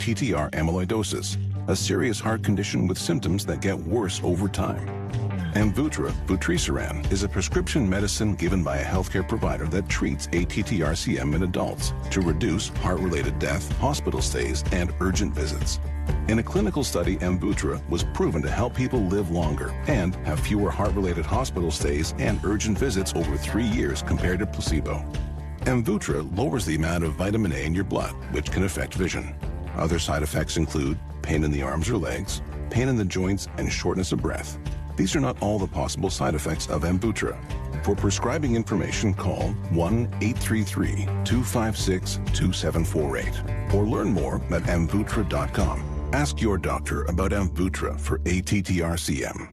ATTR amyloidosis, a serious heart condition with symptoms that get worse over time. Amvuttra, vutrisiran, is a prescription medicine given by a healthcare provider that treats ATTR-CM in adults to reduce heart-related death, hospital stays, and urgent visits. In a clinical study, Amvuttra was proven to help people live longer and have fewer heart-related hospital stays and urgent visits over 3 years compared to placebo. Amvuttra lowers the amount of vitamin A in your blood, which can affect vision. Other side effects include pain in the arms or legs, pain in the joints, and shortness of breath. These are not all the possible side effects of Amvuttra. For prescribing information, call 1-833-256-2748 or learn more at amvuttra.com. Ask your doctor about Amvuttra for ATTR-CM.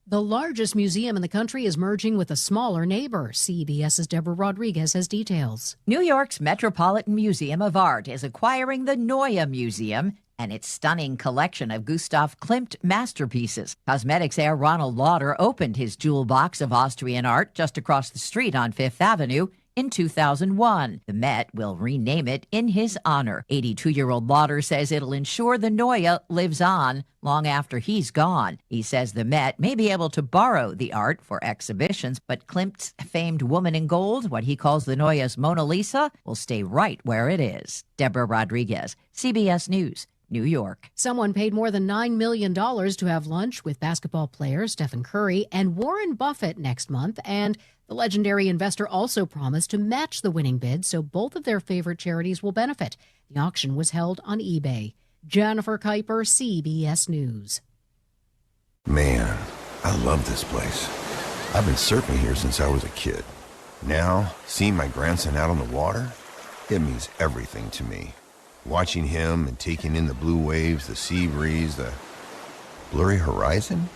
The largest museum in the country is merging with a smaller neighbor. CBS's Deborah Rodriguez has details. New York's Metropolitan Museum of Art is acquiring the Neue Museum and its stunning collection of Gustav Klimt masterpieces. Cosmetics heir Ronald Lauder opened his jewel box of Austrian art just across the street on Fifth Avenue in 2001. The Met will rename it in his honor. 82-year-old Lauder says it'll ensure the Neue lives on long after he's gone. He says the Met may be able to borrow the art for exhibitions, but Klimt's famed Woman in Gold, what he calls the Neue's Mona Lisa, will stay right where it is. Deborah Rodriguez, CBS News, New York. Someone paid more than $9 million to have lunch with basketball player Stephen Curry and Warren Buffett next month, and the legendary investor also promised to match the winning bid so both of their favorite charities will benefit. The auction was held on eBay. Jennifer Kuiper, CBS News. Man, I love this place. I've been surfing here since I was a kid. Now, seeing my grandson out on the water, it means everything to me. Watching him and taking in the blue waves, the sea breeze, the blurry horizon.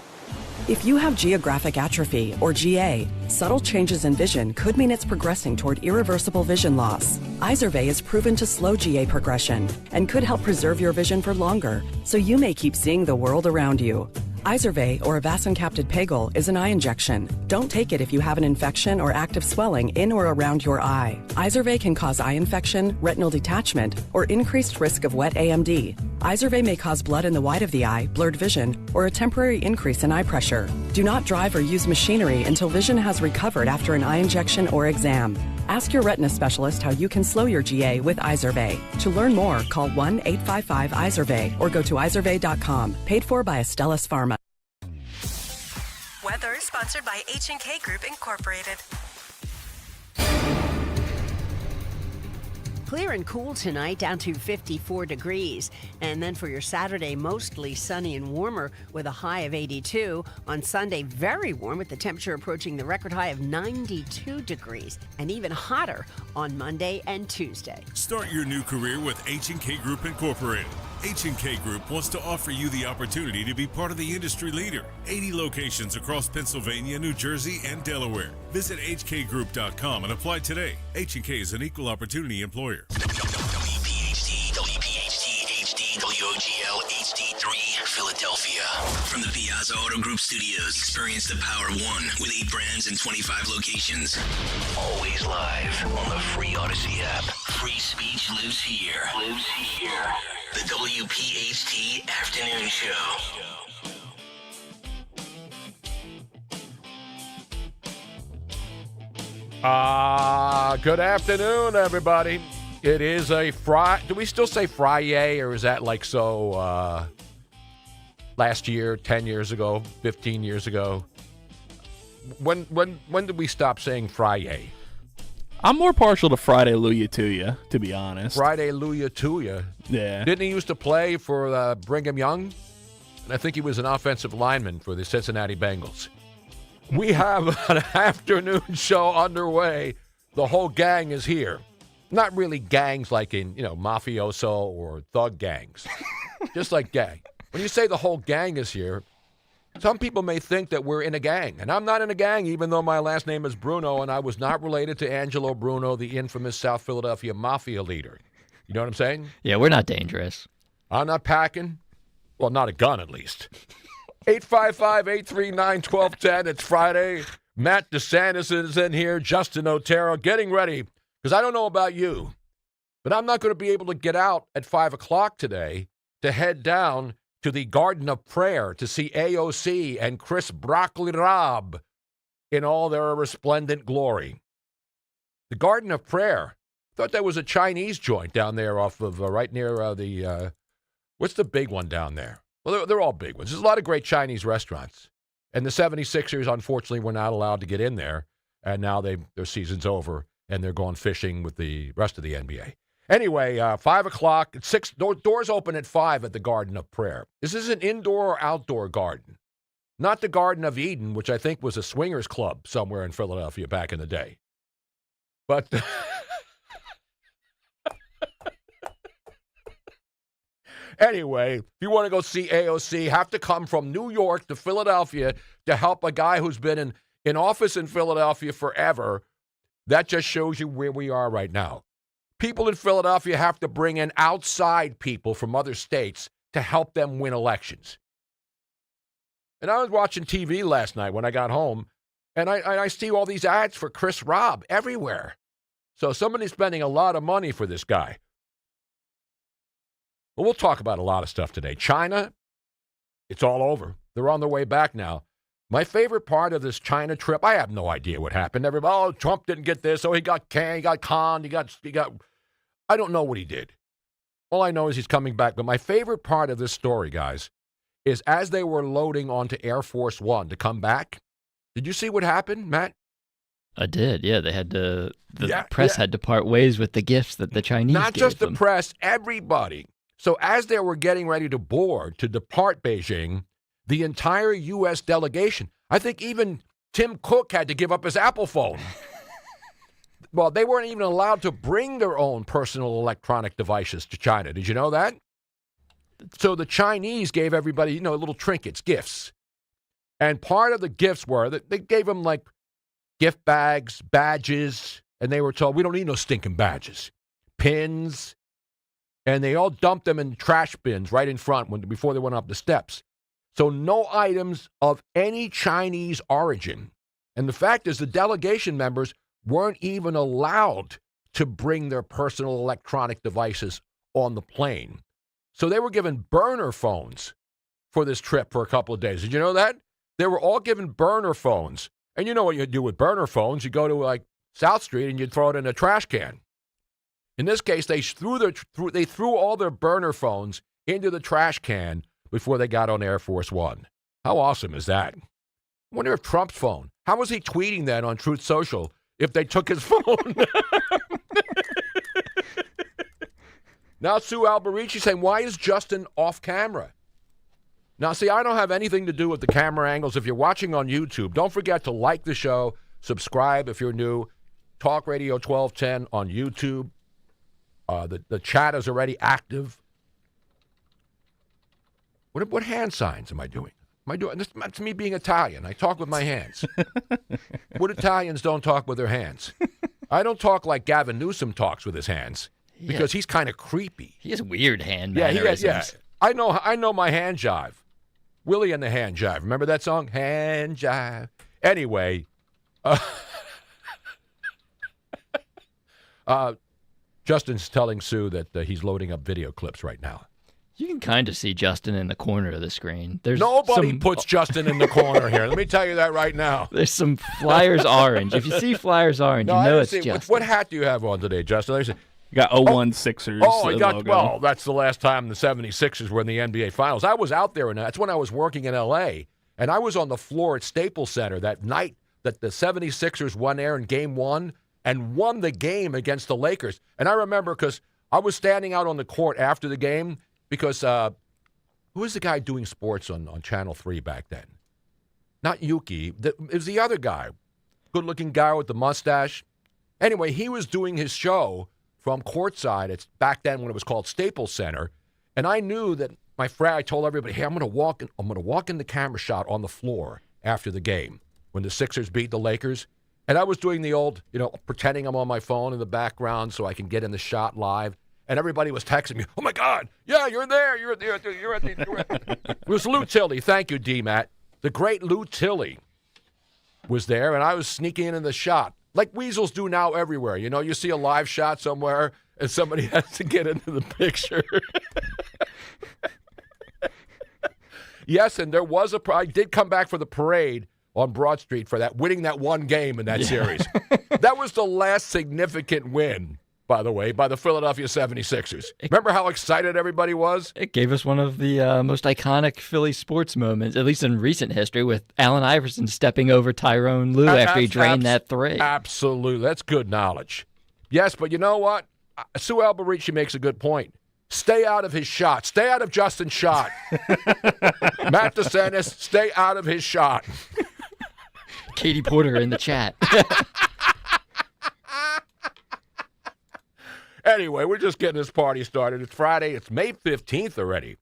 If you have geographic atrophy, or GA, subtle changes in vision could mean it's progressing toward irreversible vision loss. Izervay is proven to slow GA progression and could help preserve your vision for longer, so you may keep seeing the world around you. Izervay, or avacincaptad pegol, is an eye injection. Don't take it if you have an infection or active swelling in or around your eye. Izervay can cause eye infection, retinal detachment, or increased risk of wet AMD. Izervay may cause blood in the white of the eye, blurred vision, or a temporary increase in eye pressure. Do not drive or use machinery until vision has recovered after an eye injection or exam. Ask your retina specialist how you can slow your GA with Izervay. To learn more, call 1-855-IZERVAY or go to izervay.com. Paid for by Astellas Pharma. Weather is sponsored by H&K Group Incorporated. Clear and cool tonight, down to 54 degrees. And then for your Saturday, mostly sunny and warmer with a high of 82. On Sunday, very warm with the temperature approaching the record high of 92 degrees. And even hotter on Monday and Tuesday. Start your new career with H&K Group Incorporated. H&K Group wants to offer you the opportunity to be part of the industry leader. 80 locations across Pennsylvania, New Jersey, and Delaware. Visit hkgroup.com and apply today. H&K is an equal opportunity employer. WPHT, HD, WOGL, HD3, Philadelphia. From the Piazza Auto Group Studios, experience the power of one with 8 brands and 25 locations. Always live on the free Odyssey app. Free speech lives here. The WPHT Afternoon Show. Good afternoon, everybody. It is a Friday. Do we still say Friday, or is that like so last year, 10 years ago, 15 years ago? When did we stop saying Friday? I'm more partial to Friday Luya to you, to be honest. Friday Luya to you. Yeah. Didn't he used to play for Brigham Young? And I think he was an offensive lineman for the Cincinnati Bengals. We have an afternoon show underway. The whole gang is here. Not really gangs like in, mafioso or thug gangs. Just like gang. When you say the whole gang is here, some people may think that we're in a gang. And I'm not in a gang, even though my last name is Bruno, and I was not related to Angelo Bruno, the infamous South Philadelphia mafia leader. You know what I'm saying? Yeah, we're not dangerous. I'm not packing. Well, not a gun, at least. 855-839-1210. It's Friday. Matt DeSantis is in here. Justin Otero getting ready. Because I don't know about you, But I'm not going to be able to get out at 5 o'clock today to head down to the Garden of Prayer to see AOC and Chris Broccoli Rob in all their resplendent glory. The Garden of Prayer. Thought that was a Chinese joint down there off of right near what's the big one down there? Well, they're all big ones. There's a lot of great Chinese restaurants. And the 76ers, unfortunately, were not allowed to get in there. And now their season's over, and they're going fishing with the rest of the NBA. Anyway, 5 o'clock, 6, doors open at 5 at the Garden of Prayer. Is this an indoor or outdoor garden? Not the Garden of Eden, which I think was a swingers club somewhere in Philadelphia back in the day. But anyway, if you want to go see AOC, have to come from New York to Philadelphia to help a guy who's been in office in Philadelphia forever. That just shows you where we are right now. People in Philadelphia have to bring in outside people from other states to help them win elections. And I was watching TV last night when I got home, and I see all these ads for Chris Rob everywhere. So somebody's spending a lot of money for this guy. Well, we'll talk about a lot of stuff today. China, it's all over. They're on their way back now. My favorite part of this China trip, I have no idea what happened. Everybody, oh, Trump didn't get this. Oh, he got canned, he got conned, he got. I don't know what he did. All I know is he's coming back. But my favorite part of this story, guys, is as they were loading onto Air Force One to come back. Did you see what happened, Matt? I did, yeah. They had to. The press had to part ways with the gifts that the Chinese Not gave just them. the press, everybody. So as they were getting ready to board to depart Beijing, the entire U.S. delegation, I think even Tim Cook had to give up his Apple phone. Well, they weren't even allowed to bring their own personal electronic devices to China. Did you know that? So the Chinese gave everybody, little trinkets, gifts. And part of the gifts were that they gave them like gift bags, badges, and they were told, we don't need no stinking badges, pins. And they all dumped them in trash bins right in front before they went up the steps. So no items of any Chinese origin. And the fact is the delegation members weren't even allowed to bring their personal electronic devices on the plane. So they were given burner phones for this trip for a couple of days. Did you know that? They were all given burner phones. And you know what you do with burner phones? You go to like South Street and you throw it in a trash can. In this case, they threw all their burner phones into the trash can before they got on Air Force One. How awesome is that? I wonder if Trump's phone, how was he tweeting that on Truth Social if they took his phone? Now Sue Alberici saying, why is Justin off camera? Now, see, I don't have anything to do with the camera angles. If you're watching on YouTube, don't forget to like the show, subscribe if you're new. Talk Radio 1210 on YouTube. The chat is already active. What hand signs am I doing? That's me being Italian. I talk with my hands. What Italians don't talk with their hands? I don't talk like Gavin Newsom talks with his hands because he's kind of creepy. He has weird hand Yeah. mannerisms. I know my hand jive. Willie and the hand jive. Remember that song? Hand jive. Anyway, Justin's telling Sue that he's loading up video clips right now. You can kind of see Justin in the corner of the screen. Nobody puts Justin in the corner here. Let me tell you that right now. There's some Flyers orange. If you see Flyers orange, you know it's Justin. What hat do you have on today, Justin? You got 01 Sixers. Well, that's the last time the 76ers were in the NBA Finals. I was out there, and that's when I was working in L.A., and I was on the floor at Staples Center that night that the 76ers won air in Game 1 and won the game against the Lakers. And I remember because I was standing out on the court after the game because who was the guy doing sports on Channel 3 back then? Not Yuki. It was the other guy, good-looking guy with the mustache. Anyway, he was doing his show from courtside. It's back then when it was called Staples Center, and I knew that my friend. I told everybody, "Hey, I'm going to walk in the camera shot on the floor after the game when the Sixers beat the Lakers." And I was doing the old, pretending I'm on my phone in the background so I can get in the shot live. And everybody was texting me, "Oh my God, yeah, you're there. You're at the." It was Lou Tilley. Thank you, D-Matt. The great Lou Tilley was there, and I was sneaking in the shot. Like weasels do now everywhere. You see a live shot somewhere, and somebody has to get into the picture. Yes, and there was I did come back for the parade on Broad Street for that, winning that one game in that series. That was the last significant win, by the way, by the Philadelphia 76ers. Remember how excited everybody was? It gave us one of the most iconic Philly sports moments, at least in recent history, with Allen Iverson stepping over Tyrone Lue after he drained that three. Absolutely. That's good knowledge. Yes, but you know what? Sue Alberici makes a good point. Stay out of his shot. Stay out of Justin's shot. Matt DeSantis, stay out of his shot. Katie Porter in the chat. Anyway, we're just getting this party started. It's Friday. It's May 15th already.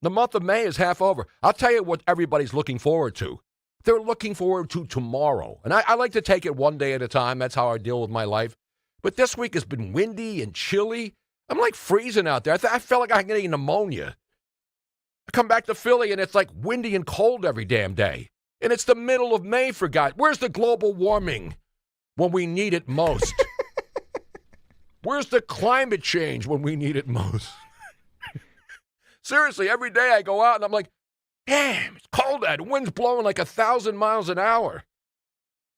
The month of May is half over. I'll tell you what everybody's looking forward to. They're looking forward to tomorrow. And I like to take it one day at a time. That's how I deal with my life. But this week has been windy and chilly. I'm like freezing out there. I felt like I'm getting pneumonia. I come back to Philly, and it's like windy and cold every damn day. And it's the middle of May, for God. Where's the global warming when we need it most? Where's the climate change when we need it most? Seriously, every day I go out, and I'm like, damn, it's cold out. The wind's blowing like 1,000 miles an hour.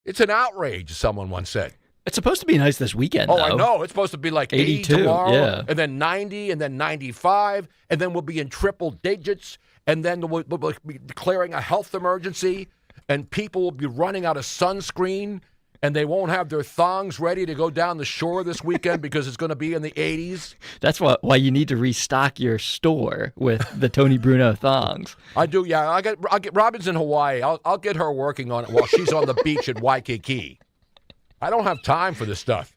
It's an outrage, someone once said. It's supposed to be nice this weekend, though. I know. It's supposed to be like 82 tomorrow, and then 90, and then 95, and then we'll be in triple digits, and then we'll be declaring a health emergency, and people will be running out of sunscreen, and they won't have their thongs ready to go down the shore this weekend because it's going to be in the 80s. That's why you need to restock your store with the Tony Bruno thongs. I do, yeah. I'll get Robin's in Hawaii. I'll get her working on it while she's on the beach at Waikiki. I don't have time for this stuff.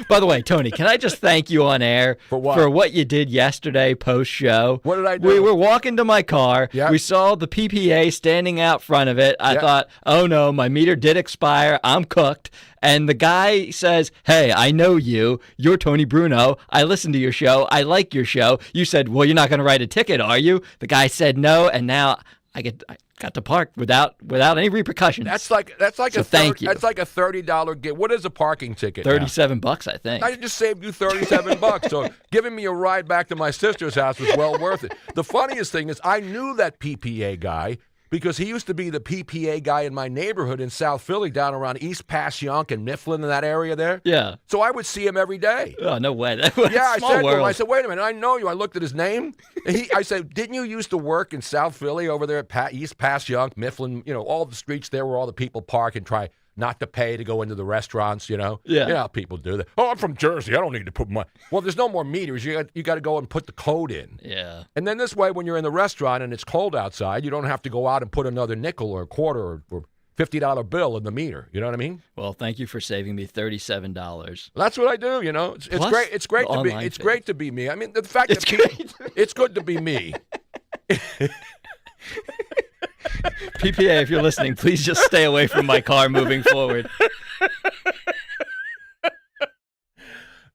By the way, Tony, can I just thank you on air for what you did yesterday post-show? What did I do? We were walking to my car. Yep. We saw the PPA standing out front of it. I thought, oh, no, my meter did expire. I'm cooked. And the guy says, hey, I know you. You're Tony Bruno. I listen to your show. I like your show. You said, well, you're not going to write a ticket, are you? The guy said no, and now I got to park without any repercussions. That's like thank you. That's like a $30 gift. What is a parking ticket? $37, I think. I just saved you $37. So giving me a ride back to my sister's house was well worth it. The funniest thing is I knew that PPA guy because he used to be the PPA guy in my neighborhood in South Philly, down around East Passyunk and Mifflin and that area there. Yeah. So I would see him every day. Oh, no way. I said to him, I said, wait a minute, I know you. I looked at his name. And I said, didn't you used to work in South Philly over there at East Passyunk, Mifflin, all the streets there where all the people park and try not to pay to go into the restaurants, Yeah. You know how people do that. Oh, I'm from Jersey. I don't need to put my... Well, there's no more meters. You got to go and put the code in. Yeah. And then this way, when you're in the restaurant and it's cold outside, you don't have to go out and put another nickel or a quarter or $50 bill in the meter. You know what I mean? Well, thank you for saving me $37. That's what I do, It's great. It's great to be. It's great to be me. I mean, the fact that it's good to be me. PPA, if you're listening, please just stay away from my car moving forward.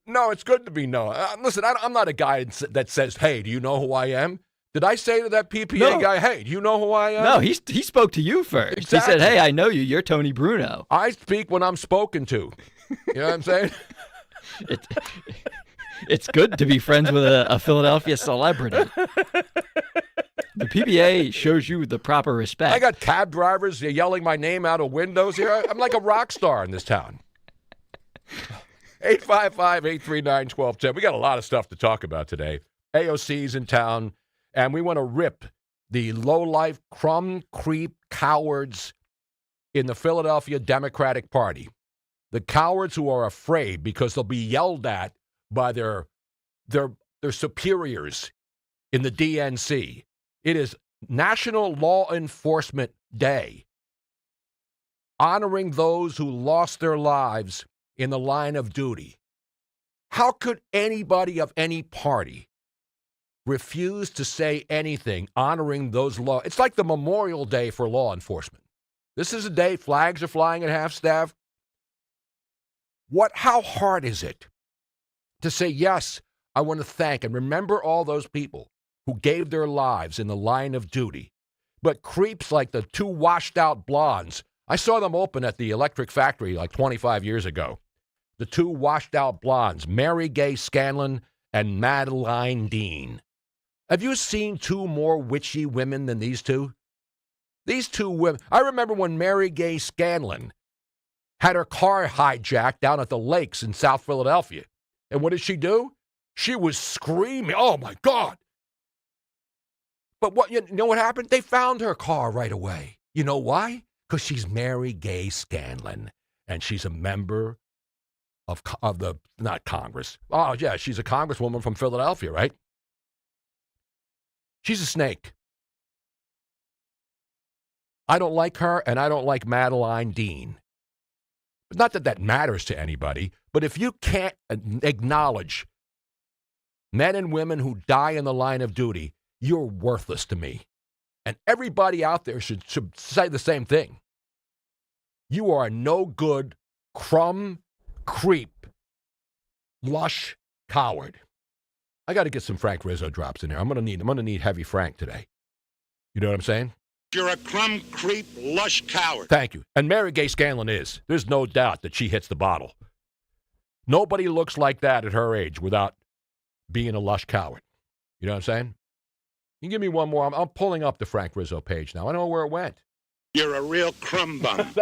No, it's good to be known. Listen, I'm not a guy that says, hey, do you know who I am? Did I say to that PPA guy, hey, do you know who I am? No, he spoke to you first. Exactly. He said, hey, I know you. You're Tony Bruno. I speak when I'm spoken to. You know what I'm saying? It's good to be friends with a Philadelphia celebrity. The PPA shows you the proper respect. I got cab drivers yelling my name out of windows here. I'm like a rock star in this town. 855-839-1210. We got a lot of stuff to talk about today. AOC's in town, and we want to rip the low-life, crumb creep cowards in the Philadelphia Democratic Party. The cowards who are afraid because they'll be yelled at by their superiors in the DNC. It is National Law Enforcement Day, honoring those who lost their lives in the line of duty. How could anybody of any party refuse to say anything honoring those law? It's like the Memorial Day for law enforcement. This is a day flags are flying at half-staff. How hard is it to say, yes, I want to thank and remember all those people who gave their lives in the line of duty. But creeps like the two washed-out blondes, I saw them open at the Electric Factory like 25 years ago. The two washed-out blondes, Mary Gay Scanlon and Madeline Dean. Have you seen two more witchy women than these two? These two women. I remember when Mary Gay Scanlon had her car hijacked down at the lakes in South Philadelphia. And what did she do? She was screaming, oh, my God. But you know what happened? They found her car right away. You know why? Because she's Mary Gay Scanlon, and she's a member of the, not Congress. Oh, yeah, she's a congresswoman from Philadelphia, right? She's a snake. I don't like her, and I don't like Madeline Dean. Not that that matters to anybody, but if you can't acknowledge men and women who die in the line of duty, you're worthless to me. And everybody out there should say the same thing. You are a no good, crumb, creep, lush coward. I got to get some Frank Rizzo drops in there. I'm gonna need heavy Frank today. You know what I'm saying? You're a crumb, creep, lush coward. Thank you. And Mary Gay Scanlon is. There's no doubt that she hits the bottle. Nobody looks like that at her age without being a lush coward. You know what I'm saying? You can give me one more. I'm pulling up the Frank Rizzo page now. I don't know where it went. You're a real crumb bum.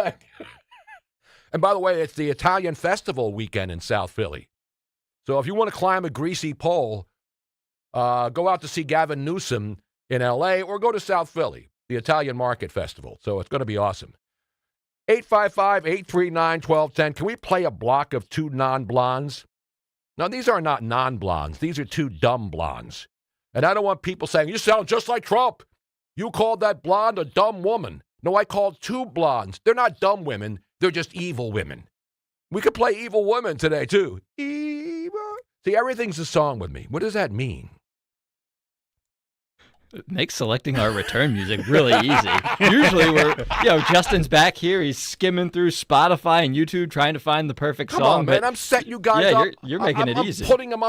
And by the way, it's the Italian Festival weekend in South Philly. So if you want to climb a greasy pole, go out to see Gavin Newsom in L.A. or go to South Philly, the Italian Market Festival. So it's going to be awesome. 855-839-1210. Can we play a block of two non-blondes? Now, these are not non-blondes. These are two dumb blondes. And I don't want people saying, you sound just like Trump. You called that blonde a dumb woman. No, I called two blondes. They're not dumb women. They're just evil women. We could play evil women today, too. Evil. See, everything's a song with me. What does that mean? It makes selecting our return music really easy. Usually Justin's back here. He's skimming through Spotify and YouTube trying to find the perfect song. Come on, man. I'm setting you guys up. You're making it easy. I'm putting them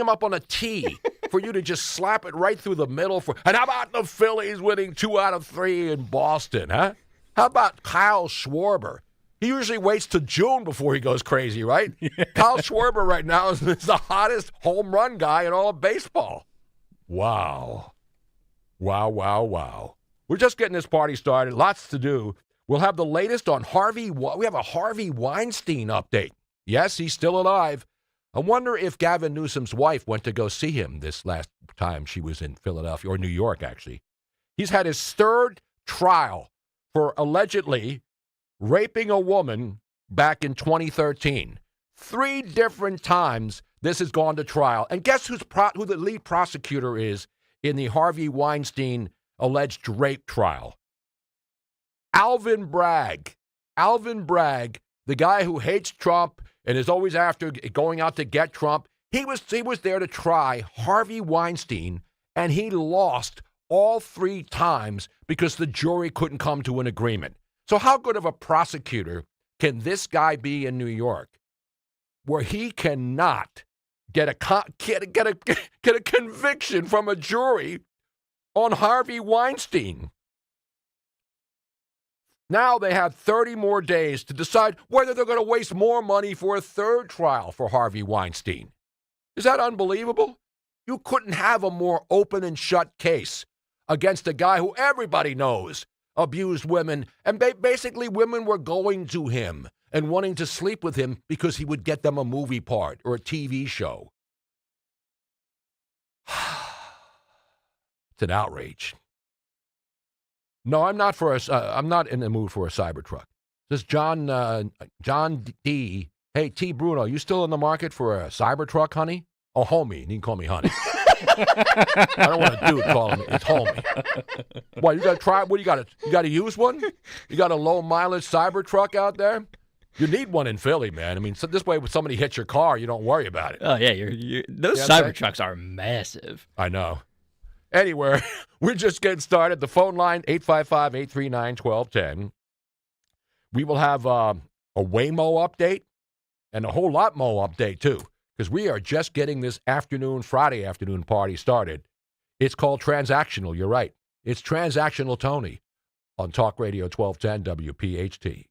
up on a tee for you to just slap it right through the middle. And how about the Phillies winning 2 out of 3 in Boston, huh? How about Kyle Schwarber? He usually waits till June before he goes crazy, right? Yeah. Kyle Schwarber right now is the hottest home run guy in all of baseball. Wow. Wow, wow, wow. We're just getting this party started. Lots to do. We'll have the latest on Harvey. We have a Harvey Weinstein update. Yes, he's still alive. I wonder if Gavin Newsom's wife went to go see him this last time she was in Philadelphia, or New York, actually. He's had his third trial for allegedly raping a woman back in 2013. 3 different times this has gone to trial. And guess who the lead prosecutor is in the Harvey Weinstein alleged rape trial? Alvin Bragg. Alvin Bragg, the guy who hates Trump and is always after going out to get Trump. He was there to try Harvey Weinstein, and he lost all 3 times because the jury couldn't come to an agreement. So how good of a prosecutor can this guy be in New York, where he cannot get a conviction from a jury on Harvey Weinstein? Now they have 30 more days to decide whether they're going to waste more money for a third trial for Harvey Weinstein. Is that unbelievable? You couldn't have a more open and shut case against a guy who everybody knows abused women, and basically women were going to him and wanting to sleep with him because he would get them a movie part or a TV show. It's an outrage. No, I'm not in the mood for a Cybertruck. This John D. Hey, T. Bruno, you still in the market for a Cybertruck, honey? Oh, homie. You can call me honey. I don't want a dude calling me. It's homie. What, you got to try? What, you got to use one? You got a low mileage Cybertruck out there? You need one in Philly, man. I mean, so this way, when somebody hits your car, you don't worry about it. Oh, yeah. Those Cybertrucks are massive. I know. Anyway, we're just getting started. The phone line, 855-839-1210. We will have a Waymo update and a whole lot more update, too, because we are just getting this Friday afternoon party started. It's called Transactional. You're right. It's Transactional Tony on Talk Radio 1210 WPHT.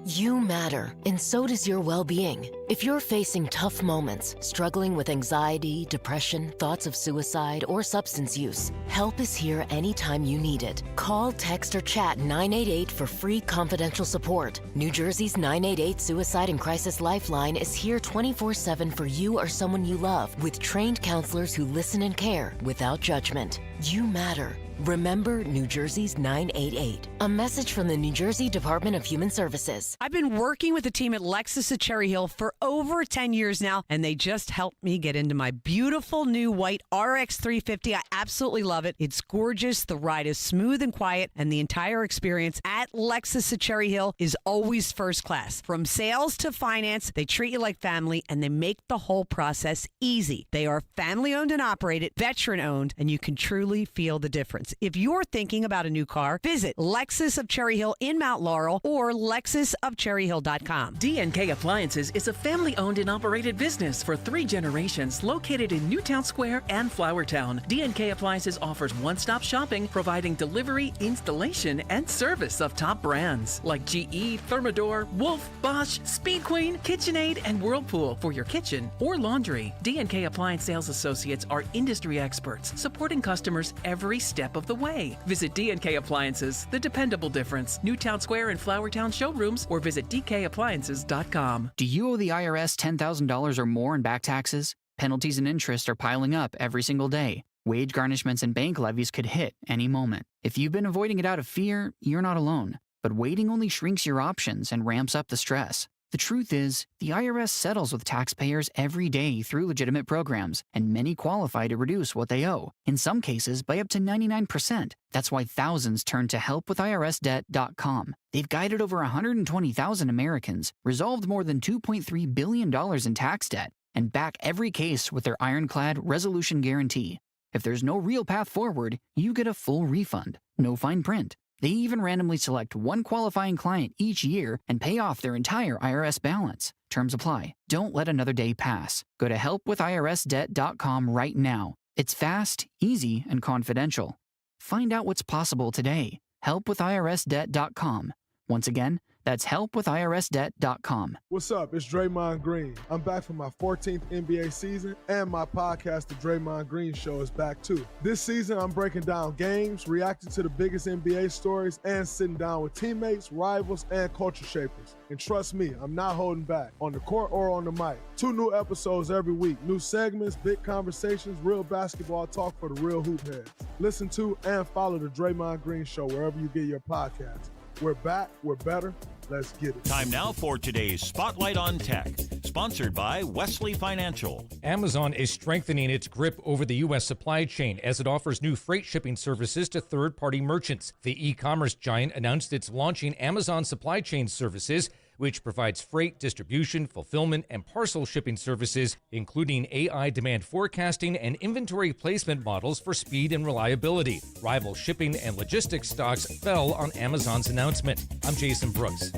You matter, and so does your well-being. If you're facing tough moments, struggling with anxiety, depression, thoughts of suicide, or substance use, help is here anytime you need it. Call, text, or chat 988 for free confidential support. New Jersey's 988 Suicide and Crisis Lifeline is here 24/7 for you or someone you love, with trained counselors who listen and care without judgment. You matter. Remember New Jersey's 988. A message from the New Jersey Department of Human Services. I've been working with the team at Lexus at Cherry Hill for over 10 years now, and they just helped me get into my beautiful new white RX 350. I absolutely love it. It's gorgeous. The ride is smooth and quiet, and the entire experience at Lexus at Cherry Hill is always first class. From sales to finance, they treat you like family, and they make the whole process easy. They are family-owned and operated, veteran-owned, and you can truly feel the difference. If you're thinking about a new car, visit Lexus of Cherry Hill in Mount Laurel or lexusofcherryhill.com. D&K Appliances is a family-owned and operated business for 3 generations located in Newtown Square and Flourtown. D&K Appliances offers one-stop shopping, providing delivery, installation, and service of top brands like GE, Thermador, Wolf, Bosch, Speed Queen, KitchenAid, and Whirlpool for your kitchen or laundry. D&K Appliance Sales Associates are industry experts, supporting customers every step of the way. Visit D&K Appliances, the dependable difference. Newtown Square and Flourtown showrooms, or visit dkappliances.com. Do you owe the IRS $10,000 or more in back taxes? Penalties and interest are piling up every single day. Wage garnishments and bank levies could hit any moment. If you've been avoiding it out of fear, you're not alone. But waiting only shrinks your options and ramps up the stress. The truth is, the IRS settles with taxpayers every day through legitimate programs, and many qualify to reduce what they owe, in some cases by up to 99%. That's why thousands turn to helpwithirsdebt.com. They've guided over 120,000 Americans, resolved more than $2.3 billion in tax debt, and back every case with their ironclad resolution guarantee. If there's no real path forward, you get a full refund, no fine print. They even randomly select one qualifying client each year and pay off their entire IRS balance. Terms apply. Don't let another day pass. Go to helpwithirsdebt.com right now. It's fast, easy, and confidential. Find out what's possible today. Helpwithirsdebt.com. Once again, that's helpwithirsdebt.com. What's up? It's Draymond Green. I'm back for my 14th NBA season, and my podcast, The Draymond Green Show, is back too. This season, I'm breaking down games, reacting to the biggest NBA stories, and sitting down with teammates, rivals, and culture shapers. And trust me, I'm not holding back, on the court or on the mic. 2 new episodes every week, new segments, big conversations, real basketball talk for the real hoop heads. Listen to and follow The Draymond Green Show wherever you get your podcasts. We're back, we're better, let's get it. Time now for today's Spotlight on Tech, sponsored by Wesley Financial. Amazon is strengthening its grip over the U.S. supply chain as it offers new freight shipping services to third-party merchants. The e-commerce giant announced it's launching Amazon Supply Chain Services, which provides freight, distribution, fulfillment, and parcel shipping services, including AI demand forecasting and inventory placement models for speed and reliability. Rival shipping and logistics stocks fell on Amazon's announcement. I'm Jason Brooks.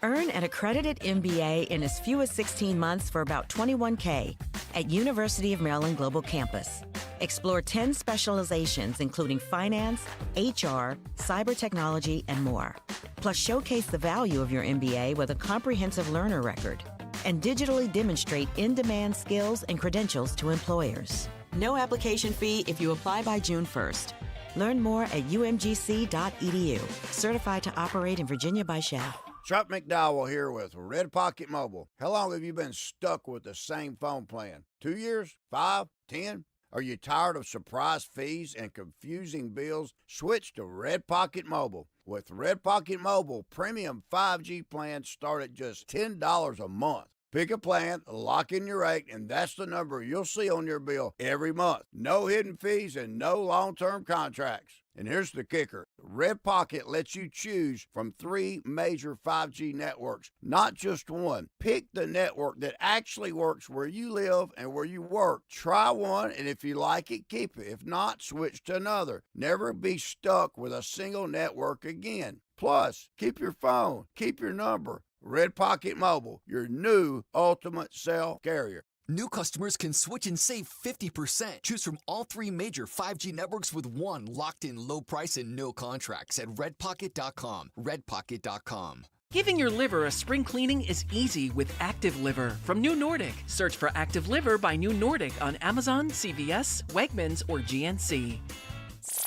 Earn an accredited MBA in as few as 16 months for about $21K at University of Maryland Global Campus. Explore 10 specializations, including finance, HR, cyber technology, and more. Plus, showcase the value of your MBA with a comprehensive learner record and digitally demonstrate in-demand skills and credentials to employers. No application fee if you apply by June 1st. Learn more at umgc.edu. Certified to operate in Virginia by Shaft. Chuck McDowell here with Red Pocket Mobile. How long have you been stuck with the same phone plan? 2 years? 5? 10? Are you tired of surprise fees and confusing bills? Switch to Red Pocket Mobile. With Red Pocket Mobile, premium 5G plans start at just $10 a month. Pick a plan, lock in your rate, and that's the number you'll see on your bill every month. No hidden fees and no long-term contracts. And here's the kicker. Red Pocket lets you choose from 3 major 5G networks, not just one. Pick the network that actually works where you live and where you work. Try one, and if you like it, keep it. If not, switch to another. Never be stuck with a single network again. Plus, keep your phone, keep your number. Red Pocket Mobile, your new ultimate cell carrier. New customers can switch and save 50%. Choose from all 3 major 5G networks with one locked-in low price and no contracts at redpocket.com. Redpocket.com. Giving your liver a spring cleaning is easy with Active Liver from New Nordic. Search for Active Liver by New Nordic on Amazon, CVS, Wegmans, or GNC.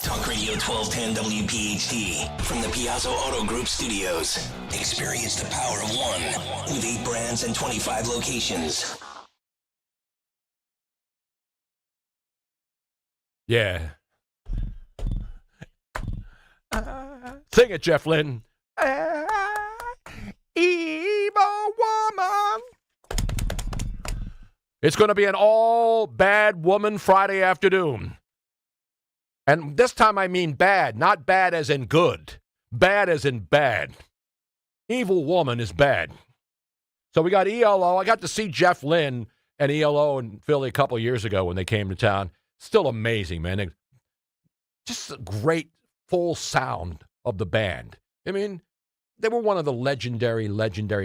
Talk Radio 1210 WPHT from the Piazza Auto Group studios. Experience the power of one with 8 brands and 25 locations. Yeah. Sing it, Jeff Lynne. Evil woman. It's going to be an all-bad woman Friday afternoon. And this time I mean bad, not bad as in good. Bad as in bad. Evil woman is bad. So we got ELO. I got to see Jeff Lynne and ELO in Philly a couple years ago when they came to town. Still amazing, man. Just a great full sound of the band. I mean, they were one of the legendary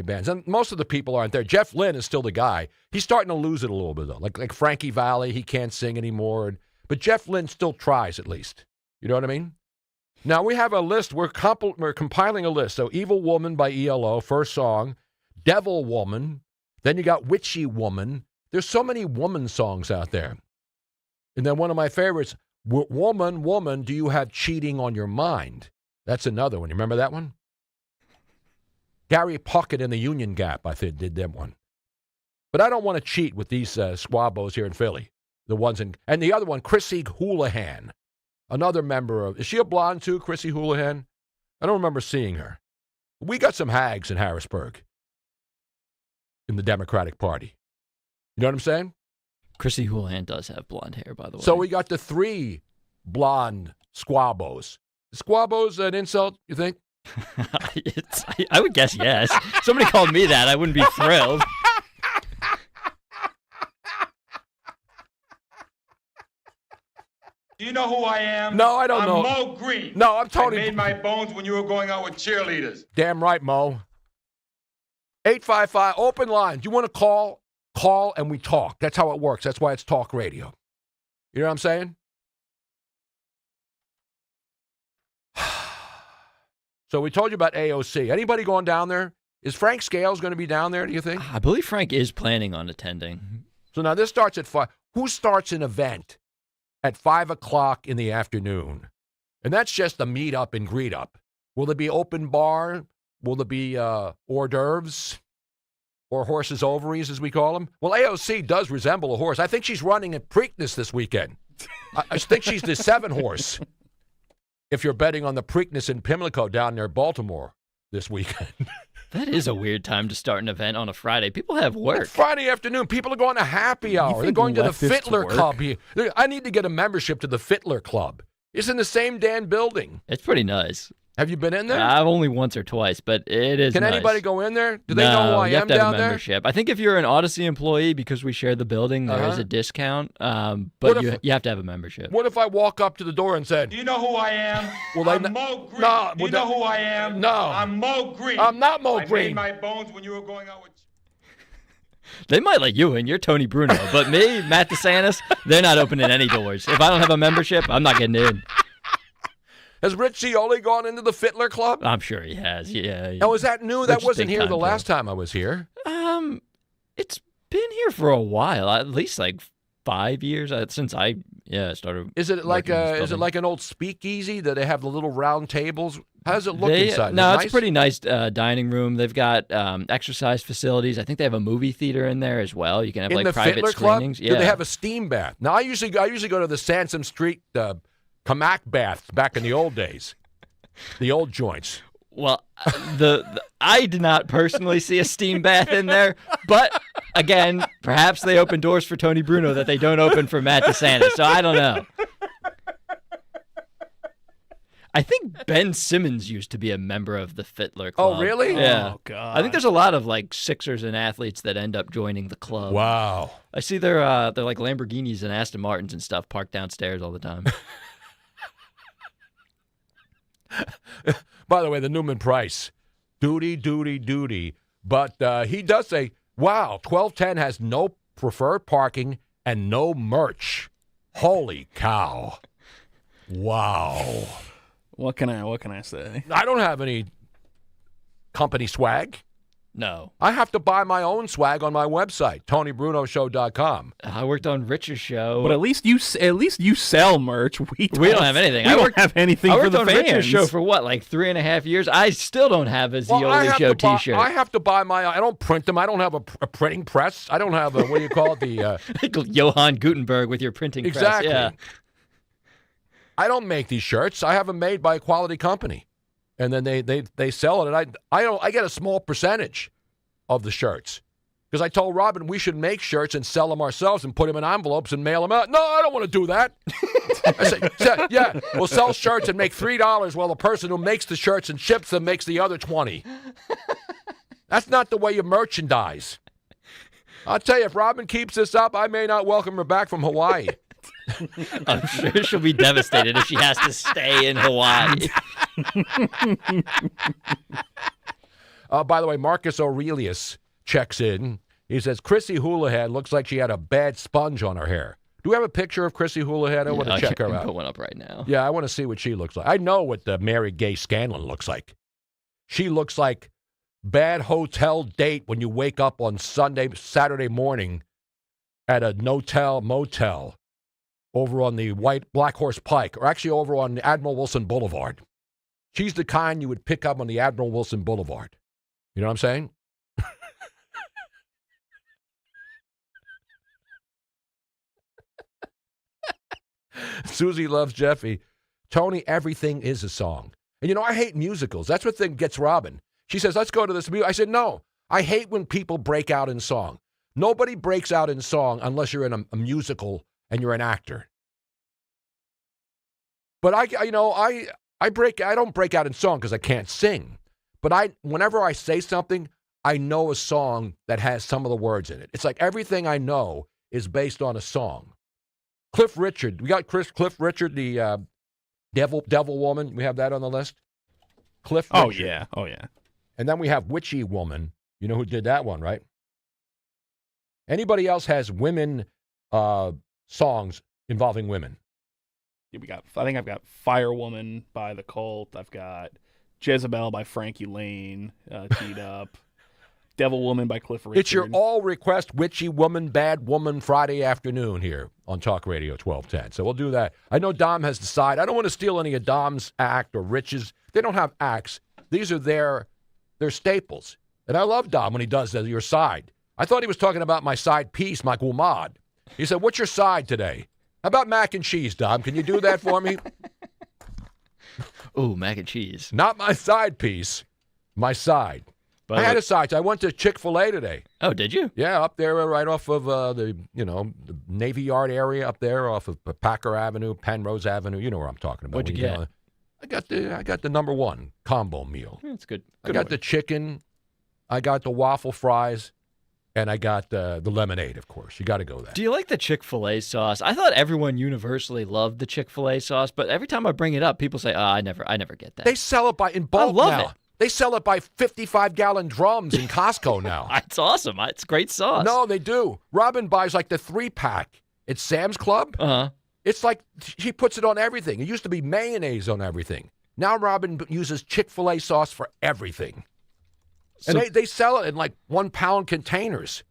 bands. And most of the people aren't there. Jeff Lynne is still the guy. He's starting to lose it a little bit, though. Like Frankie Valli, he can't sing anymore. But Jeff Lynne still tries, at least. You know what I mean? Now, we have a list. We're compiling a list. So, Evil Woman by ELO, first song. Devil Woman. Then you got Witchy Woman. There's so many woman songs out there. And then one of my favorites, Woman, Woman, Do You Have Cheating on Your Mind? That's another one. You remember that one? Gary Puckett in the Union Gap, I think, did that one. But I don't want to cheat with these squabos here in Philly. The ones in, and the other one, Chrissy Houlihan, another member of, is she a blonde too, Chrissy Houlihan? I don't remember seeing her. We got some hags in Harrisburg in the Democratic Party. You know what I'm saying? Chrissy Houlihan does have blonde hair, by the way. So we got the 3 blonde squabos. Is squabos an insult, you think? I would guess yes. Somebody called me that, I wouldn't be thrilled. Do you know who I am? No, I don't know. I'm Mo Green. No, I'm Tony. I made my bones when you were going out with cheerleaders. Damn right, Mo. 855, open lines. You want to call and we talk. That's how it works. That's why it's talk radio. You know what I'm saying? So we told you about AOC. Anybody going down there? Is Frank Scales going to be down there, do you think? I believe Frank is planning on attending. So now this starts at 5. Who starts an event at 5 o'clock in the afternoon? And that's just a meet up and greet up. Will there be open bar? Will there be hors d'oeuvres? Or horses' ovaries, as we call them? Well, AOC does resemble a horse. I think she's running at Preakness this weekend. I think she's the 7 horse. If you're betting on the Preakness in Pimlico down near Baltimore this weekend. That is a weird time to start an event on a Friday. People have work. It's Friday afternoon. People are going to happy hour. They're going to the Fittler Club. I need to get a membership to the Fittler Club. It's in the same damn building. It's pretty nice. Have you been in there? I've only once or twice, but it is Can nice. anybody go in there? Do they know who I am down there? You have to have a membership. I think if you're an Odyssey employee, because we share the building, there is a discount, but you have to have a membership. What if I walk up to the door and said... Do you know who I am? Well, I'm Mo Green. No, Do you know who I am? No. I'm Mo Green. I'm not Mo I Green. made my bones when you were going out with... They might let you in. You're Tony Bruno. But me, Matt DeSantis, they're not opening any doors. If I don't have a membership, I'm not getting in. Has Rich Cioli gone into the Fittler Club? I'm sure he has, yeah. Oh, is that new? That wasn't here the last time I was here. It's been here for a while, at least like 5 years since I started. Is it like an old speakeasy that they have the little round tables? How does it look inside? No, it's a pretty nice dining room. They've got exercise facilities. I think they have a movie theater in there as well. You can have in like the private Fittler screenings. Club? Yeah. Do they have a steam bath? Now I usually go to the Sansom Street Kamak baths back in the old days, the old joints. Well, I did not personally see a steam bath in there, but again, perhaps they open doors for Tony Bruno that they don't open for Matt DeSantis. So I don't know. I think Ben Simmons used to be a member of the Fittler Club. Oh, really? Yeah. Oh, God. I think there's a lot of like Sixers and athletes that end up joining the club. Wow. I see they're like Lamborghinis and Aston Martins and stuff parked downstairs all the time. By the way, the Newman Price, duty. But he does say, wow, 1210 has no preferred parking and no merch. Holy cow. Wow. What can I say? I don't have any company swag. No. I have to buy my own swag on my website, TonyBrunoShow.com. I worked on Rich's show. But at least you sell merch. We don't have anything. We don't have anything for the fans. I worked on Rich's show for what, like 3.5 years? I still don't have a Zioli Show T-shirt. I have to buy my. I don't print them. I don't have a printing press. I don't have a, what do you call it? The Johann Gutenberg with your printing press. Exactly. Yeah. I don't make these shirts. I have them made by a quality company, and then they sell it. And I get a small percentage of the shirts because I told Robin we should make shirts and sell them ourselves and put them in envelopes and mail them out. No, I don't want to do that. I said, yeah, we'll sell shirts and make $3 while the person who makes the shirts and ships them makes the other $20. That's not the way you merchandise. I'll tell you, if Robin keeps this up, I may not welcome her back from Hawaii. I'm sure she'll be devastated if she has to stay in Hawaii. By the way, Marcus Aurelius checks in. He says, Chrissy Houlihan looks like she had a bad sponge on her hair. Do we have a picture of Chrissy Houlihan? I want to check her out. Put one up right now. Yeah, I want to see what she looks like. I know what Mary Gay Scanlon looks like. She looks like bad hotel date when you wake up on Saturday morning at a motel over on the Black Horse Pike, or actually over on Admiral Wilson Boulevard. She's the kind you would pick up on the Admiral Wilson Boulevard. You know what I'm saying? Susie loves Jeffy. Tony, everything is a song. And I hate musicals. That's what thing gets Robin. She says, let's go to this musical. I said, no. I hate when people break out in song. Nobody breaks out in song unless you're in a musical and you're an actor. But I don't break out in song because I can't sing. But whenever I say something, I know a song that has some of the words in it. It's like everything I know is based on a song. Cliff Richard. We got Cliff Richard, the Devil Woman. We have that on the list. Cliff Richard. Oh, yeah. And then we have Witchy Woman. You know who did that one, right? Anybody else has women songs involving women? Yeah, I think I've got Firewoman by The Cult. I've got Jezebel by Frankie Lane, teed up. Devil Woman by Cliff Richard. It's your all-request Witchy Woman, Bad Woman Friday afternoon here on Talk Radio 1210. So we'll do that. I know Dom has the side. I don't want to steal any of Dom's act or Rich's. They don't have acts. These are their staples. And I love Dom when he does your side. I thought he was talking about my side piece, my gumad. He said, what's your side today? How about mac and cheese, Dom? Can you do that for me? Ooh, mac and cheese. Not my side piece, my side. I had a side. I went to Chick-fil-A today. Oh, did you? Yeah, up there right off of the Navy Yard area up there off of Packer Avenue, Penrose Avenue. You know where I'm talking about. What'd you get? I got the number one combo meal. That's good. I got the chicken. I got the waffle fries. And I got the lemonade, of course. You got to go there. Do you like the Chick-fil-A sauce? I thought everyone universally loved the Chick-fil-A sauce, but every time I bring it up, people say, I never get that. They sell it in bulk I love now. It. They sell it by 55-gallon drums in Costco now. It's awesome. It's great sauce. No, they do. Robin buys like the 3-pack. It's Sam's Club. Uh-huh. It's like she puts it on everything. It used to be mayonnaise on everything. Now Robin uses Chick-fil-A sauce for everything. And they sell it in like 1-pound containers.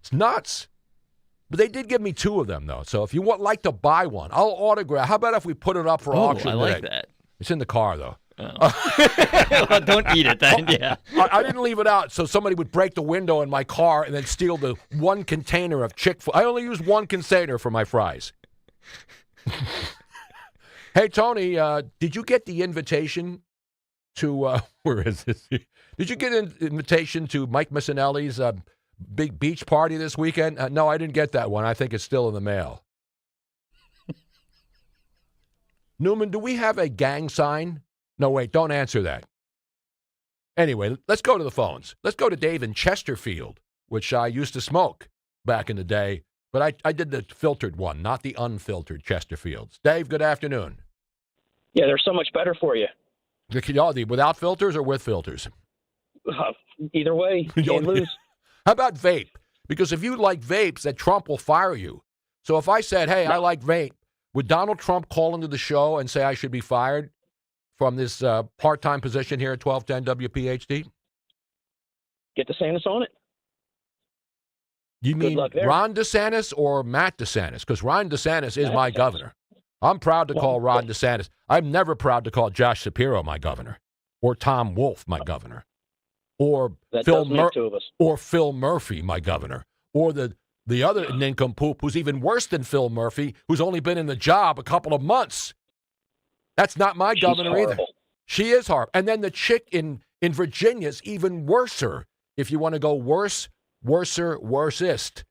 It's nuts. But they did give me 2 of them, though. So if you would like to buy one, I'll autograph. How about if we put it up for auction I like that. It's in the car, though. Oh. Well, don't eat it then, yeah. I didn't leave it out so somebody would break the window in my car and then steal the 1 container of Chick-fil-A. I only use 1 container for my fries. Hey, Tony, did you get the invitation to, where is this? Did you get an invitation to Mike Missinelli's big beach party this weekend? No, I didn't get that one. I think it's still in the mail. Newman, do we have a gang sign? No, wait, don't answer that. Anyway, let's go to the phones. Let's go to Dave in Chesterfield, which I used to smoke back in the day, but I did the filtered one, not the unfiltered Chesterfields. Dave, good afternoon. Yeah, they're so much better for you. The without filters or with filters? Either way, you can't lose. How about vape? Because if you like vapes, that Trump will fire you. So if I said, hey, I like vape, would Donald Trump call into the show and say I should be fired from this part-time position here at 1210 WPHT? Get DeSantis on it. You mean luck there. Ron DeSantis or Matt DeSantis? Because Ron DeSantis is Matt my DeSantis. governor. I'm proud to call Ron DeSantis. I'm never proud to call Josh Shapiro my governor, or Tom Wolf my governor, or That Phil does make two of us. or Phil Murphy my governor, or the other nincompoop who's even worse than Phil Murphy, who's only been in the job a couple of months. That's not my governor either. horrible. She is horrible. And then the chick in Virginia is even worser. If you want to go worse, worser, worsest.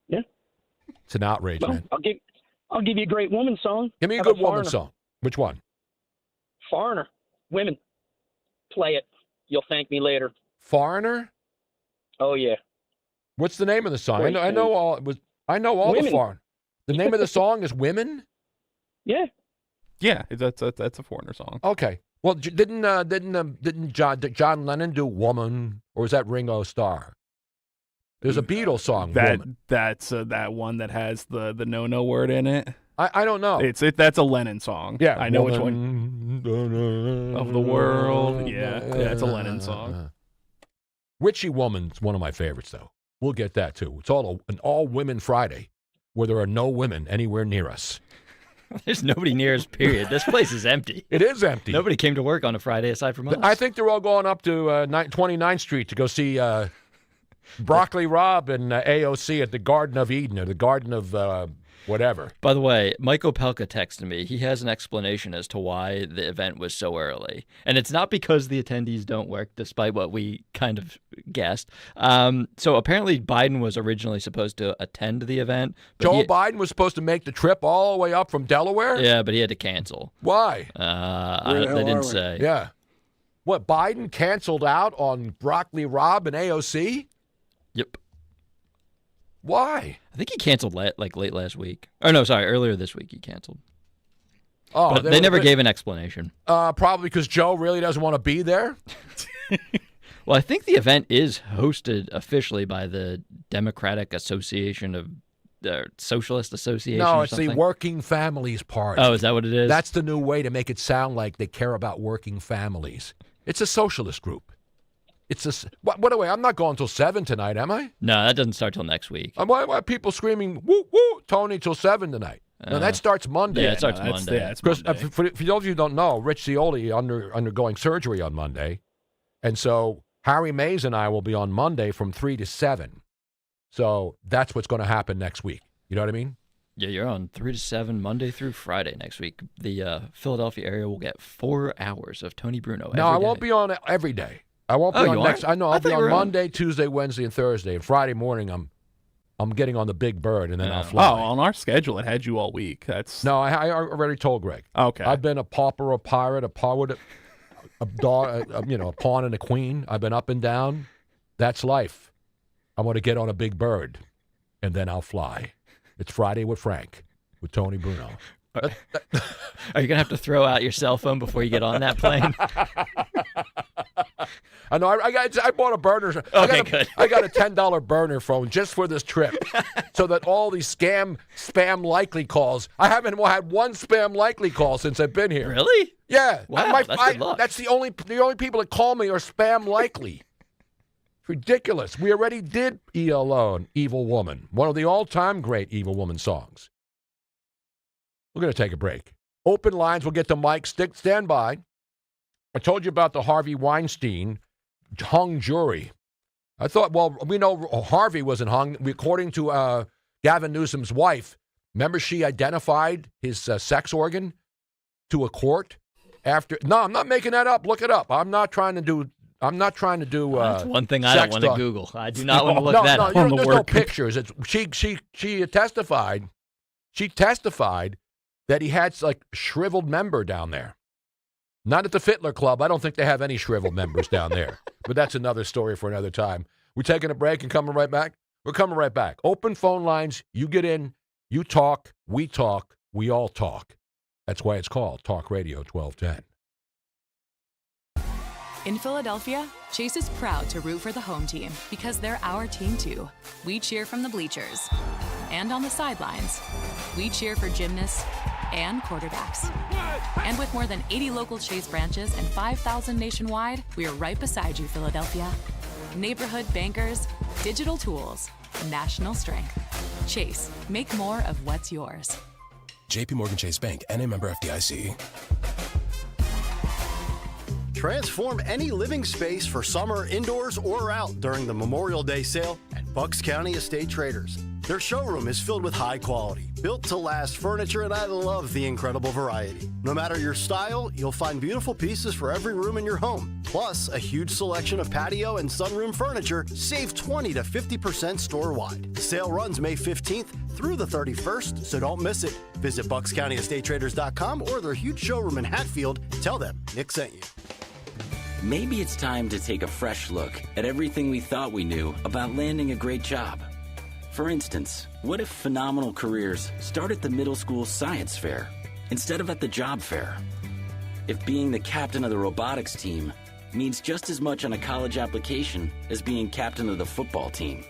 Yeah. It's an outrage, Well, man. I'll give you a great woman song. Give me a How good about woman Foreigner? song. Which one? Foreigner. Women. Play it. You'll thank me later. Foreigner? Oh, yeah. What's the name of the song? Great I know all the Women. foreign. The name of the song is Women? Yeah. Yeah, that's a Foreigner song. Okay. Well, didn't John Lennon do Woman, or was that Ringo Starr? There's a Beatles song, Woman. That's that one that has the no word in it. I don't know. That's a Lennon song. Yeah, I know which one. Of the world. Yeah, it's a Lennon song. Witchy Woman's one of my favorites, though. We'll get that too. It's an all-women Friday, where there are no women anywhere near us. There's nobody near us, period. This place is empty. It is empty. Nobody came to work on a Friday aside from us. I think they're all going up to 29th Street to go see Broccoli Rob and AOC at the Garden of Eden, or the Garden of whatever. By the way, Mike Opelka texted me. He has an explanation as to why the event was so early. And it's not because the attendees don't work, despite what we kind of guessed. So apparently Biden was originally supposed to attend the event. But Joe Biden was supposed to make the trip all the way up from Delaware? Yeah, but he had to cancel. Why? They didn't say. Yeah. What, Biden canceled out on Broccoli Rob and AOC? Yep. Why? I think he canceled late last week. Or no, sorry, earlier this week he canceled. Oh, but they never gave an explanation. Probably because Joe really doesn't want to be there. Well, I think the event is hosted officially by the Democratic Association of the Socialist Association. No, or it's something. the Working Families Party. Oh, is that what it is? That's the new way to make it sound like they care about working families. It's a socialist group. It's a. By the way, I'm not going till 7 tonight, am I? No, that doesn't start till next week. Why are people screaming, woo, woo, Tony, till 7 tonight? No, that starts Monday. Yeah, it starts Monday. Because for those of you who don't know, Rich Cioli undergoing surgery on Monday. And so Harry Mays and I will be on Monday from 3 to 7. So that's what's going to happen next week. You know what I mean? Yeah, you're on 3 to 7 Monday through Friday next week. The Philadelphia area will get 4 hours of Tony Bruno. No, I won't be on every day. I won't be on next. I know I'll be on Monday, Tuesday, Wednesday, and Thursday. And Friday morning, I'm getting on the Big Bird, and then I'll fly. Oh, on our schedule, it had you all week. That's no. I already told Greg. Okay. I've been a pauper, a pirate, a pirate, a dog, a pawn and a queen. I've been up and down. That's life. I'm going to get on a Big Bird, and then I'll fly. It's Friday with Frank, with Tony Bruno. Are you going to have to throw out your cell phone before you get on that plane? I know. I bought a burner. Okay, good. I got a $10 burner phone just for this trip, so that all these spam likely calls. I haven't had one spam likely call since I've been here. Really? Yeah. Wow, that's good luck. That's the only people that call me are spam likely. It's ridiculous. We already did ELO, Evil Woman, one of the all-time great Evil Woman songs. We're going to take a break. Open lines. We'll get to Mike. Stand by. I told you about the Harvey Weinstein hung jury. I thought, well, we know Harvey wasn't hung. According to Gavin Newsom's wife, remember she identified his sex organ to a court after. No, I'm not making that up. Look it up. I'm not trying to do. That's one thing I don't want to Google. I do not want to look that up. There's no pictures. She testified. She testified that he had like shriveled member down there. Not at the Fittler Club. I don't think they have any shriveled members down there. But that's another story for another time. We're taking a break and coming right back? We're coming right back. Open phone lines. You get in. You talk. We all talk. That's why it's called Talk Radio 1210. In Philadelphia, Chase is proud to root for the home team because they're our team too. We cheer from the bleachers and on the sidelines. We cheer for gymnasts and quarterbacks. And with more than 80 local Chase branches and 5,000 nationwide, we are right beside you, Philadelphia. neighborhood bankers, digital tools, national strength. Chase, make more of what's yours. JP Morgan Chase Bank, N.A. member FDIC. Transform any living space for summer, indoors, or out during the Memorial Day sale at Bucks County Estate Traders. Their showroom is filled with high quality, built-to-last furniture, and I love the incredible variety. No matter your style, you'll find beautiful pieces for every room in your home. Plus, a huge selection of patio and sunroom furniture. Save 20 to 50% store-wide. The sale runs May 15th through the 31st, so don't miss it. Visit BucksCountyEstateTraders.com or their huge showroom in Hatfield. Tell them Nick sent you. Maybe it's time to take a fresh look at everything we thought we knew about landing a great job. For instance, what if phenomenal careers start at the middle school science fair instead of at the job fair? If being the captain of the robotics team means just as much on a college application as being captain of the football team.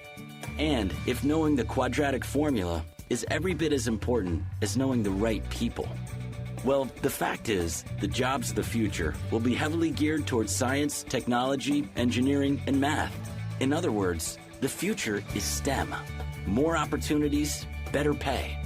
And if knowing the quadratic formula is every bit as important as knowing the right people. Well, the fact is, the jobs of the future will be heavily geared towards science, technology, engineering, and math. In other words, the future is STEM. More opportunities, better pay.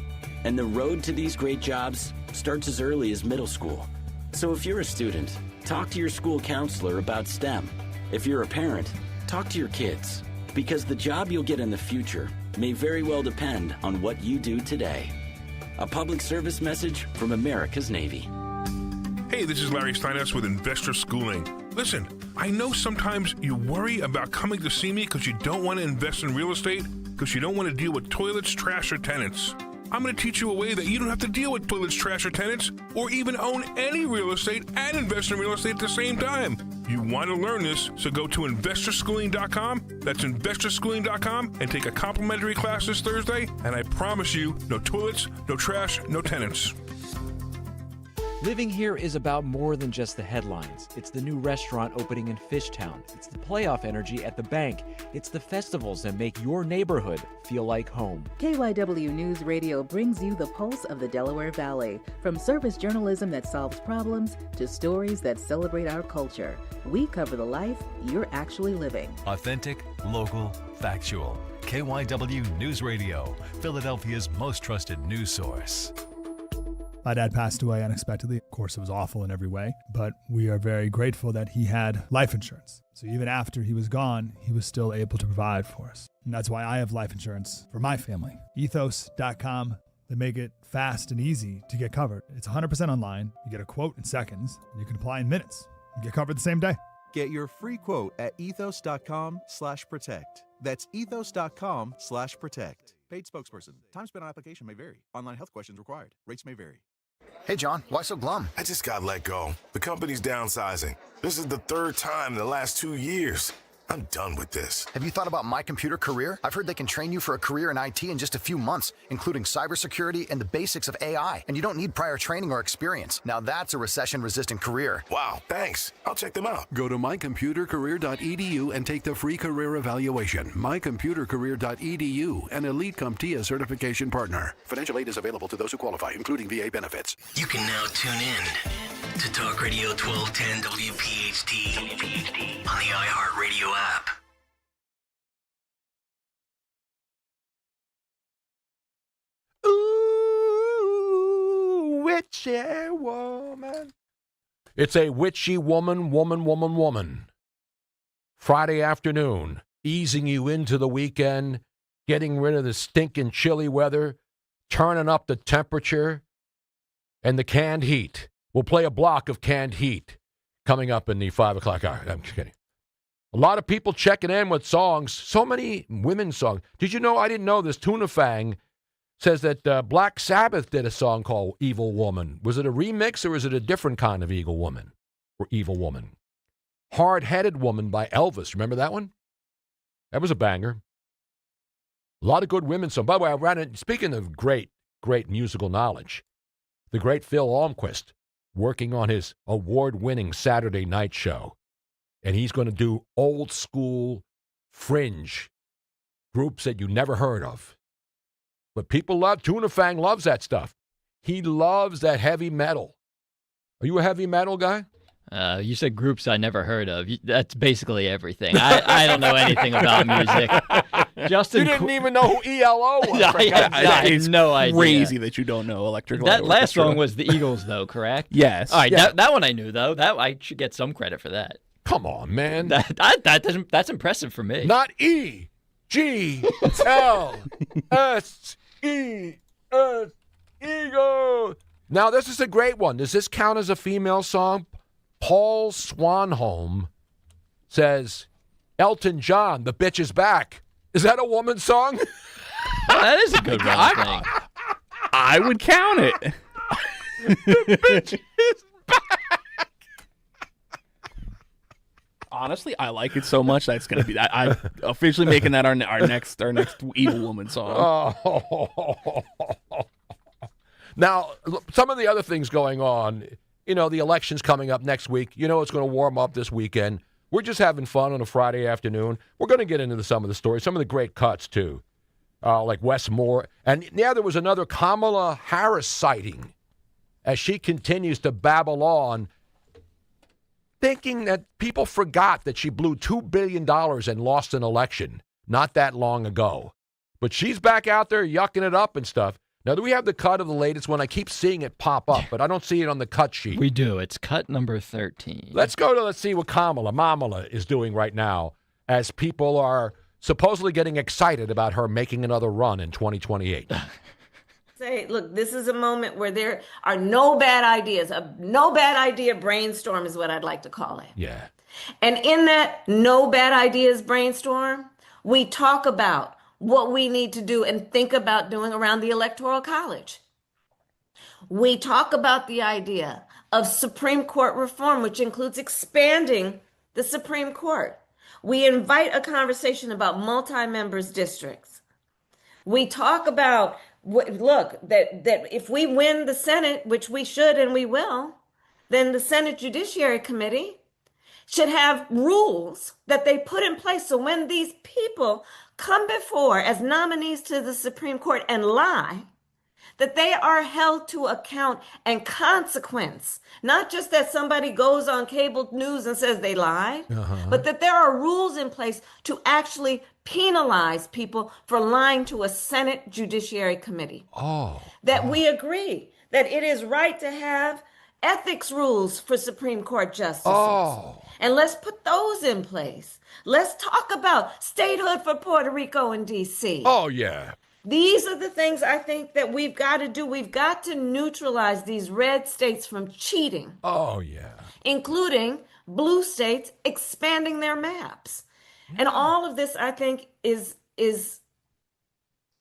And the road to these great jobs starts as early as middle school. So if you're a student, talk to your school counselor about STEM. If you're a parent, talk to your kids. Because the job you'll get in the future may very well depend on what you do today. A public service message from America's Navy. Hey, this is Larry Steinhaus with Investor Schooling. Listen, I know sometimes you worry about coming to see me because you don't want to invest in real estate, because you don't want to deal with toilets, trash, or tenants. I'm going to teach you a way that you don't have to deal with toilets, trash, or tenants, or even own any real estate and invest in real estate at the same time. You want to learn this, so go to investorschooling.com. That's investorschooling.com and take a complimentary class this Thursday, and I promise you, no toilets, no trash, no tenants. Living here is about more than just the headlines. It's the new restaurant opening in Fishtown. It's the playoff energy at the bank. It's the festivals that make your neighborhood feel like home. KYW News Radio brings you the pulse of the Delaware Valley. From service journalism that solves problems to stories that celebrate our culture, we cover the life you're actually living. Authentic, local, factual. KYW News Radio, Philadelphia's most trusted news source. My dad passed away unexpectedly. Of course, it was awful in every way, but we are very grateful that he had life insurance. So even after he was gone, he was still able to provide for us. And that's why I have life insurance for my family. Ethos.com. They make it fast and easy to get covered. It's 100% online. You get a quote in seconds, and you can apply in minutes and get covered the same day. Get your free quote at ethos.com/protect. That's ethos.com/protect. Paid spokesperson. Time spent on application may vary. Online health questions required. Rates may vary. Hey, John, why so glum? I just got let go. The company's downsizing. This is the third time in the last 2 years. I'm done with this. Have you thought about My Computer Career? I've heard they can train you for a career in IT in just a few months, including cybersecurity and the basics of AI. And you don't need prior training or experience. Now that's a recession-resistant career. Wow, thanks. I'll check them out. Go to mycomputercareer.edu and take the free career evaluation. Mycomputercareer.edu, an Elite CompTIA certification partner. Financial aid is available to those who qualify, including VA benefits. You can now tune in to Talk Radio 1210 WPHT on the iHeartRadio app. Ooh, witchy woman. It's a witchy woman. Friday afternoon, easing you into the weekend, getting rid of the stinking chilly weather, turning up the temperature, and the canned heat. We'll play a block of canned heat coming up in the 5 o'clock hour. I'm just kidding. A lot of people checking in with songs. So many women's songs. Did you know? I didn't know this. Tuna Fang says that Black Sabbath did a song called Evil Woman. Was it a remix or is it a different kind of Evil Woman? Or Evil Woman? Hard-Headed Woman by Elvis. Remember that one? That was a banger. A lot of good women's songs. By the way, I ran it. Speaking of great musical knowledge, the great Phil Almquist working on his award-winning Saturday night show. And he's going to do old school fringe groups that you never heard of. But people love, Tuna Fang loves that stuff. He loves that heavy metal. Are you a heavy metal guy? You said groups I never heard of. That's basically everything. I don't know anything about music. Justin, you didn't even know who ELO was. I have no idea. Crazy that you don't know Electric Light That last Orchestra. song was the Eagles, though, correct? Yes. All right, that one I knew, though. That I should get some credit for that. Come on, man. That's impressive for me. Not E, G, L, S, E, S, Eagle. Now, this is a great one. Does this count as a female song? Paul Swanholm says, Elton John, the bitch is back. Is that a woman's song? That is a good one, I think. I would count it. The bitch is back. Honestly, I like it so much that's going to be that. I'm officially making that our next Evil Woman song. Oh. Now, some of the other things going on, the election's coming up next week. It's going to warm up this weekend. We're just having fun on a Friday afternoon. We're going to get into some of the stories, some of the great cuts, too, like Wes Moore. And, there was another Kamala Harris sighting as she continues to babble on, thinking that people forgot that she blew $2 billion and lost an election not that long ago. But she's back out there yucking it up and stuff. Now, do we have the cut of the latest one? I keep seeing it pop up, but I don't see it on the cut sheet. We do. It's cut number 13. Let's see what Mamala is doing right now as people are supposedly getting excited about her making another run in 2028. Say, look, this is a moment where there are no bad ideas. A no bad idea brainstorm is what I'd like to call it. Yeah. And in that no bad ideas brainstorm, we talk about what we need to do and think about doing around the Electoral College. We talk about the idea of Supreme Court reform, which includes expanding the Supreme Court. We invite a conversation about multi-members districts. We talk about, that if we win the Senate, which we should and we will, then the Senate Judiciary Committee should have rules that they put in place so when these people come before as nominees to the Supreme Court and lie, that they are held to account and consequence. Not just that somebody goes on cable news and says they lied, but that there are rules in place to actually penalize people for lying to a Senate Judiciary Committee. That we agree that it is right to have ethics rules for Supreme Court justices. And let's put those in place. Let's talk about statehood for Puerto Rico and D.C. Oh, yeah. These are the things I think that we've got to do. We've got to neutralize these red states from cheating. Oh, yeah. Including blue states expanding their maps. And all of this, I think, is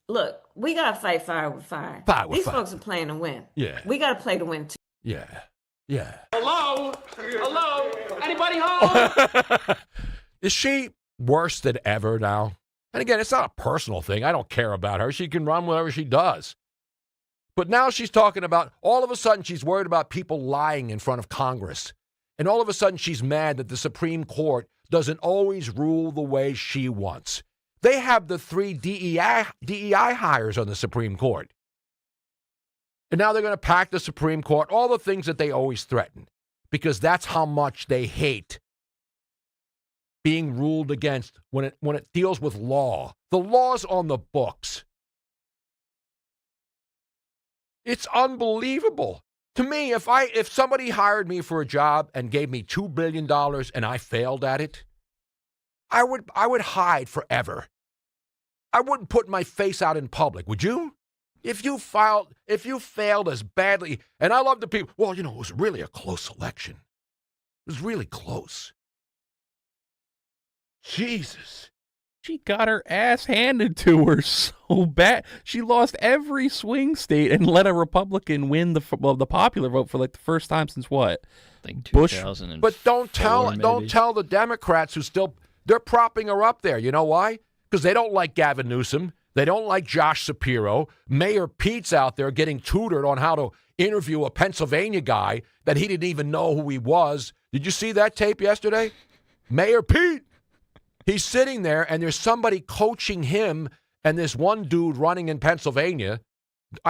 look, we got to fight fire with fire. These folks are playing to win. Yeah. We got to play to win, too. Yeah. Yeah. Hello? Hello? Anybody home? Is she worse than ever now? And again, it's not a personal thing. I don't care about her. She can run whatever she does. But now she's talking about, all of a sudden, she's worried about people lying in front of Congress. And all of a sudden, she's mad that the Supreme Court doesn't always rule the way she wants. They have the 3 DEI hires on the Supreme Court. And now they're going to pack the Supreme Court, all the things that they always threaten, because that's how much they hate being ruled against when it deals with law. The law's on the books. It's unbelievable. To me, if somebody hired me for a job and gave me $2 billion and I failed at it, I would hide forever. I wouldn't put my face out in public, would you? If you failed as badly, and I love the people, well, it was really a close election. It was really close. Jesus. She got her ass handed to her so bad. She lost every swing state and let a Republican win the popular vote for like the first time since what? I think Bush. 2004. But don't tell the Democrats they're propping her up there. You know why? Because they don't like Gavin Newsom. They don't like Josh Shapiro. Mayor Pete's out there getting tutored on how to interview a Pennsylvania guy that he didn't even know who he was. Did you see that tape yesterday? Mayor Pete. He's sitting there, and there's somebody coaching him and this one dude running in Pennsylvania.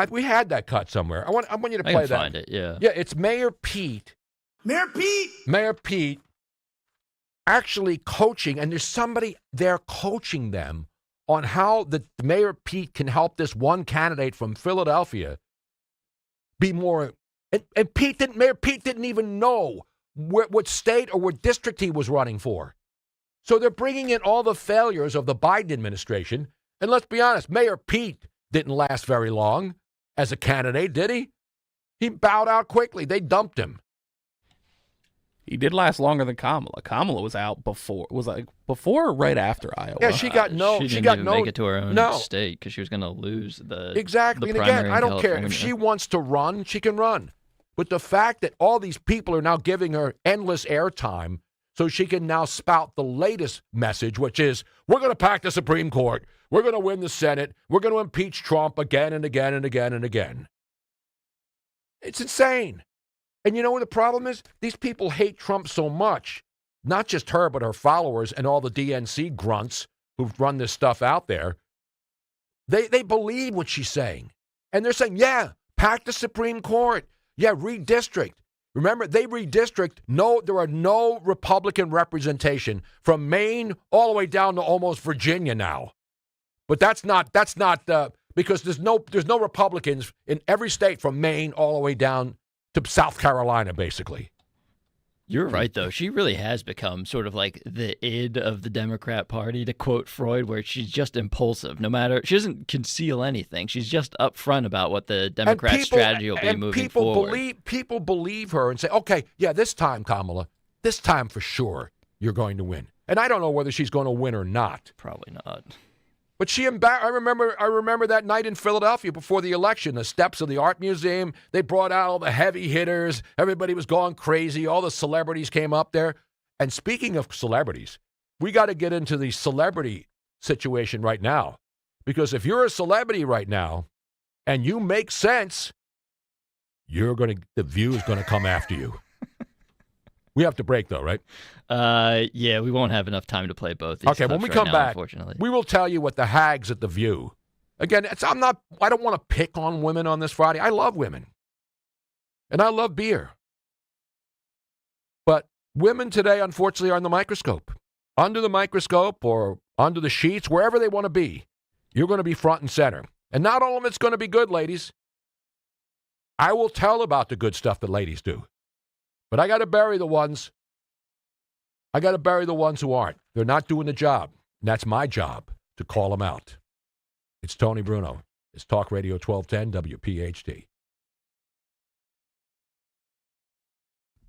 We had that cut somewhere. I want you to play that. Find it, yeah. Yeah, it's Mayor Pete Mayor Pete actually coaching, and there's somebody there coaching them on how the Mayor Pete can help this one candidate from Philadelphia be more. And Mayor Pete didn't even know what state or what district he was running for. So they're bringing in all the failures of the Biden administration. And let's be honest, Mayor Pete didn't last very long as a candidate, did he? He bowed out quickly. They dumped him. He did last longer than Kamala. Kamala was out before. Was like before or right after Iowa? Yeah, she got no. She didn't got even no. make it to her own state because she was going to lose the exactly. The and again, primary I in don't care if California. she wants to run, she can run. But the fact that all these people are now giving her endless airtime, so she can now spout the latest message, which is, we're going to pack the Supreme Court, we're going to win the Senate, we're going to impeach Trump again and again and again and again. It's insane. And you know what the problem is? These people hate Trump so much, not just her, but her followers and all the DNC grunts who've run this stuff out there. They believe what she's saying. And they're saying, yeah, pack the Supreme Court. Yeah, redistrict. Remember, they redistrict. No, there are no Republican representation from Maine all the way down to almost Virginia now. But that's not because there's no Republicans in every state from Maine all the way down to South Carolina, basically. You're right, though. She really has become sort of like the id of the Democrat Party, to quote Freud, where she's just impulsive. No matter, she doesn't conceal anything. She's just upfront about what the Democrat strategy will be moving forward. People believe her and say, okay, yeah, this time, Kamala, this time for sure you're going to win. And I don't know whether she's going to win or not. Probably not. But I remember that night in Philadelphia before the election, the steps of the art museum, they brought out all the heavy hitters. Everybody was going crazy. All the celebrities came up there. And speaking of celebrities, we got to get into the celebrity situation right now. Because if you're a celebrity right now and you make sense, the View is going to come after you. We have to break, though, right? Yeah, we won't have enough time to play both these Okay, when we clips come right now, back, unfortunately. we will tell you what the hags at the View. Again, I don't want to pick on women on this Friday. I love women. And I love beer. But women today, unfortunately, are in the microscope. Under the microscope or under the sheets, wherever they want to be, you're going to be front and center. And not all of it's going to be good, ladies. I will tell about the good stuff that ladies do. But I got to bury the ones. I got to bury the ones who aren't. They're not doing the job. And that's my job, to call them out. It's Tony Bruno. It's Talk Radio 1210 WPHT.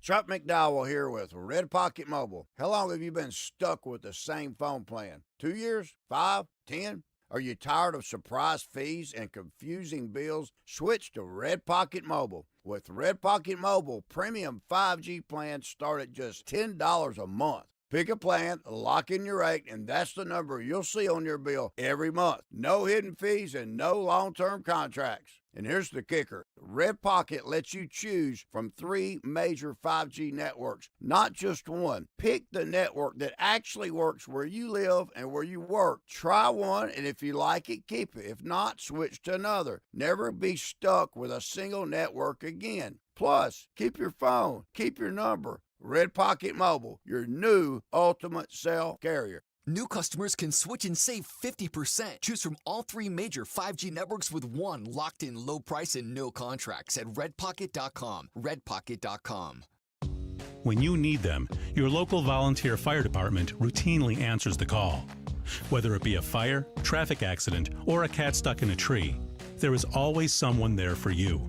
Chuck McDowell here with Red Pocket Mobile. How long have you been stuck with the same phone plan? 2 years? 5? 10? Are you tired of surprise fees and confusing bills? Switch to Red Pocket Mobile. With Red Pocket Mobile, premium 5G plans start at just $10 a month. Pick a plan, lock in your rate, and that's the number you'll see on your bill every month. No hidden fees and no long-term contracts. And here's the kicker. Red Pocket lets you choose from 3 major 5G networks, not just one. Pick the network that actually works where you live and where you work. Try one, and if you like it, keep it. If not, switch to another. Never be stuck with a single network again. Plus, keep your phone, keep your number. Red Pocket Mobile, your new ultimate cell carrier. New customers can switch and save 50%. Choose from all 3 major 5G networks with one locked-in low price and no contracts at redpocket.com. Redpocket.com. When you need them, your local volunteer fire department routinely answers the call. Whether it be a fire, traffic accident, or a cat stuck in a tree, there is always someone there for you.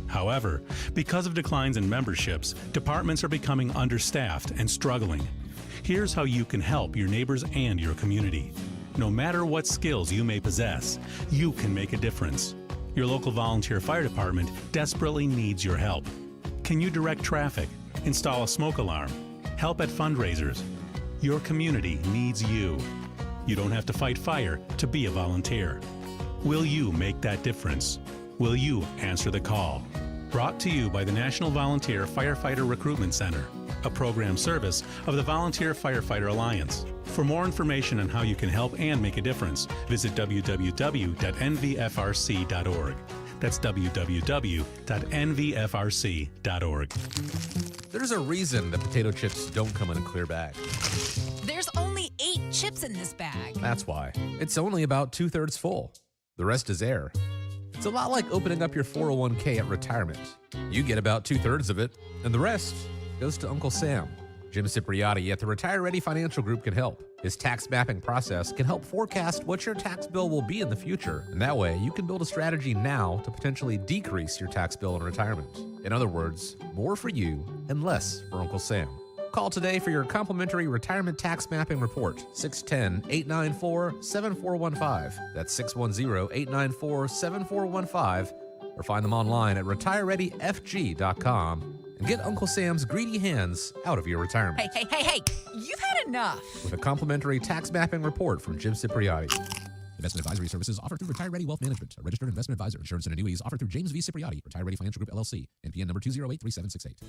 However, because of declines in memberships, departments are becoming understaffed and struggling. Here's how you can help your neighbors and your community. No matter what skills you may possess, you can make a difference. Your local volunteer fire department desperately needs your help. Can you direct traffic, install a smoke alarm, help at fundraisers? Your community needs you. You don't have to fight fire to be a volunteer. Will you make that difference? Will you answer the call? Brought to you by the National Volunteer Firefighter Recruitment Center, a program service of the Volunteer Firefighter Alliance. For more information on how you can help and make a difference, visit www.nvfrc.org. That's www.nvfrc.org. There's a reason that potato chips don't come in a clear bag. There's only 8 chips in this bag. That's why. It's only about 2/3 full. The rest is air. It's a lot like opening up your 401k at retirement. You get about 2/3 of it, and the rest goes to Uncle Sam. Jim Cipriotti at the Retire Ready Financial Group can help. His tax mapping process can help forecast what your tax bill will be in the future, and that way you can build a strategy now to potentially decrease your tax bill in retirement. In other words, more for you and less for Uncle Sam. Call today for your complimentary retirement tax mapping report, 610-894-7415. That's 610-894-7415. Or find them online at retirereadyfg.com and get Uncle Sam's greedy hands out of your retirement. Hey, you've had enough. With a complimentary tax mapping report from Jim Cipriotti. Investment advisory services offered through Retire Ready Wealth Management, a registered investment advisor. Insurance and annuities offered through James V. Cipriotti, Retire Ready Financial Group, LLC, NPN number 2083768.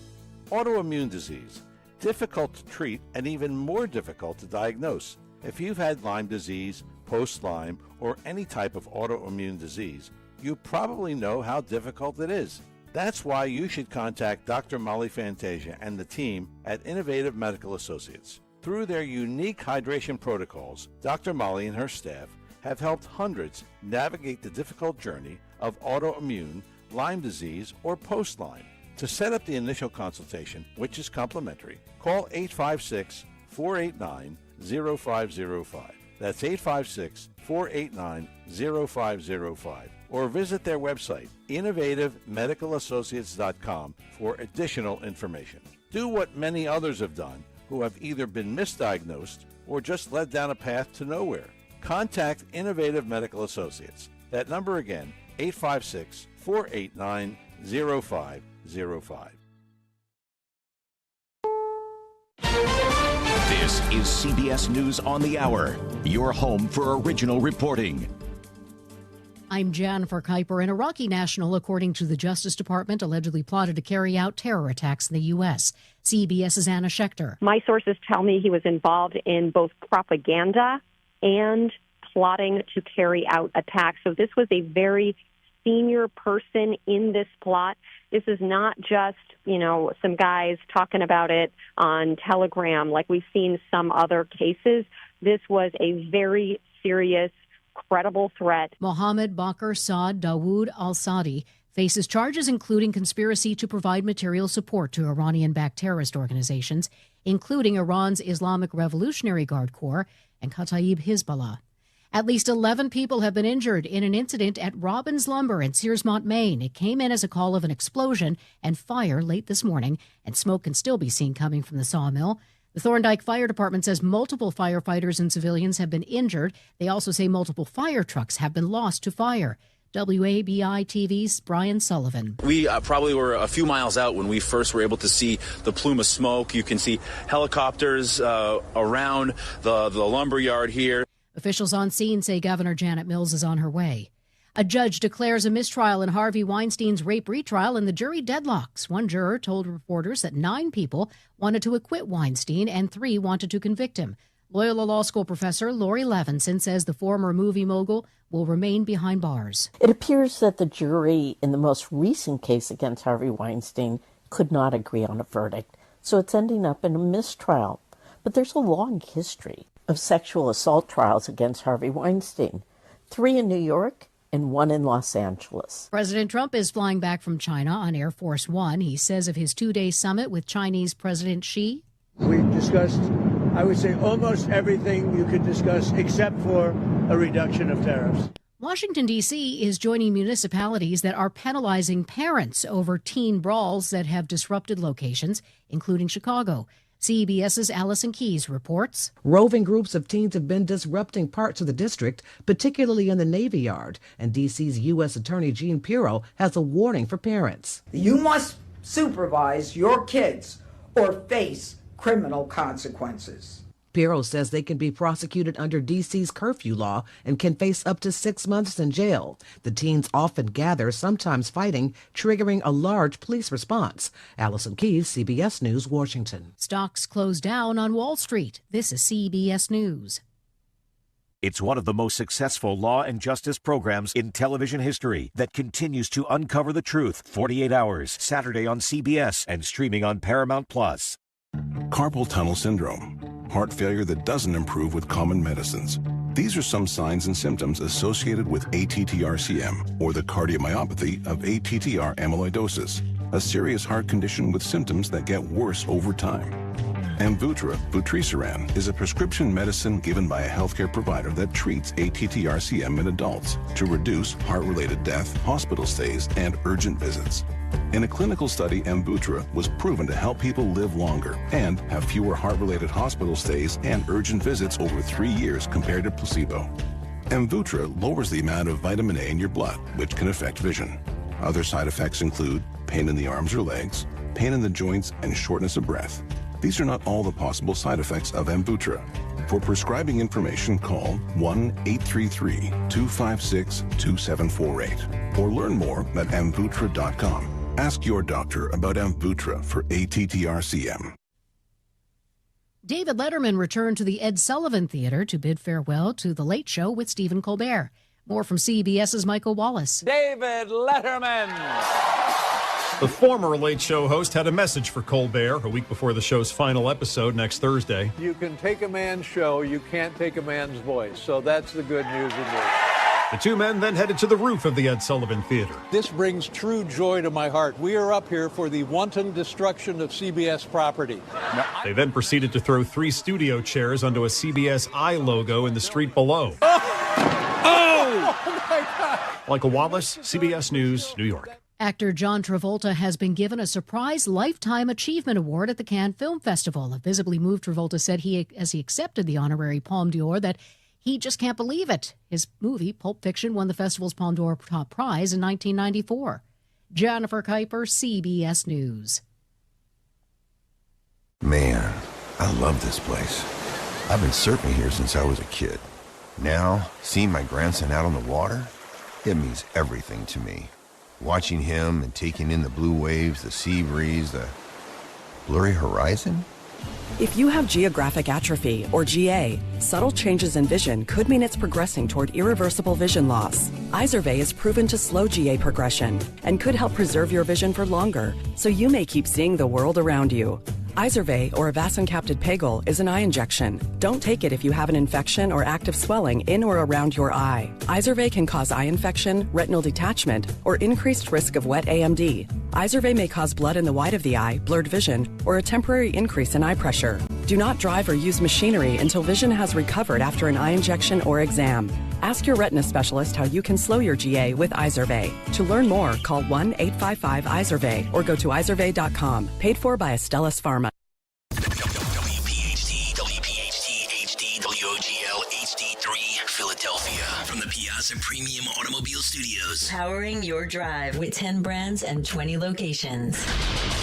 Autoimmune disease. Difficult to treat and even more difficult to diagnose. If you've had Lyme disease, post-Lyme, or any type of autoimmune disease, you probably know how difficult it is. That's why you should contact Dr. Molly Fantasia and the team at Innovative Medical Associates. Through their unique hydration protocols, Dr. Molly and her staff have helped hundreds navigate the difficult journey of autoimmune, Lyme disease, or post-Lyme. To set up the initial consultation, which is complimentary, call 856-489-0505. That's 856-489-0505. Or visit their website, innovativemedicalassociates.com, for additional information. Do what many others have done who have either been misdiagnosed or just led down a path to nowhere. Contact Innovative Medical Associates. That number again, 856-489-0505. This is CBS News on the Hour, your home for original reporting. I'm Jennifer Kuiper. An Iraqi national, according to the Justice Department, allegedly plotted to carry out terror attacks in the U.S. CBS's Anna Schechter. My sources tell me he was involved in both propaganda and plotting to carry out attacks. So this was a very senior person in this plot. This is not just, some guys talking about it on Telegram like we've seen some other cases. This was a very serious, credible threat. Mohammed Bakr Saad Dawood al-Saadi faces charges including conspiracy to provide material support to Iranian-backed terrorist organizations, including Iran's Islamic Revolutionary Guard Corps and Kataib Hezbollah. At least 11 people have been injured in an incident at Robbins Lumber in Searsmont, Maine. It came in as a call of an explosion and fire late this morning, and smoke can still be seen coming from the sawmill. The Thorndike Fire Department says multiple firefighters and civilians have been injured. They also say multiple fire trucks have been lost to fire. WABI TV's Brian Sullivan. We probably were a few miles out when we first were able to see the plume of smoke. You can see helicopters around the lumber yard here. Officials on scene say Governor Janet Mills is on her way. A judge declares a mistrial in Harvey Weinstein's rape retrial, and the jury deadlocks. One juror told reporters that 9 people wanted to acquit Weinstein and 3 wanted to convict him. Loyola Law School professor Lori Levinson says the former movie mogul will remain behind bars. It appears that the jury in the most recent case against Harvey Weinstein could not agree on a verdict, so it's ending up in a mistrial. But there's a long history of sexual assault trials against Harvey Weinstein, 3 in New York and 1 in Los Angeles. President Trump is flying back from China on Air Force One. He says of his 2-day summit with Chinese President Xi. We discussed, I would say, almost everything you could discuss except for a reduction of tariffs. Washington, D.C. is joining municipalities that are penalizing parents over teen brawls that have disrupted locations, including Chicago. CBS's Allison Keyes reports. Roving groups of teens have been disrupting parts of the district, particularly in the Navy Yard, and D.C.'s U.S. Attorney Gene Pirro has a warning for parents. You must supervise your kids or face criminal consequences. Pirro says they can be prosecuted under D.C.'s curfew law and can face up to 6 months in jail. The teens often gather, sometimes fighting, triggering a large police response. Allison Keyes, CBS News, Washington. Stocks closed down on Wall Street. This is CBS News. It's one of the most successful law and justice programs in television history that continues to uncover the truth. 48 Hours, Saturday on CBS and streaming on Paramount+. Carpal tunnel syndrome, heart failure that doesn't improve with common medicines. These are some signs and symptoms associated with ATTR-CM, or the cardiomyopathy of ATTR amyloidosis, a serious heart condition with symptoms that get worse over time. Amvuttra, vutrisiran, is a prescription medicine given by a healthcare provider that treats ATTR-CM in adults to reduce heart-related death, hospital stays, and urgent visits. In a clinical study, Amvuttra was proven to help people live longer and have fewer heart-related hospital stays and urgent visits over 3 years compared to placebo. Amvuttra lowers the amount of vitamin A in your blood, which can affect vision. Other side effects include pain in the arms or legs, pain in the joints, and shortness of breath. These are not all the possible side effects of Amvuttra. For prescribing information, call 1-833-256-2748 or learn more at amvuttra.com. Ask your doctor about Amvuttra for ATTR-CM. David Letterman returned to the Ed Sullivan Theater to bid farewell to The Late Show with Stephen Colbert. More from CBS's Michael Wallace. David Letterman. The former Late Show host had a message for Colbert a week before the show's final episode next Thursday. You can take a man's show, you can't take a man's voice. So that's the good news of this. The two men then headed to the roof of the Ed Sullivan Theater. This brings true joy to my heart. We are up here for the wanton destruction of CBS property. They then proceeded to throw 3 studio chairs onto a CBS I logo in the street below. Oh my God! Michael Wallace, CBS News, New York. Actor John Travolta has been given a surprise Lifetime Achievement Award at the Cannes Film Festival. A visibly moved Travolta said as he accepted the honorary Palme d'Or that he just can't believe it. His movie, Pulp Fiction, won the festival's Palme d'Or top prize in 1994. Jennifer Kuiper, CBS News. Man, I love this place. I've been surfing here since I was a kid. Now, seeing my grandson out on the water, it means everything to me. Watching him and taking in the blue waves, the sea breeze, the blurry horizon. If you have geographic atrophy, or GA, subtle changes in vision could mean it's progressing toward irreversible vision loss. Izervay is proven to slow GA progression and could help preserve your vision for longer, so you may keep seeing the world around you. Izervay, or avacincaptad pegol, is an eye injection. Don't take it if you have an infection or active swelling in or around your eye. Izervay can cause eye infection, retinal detachment, or increased risk of wet AMD. Izervay may cause blood in the white of the eye, blurred vision, or a temporary increase in eye pressure. Do not drive or use machinery until vision has recovered after an eye injection or exam. Ask your retina specialist how you can slow your GA with Izervay. To learn more, call 1-855-IZERVAY or go to izervay.com. Paid for by Astellas Pharma. WPHT, HD, WOGL, HD3, Philadelphia. From the Piazza Premium Automobile Studios. Powering your drive with 10 brands and 20 locations.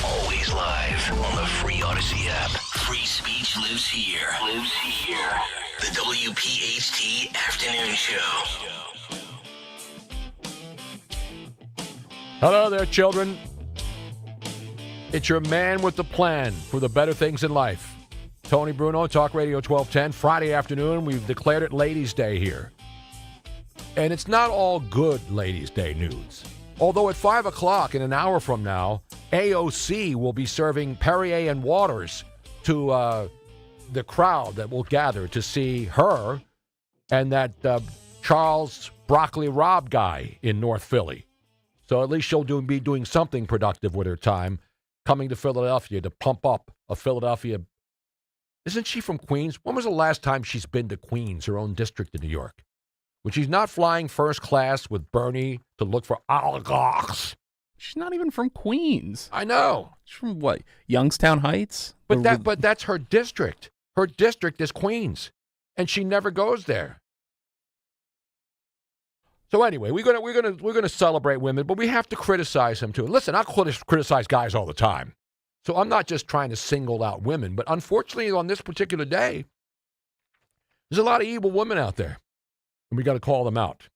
Always live on the free Odyssey app. Free speech lives here. The WPHT Afternoon Show. Hello there, children. It's your man with the plan for the better things in life. Tony Bruno, Talk Radio 1210. Friday afternoon, we've declared it Ladies' Day here. And it's not all good Ladies' Day news. Although at 5 o'clock in an hour from now, AOC will be serving Perrier and waters to the crowd that will gather to see her and that Charles Broccoli Rob guy in North Philly. So at least she'll be doing something productive with her time, coming to Philadelphia to pump up a Philadelphia. Isn't she from Queens? When was the last time she's been to Queens, her own district in New York? When she's not flying first class with Bernie to look for oligarchs. She's not even from Queens. I know. She's from what? Youngstown Heights? But that's her district. Her district is Queens, and she never goes there. So anyway, we're gonna celebrate women, but we have to criticize them too. Listen, I criticize guys all the time, so I'm not just trying to single out women. But unfortunately, on this particular day, there's a lot of evil women out there, and we got to call them out.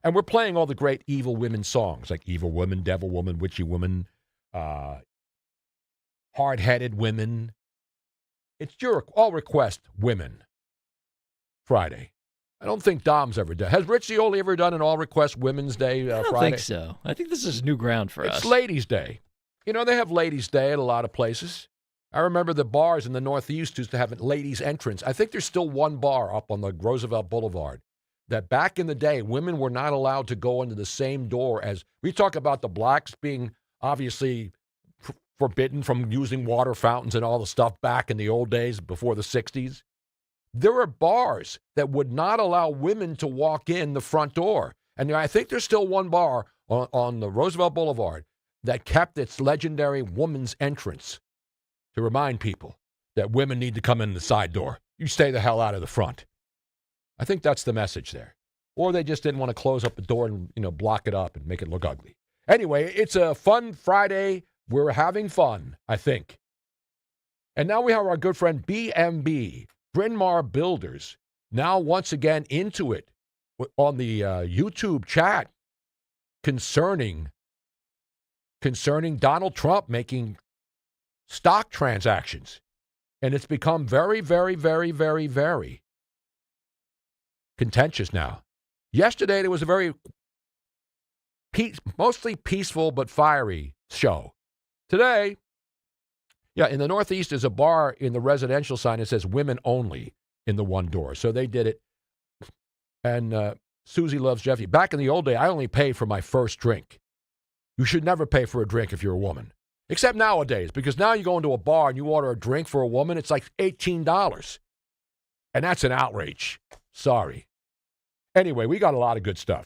And we're playing all the great evil women songs, like Evil Woman, Devil Woman, Witchy Woman, Hard-Headed Women. It's your all request women Friday. I don't think Dom's ever done. Has Rich Zioli ever done an all-request Women's Day I don't Friday? think so. I think this is new ground for us. It's Ladies' Day. You know, they have Ladies' Day at a lot of places. I remember the bars in the Northeast used to have a ladies' entrance. I think there's still one bar up on the Roosevelt Boulevard that back in the day, women were not allowed to go into the same door as, we talk about the blacks being obviously forbidden from using water fountains and all the stuff back in the old days before the 60s. There were bars that would not allow women to walk in the front door. And I think there's still one bar on the Roosevelt Boulevard that kept its legendary woman's entrance to remind people that women need to come in the side door. You stay the hell out of the front. I think that's the message there. Or they just didn't want to close up the door and, block it up and make it look ugly. Anyway, it's a fun Friday. We're having fun, I think. And now we have our good friend BMB. Bryn Mawr Builders, now once again into it on the YouTube chat concerning Donald Trump making stock transactions. And it's become very, very, very, very, very contentious now. Yesterday, there was a very mostly peaceful but fiery show. Today, in the Northeast, there's a bar in the residential sign that says women only in the one door. So they did it. And Susie loves Jeffy. Back in the old day, I only paid for my first drink. You should never pay for a drink if you're a woman. Except nowadays, because now you go into a bar and you order a drink for a woman, it's like $18. And that's an outrage. Sorry. Anyway, we got a lot of good stuff.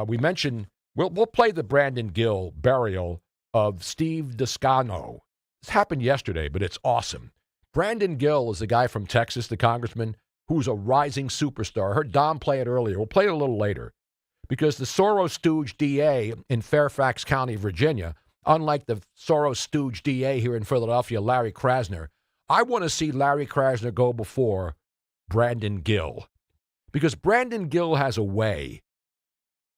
We mentioned, we'll play the Brandon Gill burial of Steve Descano. This happened yesterday, but it's awesome. Brandon Gill is the guy from Texas, the congressman, who's a rising superstar. I heard Dom play it earlier. We'll play it a little later. Because the Soros stooge DA in Fairfax County, Virginia, unlike the Soros stooge DA here in Philadelphia, Larry Krasner, I want to see Larry Krasner go before Brandon Gill. Because Brandon Gill has a way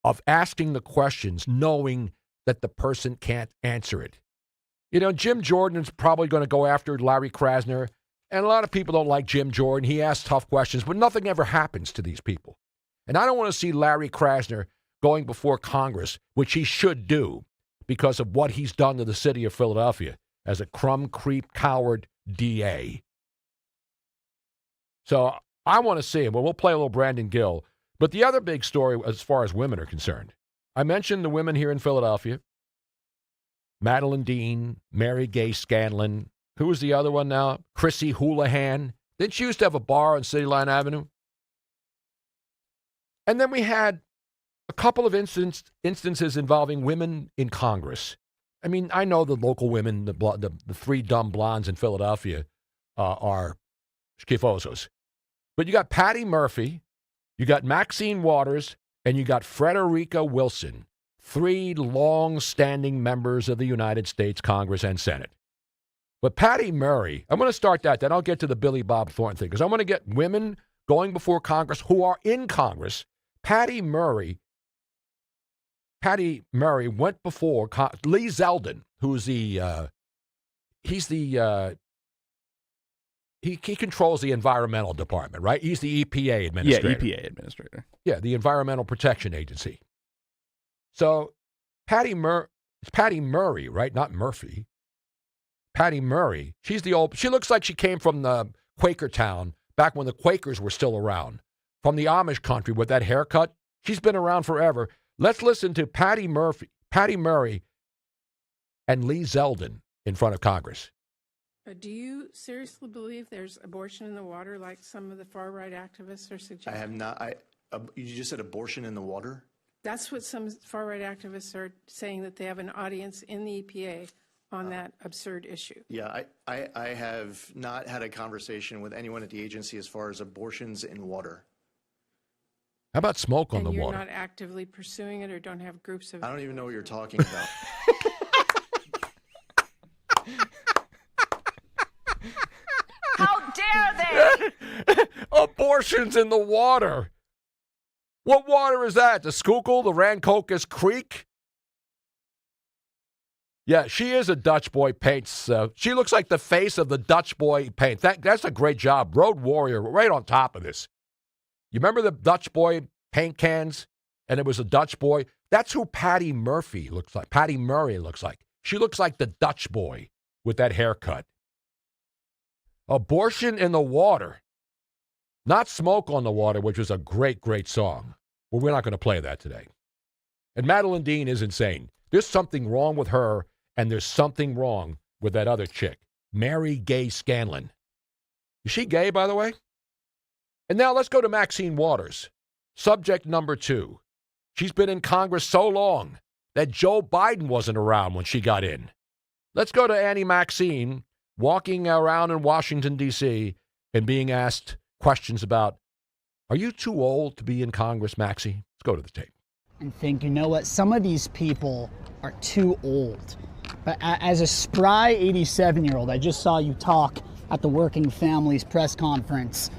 of asking the questions knowing that the person can't answer it. Jim Jordan's probably going to go after Larry Krasner, and a lot of people don't like Jim Jordan. He asks tough questions, but nothing ever happens to these people. And I don't want to see Larry Krasner going before Congress, which he should do because of what he's done to the city of Philadelphia as a crumb, creep, coward DA. So I want to see him. Well, we'll play a little Brandon Gill. But the other big story as far as women are concerned, I mentioned the women here in Philadelphia. Madeline Dean, Mary Gay Scanlon. Who was the other one now? Chrissy Houlihan. Didn't she used to have a bar on City Line Avenue? And then we had a couple of instances involving women in Congress. I mean, I know the local women, the three dumb blondes in Philadelphia are schifosos. But you got Patty Murphy, you got Maxine Waters, and you got Frederica Wilson. Three long-standing members of the United States Congress and Senate. But Patty Murray, I'm going to start that, then I'll get to the Billy Bob Thornton thing, because I want to get women going before Congress who are in Congress. Patty Murray went before Lee Zeldin, who's he controls the environmental department, right? He's the EPA administrator. Yeah, EPA administrator. Yeah, the Environmental Protection Agency. So it's Patty Murray, right? Not Murphy. Patty Murray. She looks like she came from the Quaker town back when the Quakers were still around. From the Amish country with that haircut. She's been around forever. Let's listen to Patty Murray, and Lee Zeldin in front of Congress. Do you seriously believe there's abortion in the water like some of the far-right activists are suggesting? I have not. You just said abortion in the water? That's what some far-right activists are saying, that they have an audience in the EPA on that absurd issue. Yeah, I have not had a conversation with anyone at the agency as far as abortions in water. How about smoke on the water? And you're not actively pursuing it or don't have groups of... I don't even know what you're talking about. How dare they? Abortions in the water. What water is that? The Schuylkill, the Rancocas Creek? Yeah, she is a Dutch boy paints. She looks like the face of the Dutch boy paint. That's a great job. Road Warrior, right on top of this. You remember the Dutch boy paint cans? And it was a Dutch boy. That's who Patty Murray looks like. She looks like the Dutch boy with that haircut. Abortion in the Water. Not Smoke on the Water, which was a great, great song. Well, we're not going to play that today. And Madeline Dean is insane. There's something wrong with her, and there's something wrong with that other chick, Mary Gay Scanlon. Is she gay, by the way? And now let's go to Maxine Waters. Subject number 2. She's been in Congress so long that Joe Biden wasn't around when she got in. Let's go to Annie Maxine walking around in Washington, D.C., and being asked questions about, are you too old to be in Congress, Maxie? Let's go to the tape. And think, you know what, some of these people are too old. But as a spry 87-year-old, I just saw you talk at the Working Families press conference.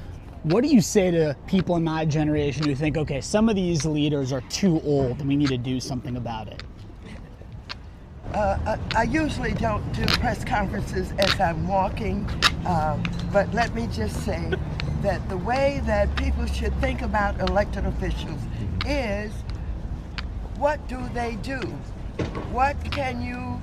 What do you say to people in my generation who think, okay, some of these leaders are too old and we need to do something about it? I usually don't do press conferences as I'm walking, but let me just say that the way that people should think about elected officials is, what do they do? What can you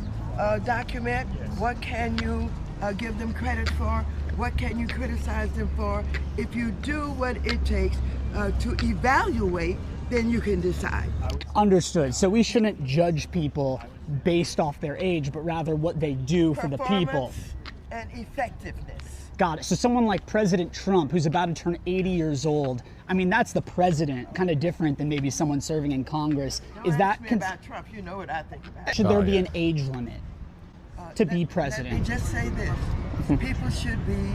document? What can you give them credit for? What can you criticize them for? If you do what it takes to evaluate, then you can decide. Understood. So we shouldn't judge people based off their age, but rather what they do for the people. And effectiveness. Got it. So someone like President Trump, who's about to turn 80 years old, I mean, that's the president, kind of different than maybe someone serving in Congress. Don't ask me about Trump. You know what I think about it. Should there be an age limit to be president? Let me just say this. People should be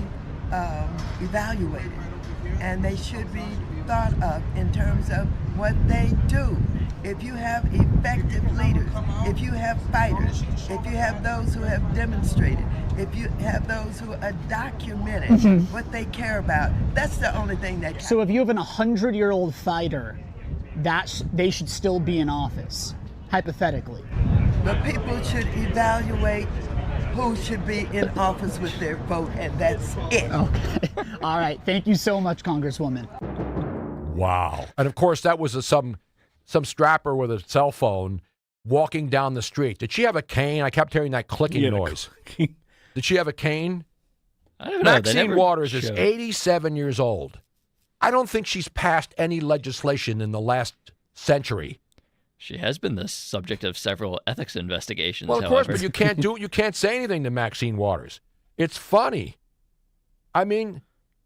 evaluated, and they should be thought of in terms of what they do. If you have effective leaders, if you have fighters, if you have those who have demonstrated, if you have those who are documented what they care about, that's the only thing that counts. So if you have an 100-year-old fighter, they should still be in office, hypothetically. But people should evaluate who should be in office with their vote, and that's it. Okay. All right. Thank you so much, Congresswoman. Wow. And of course, that was some strapper with a cell phone walking down the street. Did she have a cane? I kept hearing that clicking noise. Did she have a cane? I don't know. Maxine Waters is 87 years old. I don't think she's passed any legislation in the last century. She has been the subject of several ethics investigations. Well, of course, but you can't say anything to Maxine Waters. It's funny. I mean,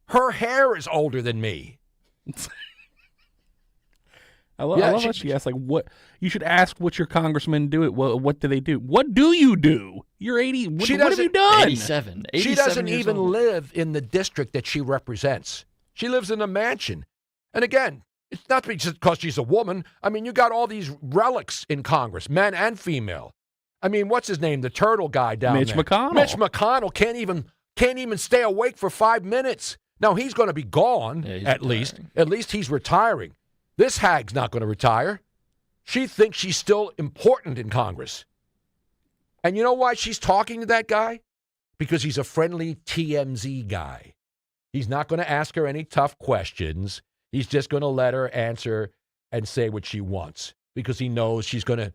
her hair is older than me. I love how she asked, like, what you should ask what your congressmen do. What do they do? What do you do? You're 80. What have you done? 87 She doesn't years even old. live in the district that she represents. She lives in a mansion. And again, it's not because she's a woman. I mean, you got all these relics in Congress, men and female. I mean, what's his name? The turtle guy down Mitch there. McConnell. Mitch McConnell can't even stay awake for 5 minutes. Now, he's going to be gone, at least. At least he's retiring. This hag's not going to retire. She thinks she's still important in Congress. And you know why she's talking to that guy? Because he's a friendly TMZ guy. He's not going to ask her any tough questions. He's just going to let her answer and say what she wants because he knows she's going to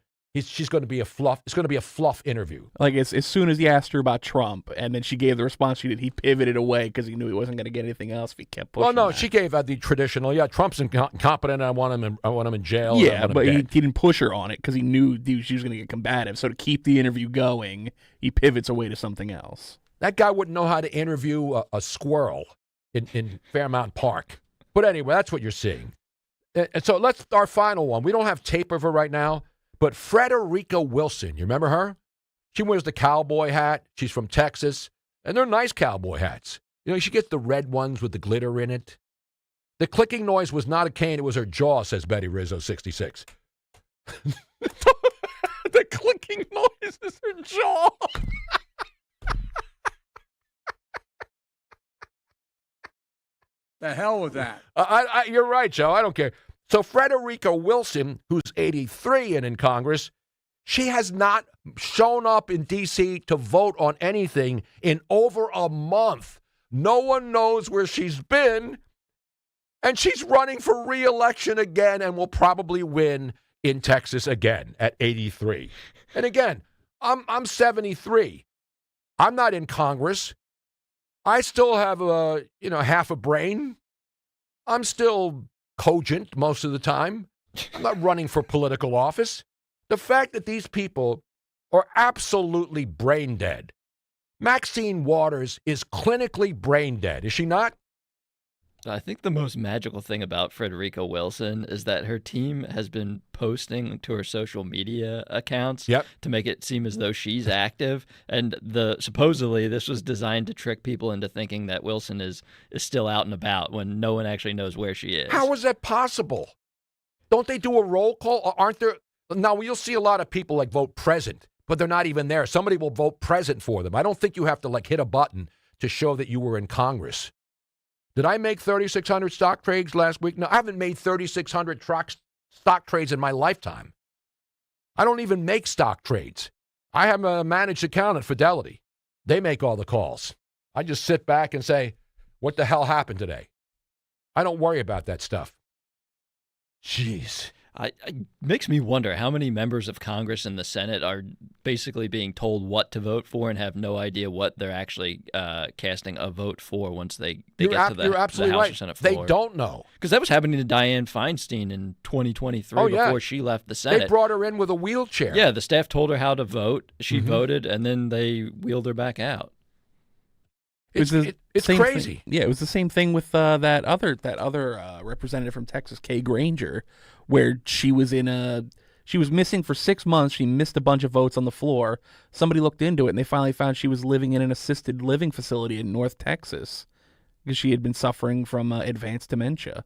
be a fluff. It's going to be a fluff interview. Like as soon as he asked her about Trump, and then she gave the response she did, he pivoted away because he knew he wasn't going to get anything else if he kept pushing. Well, no, that. she gave the traditional. Yeah, Trump's incompetent. I want him in jail. Yeah, but he didn't push her on it because he knew she was going to get combative. So to keep the interview going, he pivots away to something else. That guy wouldn't know how to interview a squirrel in Fairmount Park. But anyway, that's what you're seeing. And so our final one. We don't have tape of her right now, but Frederica Wilson, you remember her? She wears the cowboy hat. She's from Texas, and they're nice cowboy hats. You know, she gets the red ones with the glitter in it. The clicking noise was not a cane, it was her jaw, says Betty Rizzo, 66. The clicking noise is her jaw. The hell with that. You're right, Joe. I don't care. So Frederica Wilson, who's 83 and in Congress, she has not shown up in D.C. to vote on anything in over a month. No one knows where she's been. And she's running for re-election again and will probably win in Texas again at 83. And again, I'm 73. I'm not in Congress. I still have half a brain. I'm still cogent most of the time. I'm not running for political office. The fact that these people are absolutely brain dead. Maxine Waters is clinically brain dead, is she not? I think the most magical thing about Frederica Wilson is that her team has been posting to her social media accounts to make it seem as though she's active. And supposedly this was designed to trick people into thinking that Wilson is still out and about when no one actually knows where she is. How is that possible? Don't they do a roll call? Aren't there? Now, you'll see a lot of people vote present, but they're not even there. Somebody will vote present for them. I don't think you have to hit a button to show that you were in Congress. Did I make 3,600 stock trades last week? No, I haven't made 3,600 stock trades in my lifetime. I don't even make stock trades. I have a managed account at Fidelity. They make all the calls. I just sit back and say, what the hell happened today? I don't worry about that stuff. Jeez. It makes me wonder how many members of Congress and the Senate are basically being told what to vote for and have no idea what they're actually casting a vote for once they get to the House or Senate floor. They don't know. Because that was happening to Dianne Feinstein in 2023 before she left the Senate. They brought her in with a wheelchair. Yeah, the staff told her how to vote. She voted, and then they wheeled her back out. It's crazy. Yeah, it was the same thing with that other representative from Texas, Kay Granger, where she was missing for 6 months. She missed a bunch of votes on the floor. Somebody looked into it, and they finally found she was living in an assisted living facility in North Texas because she had been suffering from advanced dementia.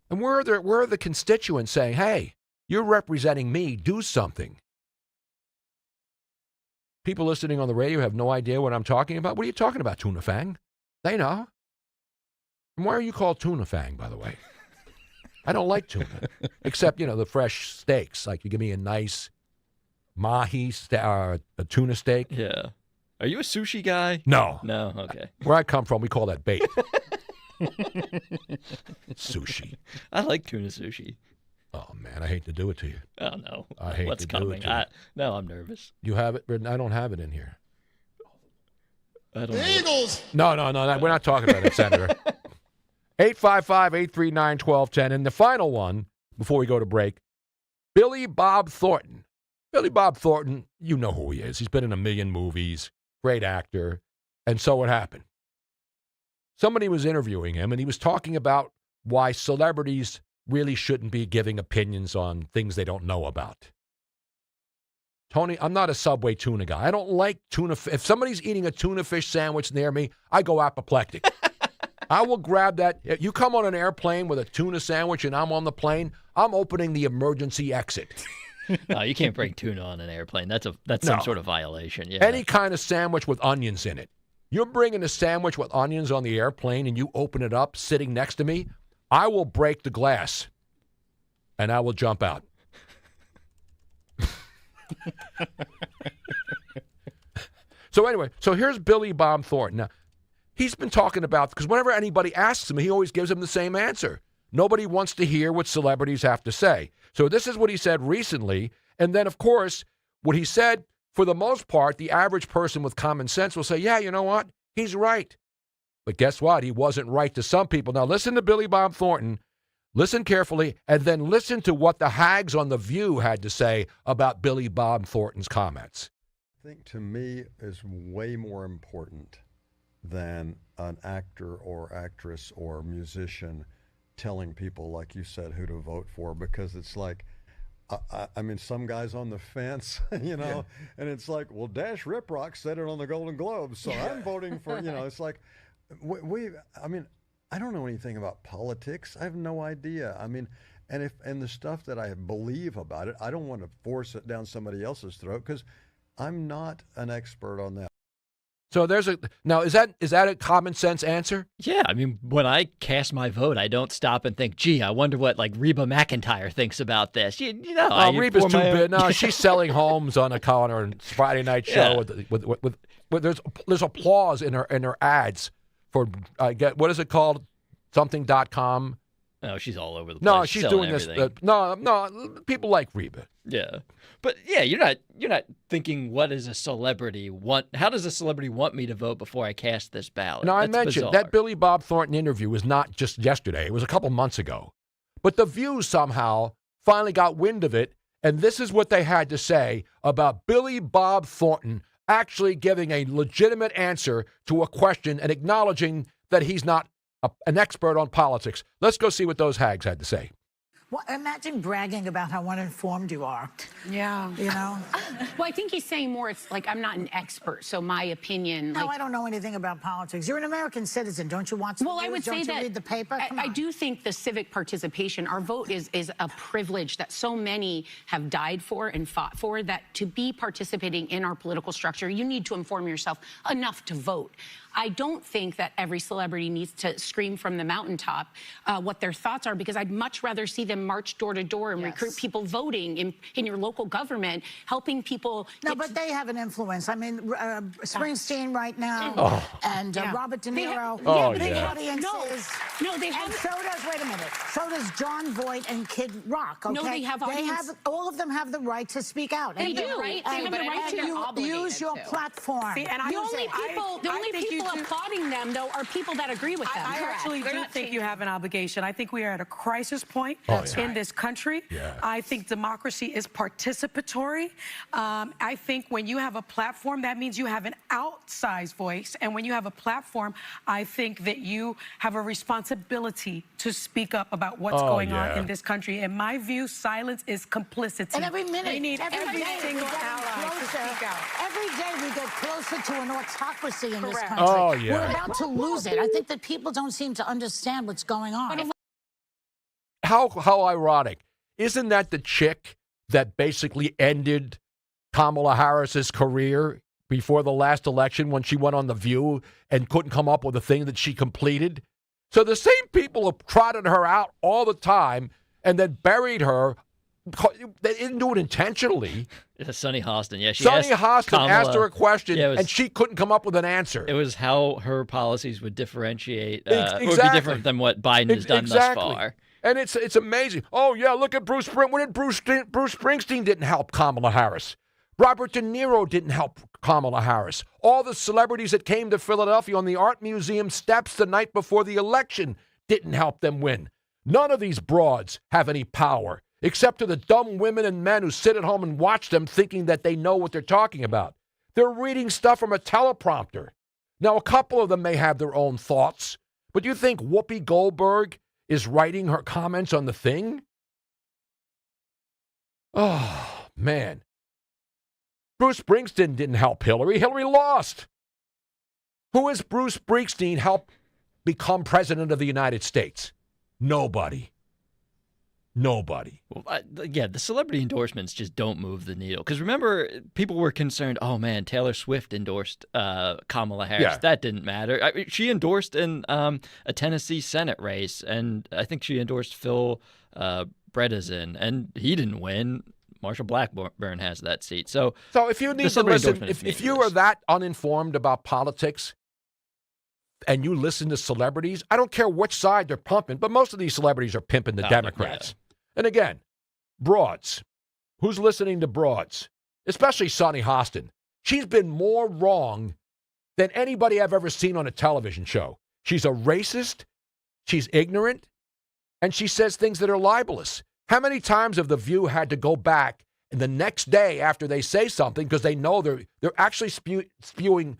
And where are the constituents saying, hey, you're representing me, do something? People listening on the radio have no idea what I'm talking about. What are you talking about, Tuna Fang? They know. And why are you called Tuna Fang, by the way? I don't like tuna, except, the fresh steaks. Like, you give me a nice mahi, a tuna steak. Yeah. Are you a sushi guy? No. No? Okay. Where I come from, we call that bait. Sushi. I like tuna sushi. Oh, man, I hate to do it to you. Oh, no. I hate What's to do coming? it to you. No, I'm nervous. You have it? I don't have it in here. I don't know. Eagles! No, we're not talking about it, Senator. 855-839-1210. And the final one, before we go to break, Billy Bob Thornton. Billy Bob Thornton, you know who he is. He's been in a million movies, great actor. And so what happened? Somebody was interviewing him, and he was talking about why celebrities really shouldn't be giving opinions on things they don't know about. Tony, I'm not a Subway tuna guy. I don't like tuna. If somebody's eating a tuna fish sandwich near me, I go apoplectic. I will grab that. You come on an airplane with a tuna sandwich and I'm on the plane, I'm opening the emergency exit. No, you can't bring tuna on an airplane. That's some sort of violation. Yeah. Any kind of sandwich with onions in it. You're bringing a sandwich with onions on the airplane and you open it up sitting next to me, I will break the glass and I will jump out. So anyway, here's Billy Bob Thornton. Now, he's been talking about, because whenever anybody asks him, he always gives them the same answer. Nobody wants to hear what celebrities have to say. So this is what he said recently. And then, of course, what he said, for the most part, the average person with common sense will say, yeah, you know what? He's right. But guess what? He wasn't right to some people. Now, listen to Billy Bob Thornton. Listen carefully, and then listen to what the hags on The View had to say about Billy Bob Thornton's comments. I think to me is way more important than an actor or actress or musician telling people, like you said, who to vote for, because it's like, I mean, some guy's on the fence, and it's like, well, Dash Riprock said it on the Golden Globes, so I'm voting for, it's like, I don't know anything about politics. I have no idea. I mean, and the stuff that I believe about it, I don't want to force it down somebody else's throat because I'm not an expert on that. So now is that a common sense answer? Yeah, I mean, when I cast my vote, I don't stop and think, gee, I wonder what Reba McEntire thinks about this. Reba's too big. No, she's selling homes on a Friday night show with there's applause in her ads for what is it called? Something.com. No, she's all over the place. No, she's selling doing this. everything. No, people like Reba. Yeah, but yeah, you're not thinking what does a celebrity want? How does a celebrity want me to vote before I cast this ballot? Now, I That's mentioned bizarre. that Billy Bob Thornton interview was not just yesterday. It was a couple months ago. But The View somehow finally got wind of it, and this is what they had to say about Billy Bob Thornton actually giving a legitimate answer to a question and acknowledging that he's not an expert on politics. Let's go see what those hags had to say. Well, imagine bragging about how uninformed you are. Yeah. You know? Well, I think he's saying more, it's like, I'm not an expert, so my opinion. No, I don't know anything about politics. You're an American citizen. Don't you watch the Well, news? I would say Don't you that read the paper? Come I on. do think the civic participation, our vote is a privilege that so many have died for and fought for, that to be participating in our political structure, you need to inform yourself enough to vote. I don't think that every celebrity needs to scream from the mountaintop what their thoughts are, because I'd much rather see them march door to door and recruit people voting in your local government, helping people. No, but they have an influence. I mean, Springsteen right now, and Robert De Niro. Big audiences. No, they have. And so does, wait a minute, so does John Voight and Kid Rock, okay? No, they have audience. All of them have the right to speak out. They And do. right, They have the right to. Use your platform. See, and the only people applauding them, though, are people that agree with them. I actually do think you have an obligation. I think we are at a crisis point in this country. Yeah. I think democracy is participatory. I think when you have a platform, that means you have an outsized voice. And when you have a platform, I think that you have a responsibility to speak up about what's going on in this country. In my view, silence is complicity. And every minute, we need every single ally to closer. speak out. Every day we get closer to an autocracy in this Correct. country. Oh, yeah. We're about to lose it. I think that people don't seem to understand what's going on. How ironic. Isn't that the chick that basically ended Kamala Harris's career before the last election when she went on The View and couldn't come up with a thing that she completed? So the same people have trotted her out all the time and then buried her. They didn't do it intentionally. Sonny Hostin, yeah. Sonny Hostin asked her a question, yeah, and she couldn't come up with an answer. It was how her policies would differentiate, Exactly. or be different than what Biden has done thus far. And it's amazing. Oh, yeah, look at Bruce Springsteen. When did Bruce Springsteen didn't help Kamala Harris? Robert De Niro didn't help Kamala Harris. All the celebrities that came to Philadelphia on the Art Museum steps the night before the election didn't help them win. None of these broads have any power, except to the dumb women and men who sit at home and watch them thinking that they know what they're talking about. They're reading stuff from a teleprompter. Now, a couple of them may have their own thoughts, but you think Whoopi Goldberg is writing her comments on the thing? Oh, man. Bruce Springsteen didn't help Hillary. Hillary lost. Who has Bruce Springsteen helped become president of the United States? Nobody. Nobody. Well, yeah, the celebrity endorsements just don't move the needle. Because remember, people were concerned, oh, man, Taylor Swift endorsed Kamala Harris. Yeah. That didn't matter. I mean, she endorsed in a Tennessee Senate race, and I think she endorsed Phil Bredesen, and he didn't win. Marshall Blackburn has that seat. So if you need to listen, if you are that uninformed about politics and you listen to celebrities, I don't care which side they're pumping, but most of these celebrities are pimping the Democrats. And again, broads. Who's listening to broads? Especially Sonny Hostin. She's been more wrong than anybody I've ever seen on a television show. She's a racist, she's ignorant, and she says things that are libelous. How many times have The View had to go back and the next day after they say something because they know they're actually spewing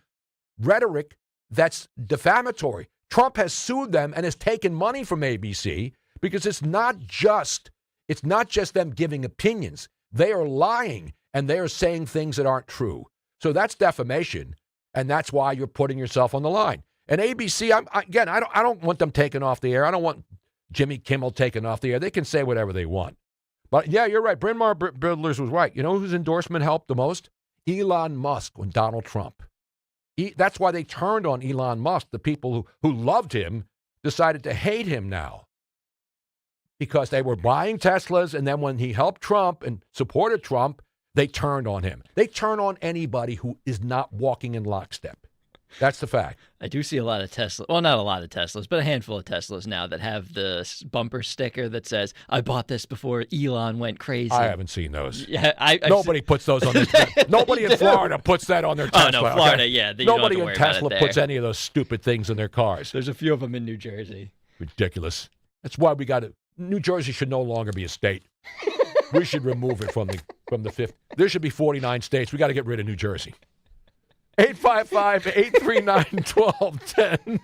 rhetoric that's defamatory? Trump has sued them and has taken money from ABC because it's not just them giving opinions. They are lying and they are saying things that aren't true. So that's defamation, and that's why you're putting yourself on the line. And ABC, I don't want them taken off the air. I don't want Jimmy Kimmel taken off the air. They can say whatever they want. But yeah, you're right. Bryn Mawr Bridlers was right. You know whose endorsement helped the most? Elon Musk and Donald Trump. That's why they turned on Elon Musk. The people who loved him decided to hate him now because they were buying Teslas, and then when he helped Trump and supported Trump, they turned on him. They turn on anybody who is not walking in lockstep. That's the fact. I do see a lot of Tesla. Well, not a lot of Teslas, but a handful of Teslas now that have the bumper sticker that says, "I bought this before Elon went crazy." I haven't seen those. Yeah, nobody puts those on their. Nobody in Florida puts that on their Tesla. Oh no, Florida, okay? yeah. Nobody in Tesla puts any of those stupid things in their cars. There's a few of them in New Jersey. Ridiculous. That's why we got it. New Jersey should no longer be a state. We should remove it from the fifth. There should be 49 states. We got to get rid of New Jersey. 855-839-1210.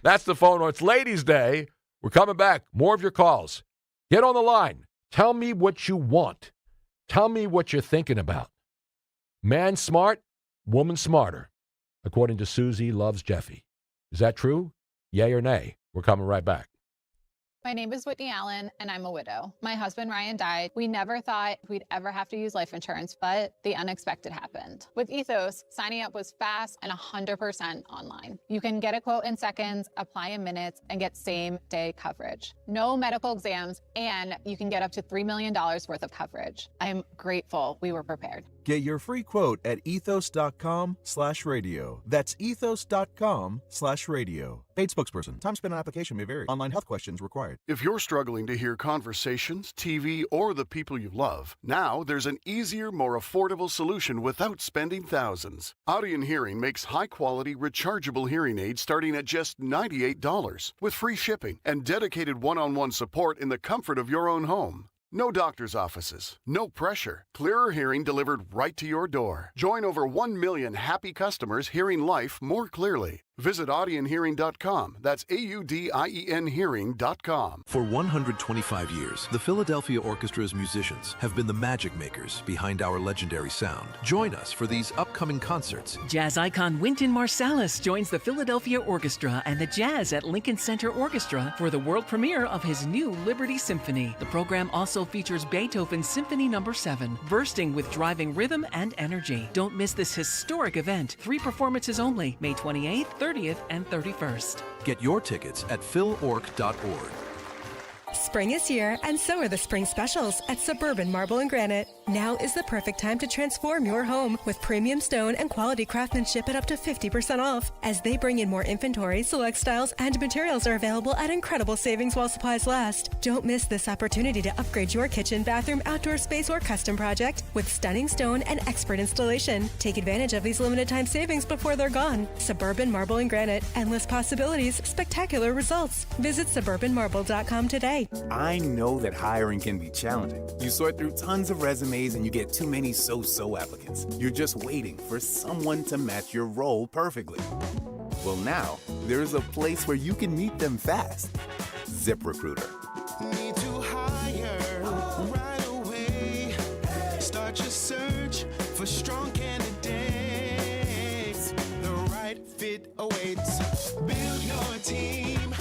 That's the phone. It's Ladies' Day. We're coming back. More of your calls. Get on the line. Tell me what you want. Tell me what you're thinking about. Man smart, woman smarter, according to Susie Loves Jeffy. Is that true? Yay or nay? We're coming right back. My name is Whitney Allen, and I'm a widow. My husband, Ryan, died. We never thought we'd ever have to use life insurance, but the unexpected happened. With Ethos, signing up was fast and 100% online. You can get a quote in seconds, apply in minutes, and get same-day coverage. No medical exams, and you can get up to $3 million worth of coverage. I'm grateful we were prepared. Get your free quote at ethos.com/radio. That's ethos.com/radio. Paid spokesperson. Time spent on application may vary. Online health questions required. If you're struggling to hear conversations, TV, or the people you love, now there's an easier, more affordable solution without spending thousands. Audion Hearing makes high-quality, rechargeable hearing aids starting at just $98 with free shipping and dedicated one-on-one support in the comfort of your own home. No doctor's offices, no pressure. Clearer hearing delivered right to your door. Join over 1 million happy customers hearing life more clearly. Visit audionhearing.com. That's AUDIEN hearing.com. For 125 years, the Philadelphia Orchestra's musicians have been the magic makers behind our legendary sound. Join us for these upcoming concerts. Jazz icon Wynton Marsalis joins the Philadelphia Orchestra and the Jazz at Lincoln Center Orchestra for the world premiere of his new Liberty Symphony. The program also features Beethoven's Symphony No. 7, bursting with driving rhythm and energy. Don't miss this historic event. 3 performances only, May 28th, 30th, and 31st. Get your tickets at philorg.org. Spring is here, and so are the spring specials at Suburban Marble and Granite. Now is the perfect time to transform your home with premium stone and quality craftsmanship at up to 50% off. As they bring in more inventory, select styles and materials are available at incredible savings while supplies last. Don't miss this opportunity to upgrade your kitchen, bathroom, outdoor space, or custom project with stunning stone and expert installation. Take advantage of these limited time savings before they're gone. Suburban Marble and Granite. Endless possibilities, spectacular results. Visit suburbanmarble.com today. I know that hiring can be challenging. You sort through tons of resumes and you get too many so-so applicants. You're just waiting for someone to match your role perfectly. Well, now, there's a place where you can meet them fast. ZipRecruiter. Need to hire right away. Start your search for strong candidates. The right fit awaits. Build your team.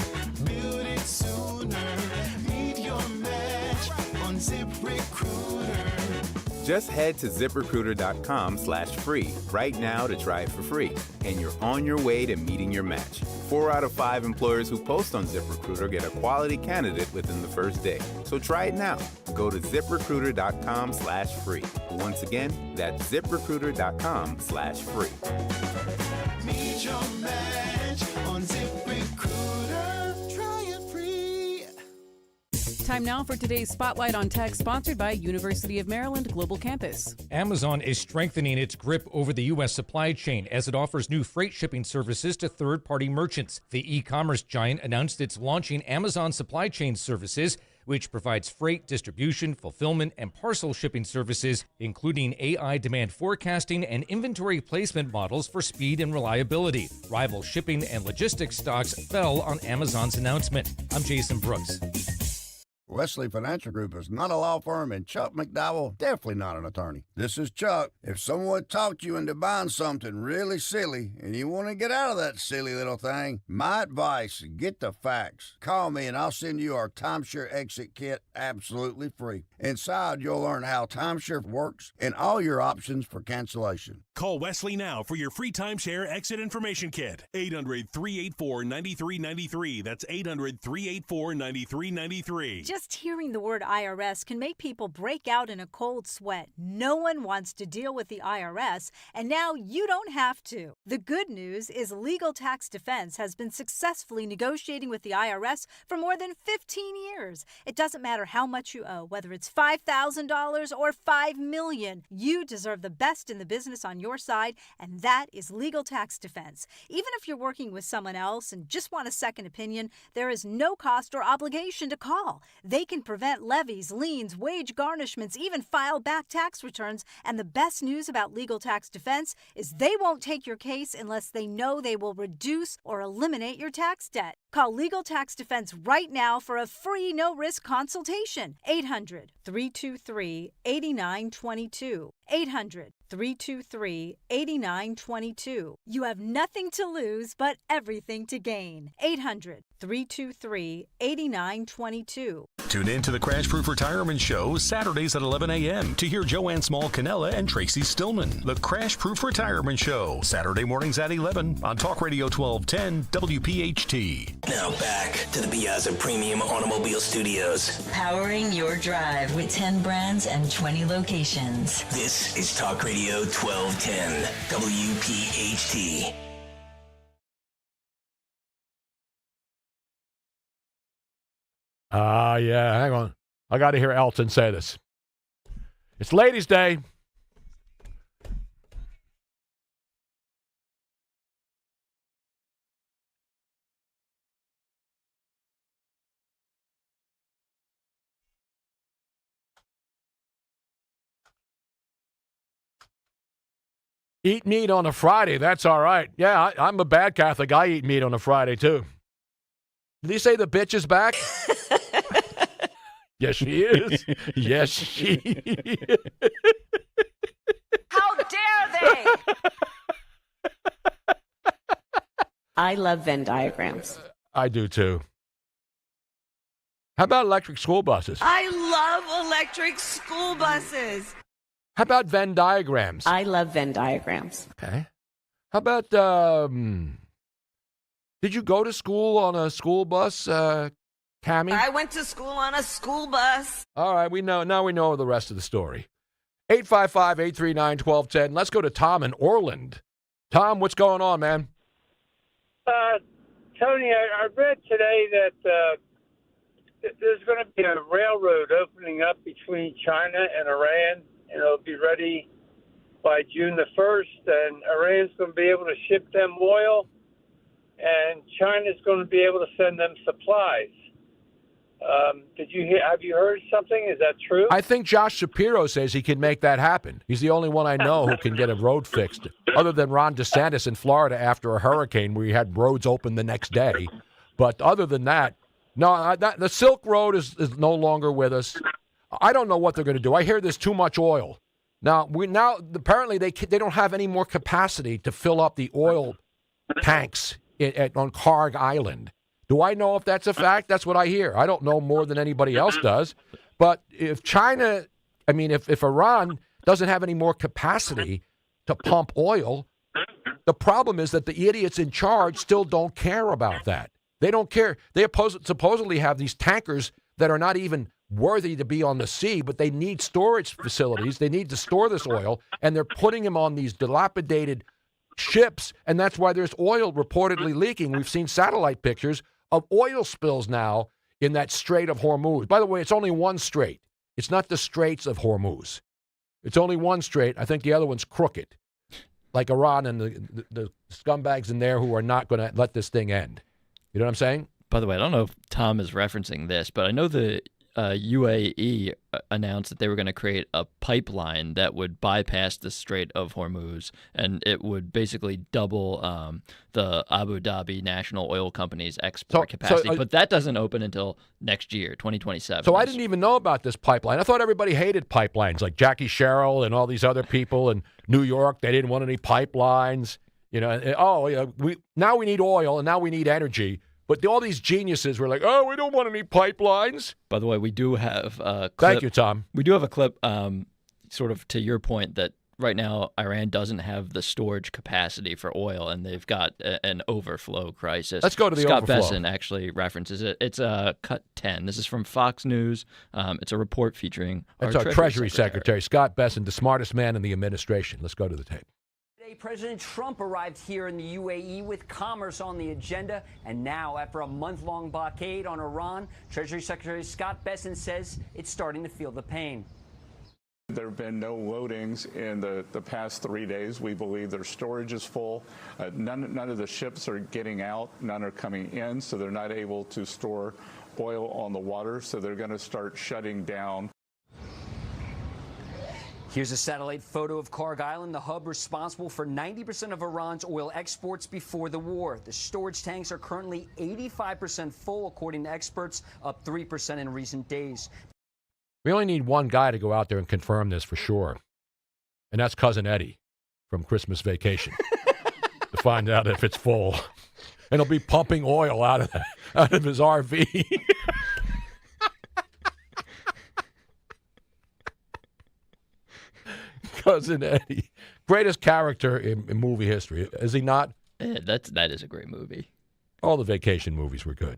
Build it sooner. Meet your match on ZipRecruiter. Just head to ZipRecruiter.com/free right now to try it for free. And you're on your way to meeting your match. 4 out of 5 employers who post on ZipRecruiter get a quality candidate within the first day. So try it now. Go to ZipRecruiter.com/free. Once again, that's ZipRecruiter.com/free. Meet your match on ZipRecruiter. Try it free. Time now for today's Spotlight on Tech, sponsored by University of Maryland Global Campus. Amazon is strengthening its grip over the U.S. supply chain as it offers new freight shipping services to third-party merchants. The e-commerce giant announced it's launching Amazon Supply Chain Services, which provides freight, distribution, fulfillment, and parcel shipping services, including AI demand forecasting and inventory placement models for speed and reliability. Rival shipping and logistics stocks fell on Amazon's announcement. I'm Jason Brooks. Wesley Financial Group is not a law firm, and Chuck McDowell definitely not an attorney. This is Chuck. If someone talked you into buying something really silly and you want to get out of that silly little thing, my advice, get the facts. Call me and I'll send you our timeshare exit kit absolutely free. Inside, you'll learn how timeshare works and all your options for cancellation. Call Wesley now for your free timeshare exit information kit. 800-384-9393. That's 800-384-9393. Just hearing the word IRS can make people break out in a cold sweat. No one wants to deal with the IRS, and now you don't have to. The good news is Legal Tax Defense has been successfully negotiating with the IRS for more than 15 years. It doesn't matter how much you owe, whether it's $5,000 or $5 million. You deserve the best in the business on your side, and that is Legal Tax Defense. Even if you're working with someone else and just want a second opinion, there is no cost or obligation to call. They can prevent levies, liens, wage garnishments, even file back tax returns. And the best news about Legal Tax Defense is they won't take your case unless they know they will reduce or eliminate your tax debt. Call Legal Tax Defense right now for a free no-risk consultation. 800-323-8922. 800-323-8922. You have nothing to lose but everything to gain. 800-323-8922. Tune in to the Crash Proof Retirement Show Saturdays at 11 a.m. to hear Joanne Small-Canella and Tracy Stillman. The Crash Proof Retirement Show, Saturday mornings at 11 on Talk Radio 1210 WPHT. Now back to the Piazza Premium Automobile Studios. Powering your drive with 10 brands and 20 locations. This is Talk Radio 1210 WPHT. Yeah, hang on. I got to hear Elton say this. It's Ladies' Day. Eat meat on a Friday. That's all right. Yeah, I'm a bad Catholic. I eat meat on a Friday, too. Did he say the bitch is back? Yes, she is. Yes, she is. How dare they? I love Venn diagrams. I do, too. How about electric school buses? I love electric school buses. How about Venn diagrams? I love Venn diagrams. Okay. How about, did you go to school on a school bus, Cammie? I went to school on a school bus. All right, now we know the rest of the story. 855-839-1210. Let's go to Tom in Orland. Tom, what's going on, man? Tony, I read today that there's going to be a railroad opening up between China and Iran, and it'll be ready by June the 1st, and Iran's going to be able to ship them oil, and China's going to be able to send them supplies. Have you heard something? Is that true? I think Josh Shapiro says he can make that happen. He's the only one I know who can get a road fixed, other than Ron DeSantis in Florida after a hurricane where he had roads open the next day. But other than that, no, the Silk Road is no longer with us. I don't know what they're going to do. I hear there's too much oil. Now apparently they don't have any more capacity to fill up the oil tanks on Karg Island. Do I know if that's a fact? That's what I hear. I don't know more than anybody else does. But if if Iran doesn't have any more capacity to pump oil, the problem is that the idiots in charge still don't care about that. They don't care. They supposedly have these tankers that are not even worthy to be on the sea, but they need storage facilities. They need to store this oil, and they're putting them on these dilapidated ships, and that's why there's oil reportedly leaking. We've seen satellite pictures of oil spills now in that Strait of Hormuz. By the way, it's only one strait. It's not the Straits of Hormuz. It's only one strait. I think the other one's crooked, like Iran and the scumbags in there who are not going to let this thing end. You know what I'm saying? By the way, I don't know if Tom is referencing this, but I know the UAE announced that they were going to create a pipeline that would bypass the Strait of Hormuz, and it would basically double the Abu Dhabi National Oil Company's export capacity. But that doesn't open until next year, 2027. So I didn't even know about this pipeline. I thought everybody hated pipelines, like Jackie Sherrill and all these other people in New York. They didn't want any pipelines. We need oil, and now we need energy. But all these geniuses were like, oh, we don't want any pipelines. By the way, we do have a clip. Thank you, Tom. We do have a clip, sort of to your point, that right now Iran doesn't have the storage capacity for oil, and they've got an overflow crisis. Let's go to the Scott overflow. Besson actually references it. It's cut 10. This is from Fox News. It's a report featuring our Treasury Secretary, Scott Besson, the smartest man in the administration. Let's go to the tape. Today, President Trump arrived here in the UAE with commerce on the agenda. And now, after a month-long blockade on Iran, Treasury Secretary Scott Besson says it's starting to feel the pain. There have been no loadings in the past 3 days. We believe their storage is full. None of the ships are getting out. None are coming in, so they're not able to store oil on the water. So they're going to start shutting down. Here's a satellite photo of Karg Island, the hub responsible for 90% of Iran's oil exports before the war. The storage tanks are currently 85% full, according to experts, up 3% in recent days. We only need one guy to go out there and confirm this for sure, and that's Cousin Eddie from Christmas Vacation to find out if it's full. And he'll be pumping oil out of his RV. Cousin Eddie, greatest character in movie history, is he not? That is a great movie. All the vacation movies were good.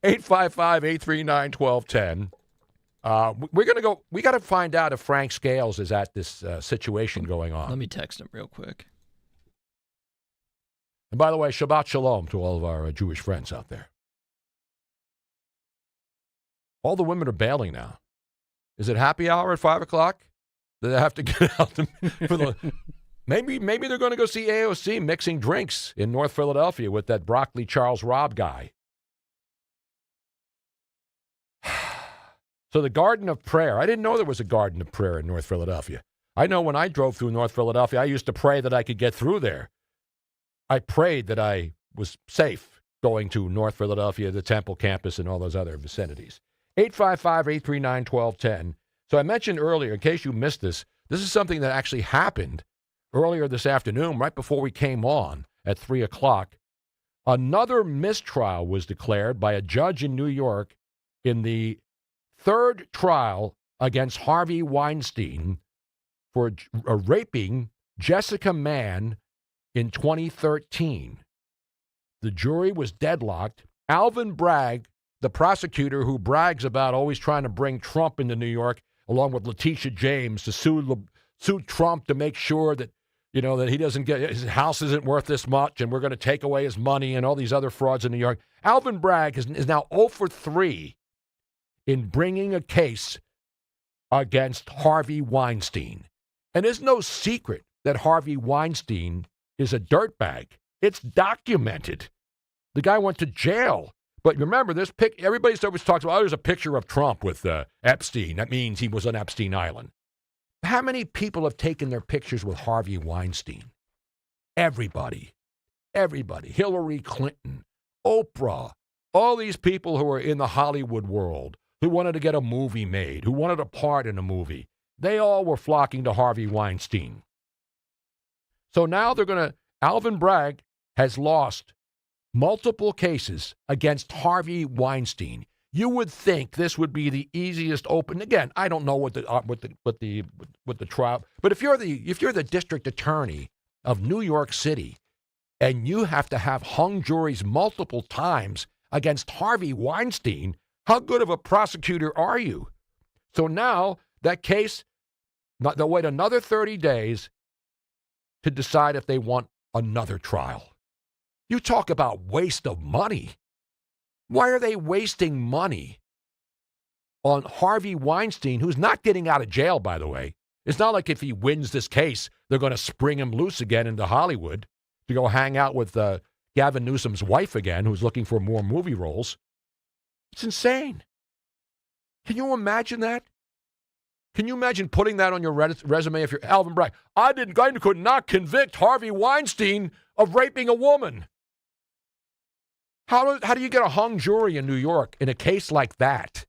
855-839-1210. We're going to go. We got to find out if Frank Scales is at this situation going on. Let me text him real quick. And by the way, Shabbat Shalom to all of our Jewish friends out there. All the women are bailing now. Is it happy hour at 5 o'clock? Do they have to get out for the? Maybe they're going to go see AOC mixing drinks in North Philadelphia with that broccoli Charles Robb guy. So the Garden of Prayer. I didn't know there was a Garden of Prayer in North Philadelphia. I know when I drove through North Philadelphia, I used to pray that I could get through there. I prayed that I was safe going to North Philadelphia, the Temple campus, and all those other vicinities. 855-839-1210. So I mentioned earlier, in case you missed this is something that actually happened earlier this afternoon, right before we came on at 3 o'clock. Another mistrial was declared by a judge in New York in the third trial against Harvey Weinstein for raping Jessica Mann in 2013. The jury was deadlocked. Alvin Bragg, the prosecutor who brags about always trying to bring Trump into New York, along with Letitia James, to sue Trump to make sure that, that he doesn't get, his house isn't worth this much and we're going to take away his money and all these other frauds in New York. Alvin Bragg is now 0 for 3 in bringing a case against Harvey Weinstein. And it's no secret that Harvey Weinstein is a dirtbag. It's documented. The guy went to jail. But remember, this everybody always talks about, there's a picture of Trump with Epstein. That means he was on Epstein Island. How many people have taken their pictures with Harvey Weinstein? Everybody. Hillary Clinton, Oprah, all these people who are in the Hollywood world, who wanted to get a movie made, who wanted a part in a movie, they all were flocking to Harvey Weinstein. So now Alvin Bragg has lost multiple cases against Harvey Weinstein. You would think this would be the easiest open. Again, I don't know what the trial, but if you're the district attorney of New York City and you have to have hung juries multiple times against Harvey Weinstein, how good of a prosecutor are you? So now that case, they'll wait another 30 days to decide if they want another trial. You talk about waste of money. Why are they wasting money on Harvey Weinstein, who's not getting out of jail, by the way? It's not like if he wins this case, they're going to spring him loose again into Hollywood to go hang out with Gavin Newsom's wife again, who's looking for more movie roles. It's insane. Can you imagine that? Can you imagine putting that on your resume if you're Alvin Bragg? I could not convict Harvey Weinstein of raping a woman. How do you get a hung jury in New York in a case like that?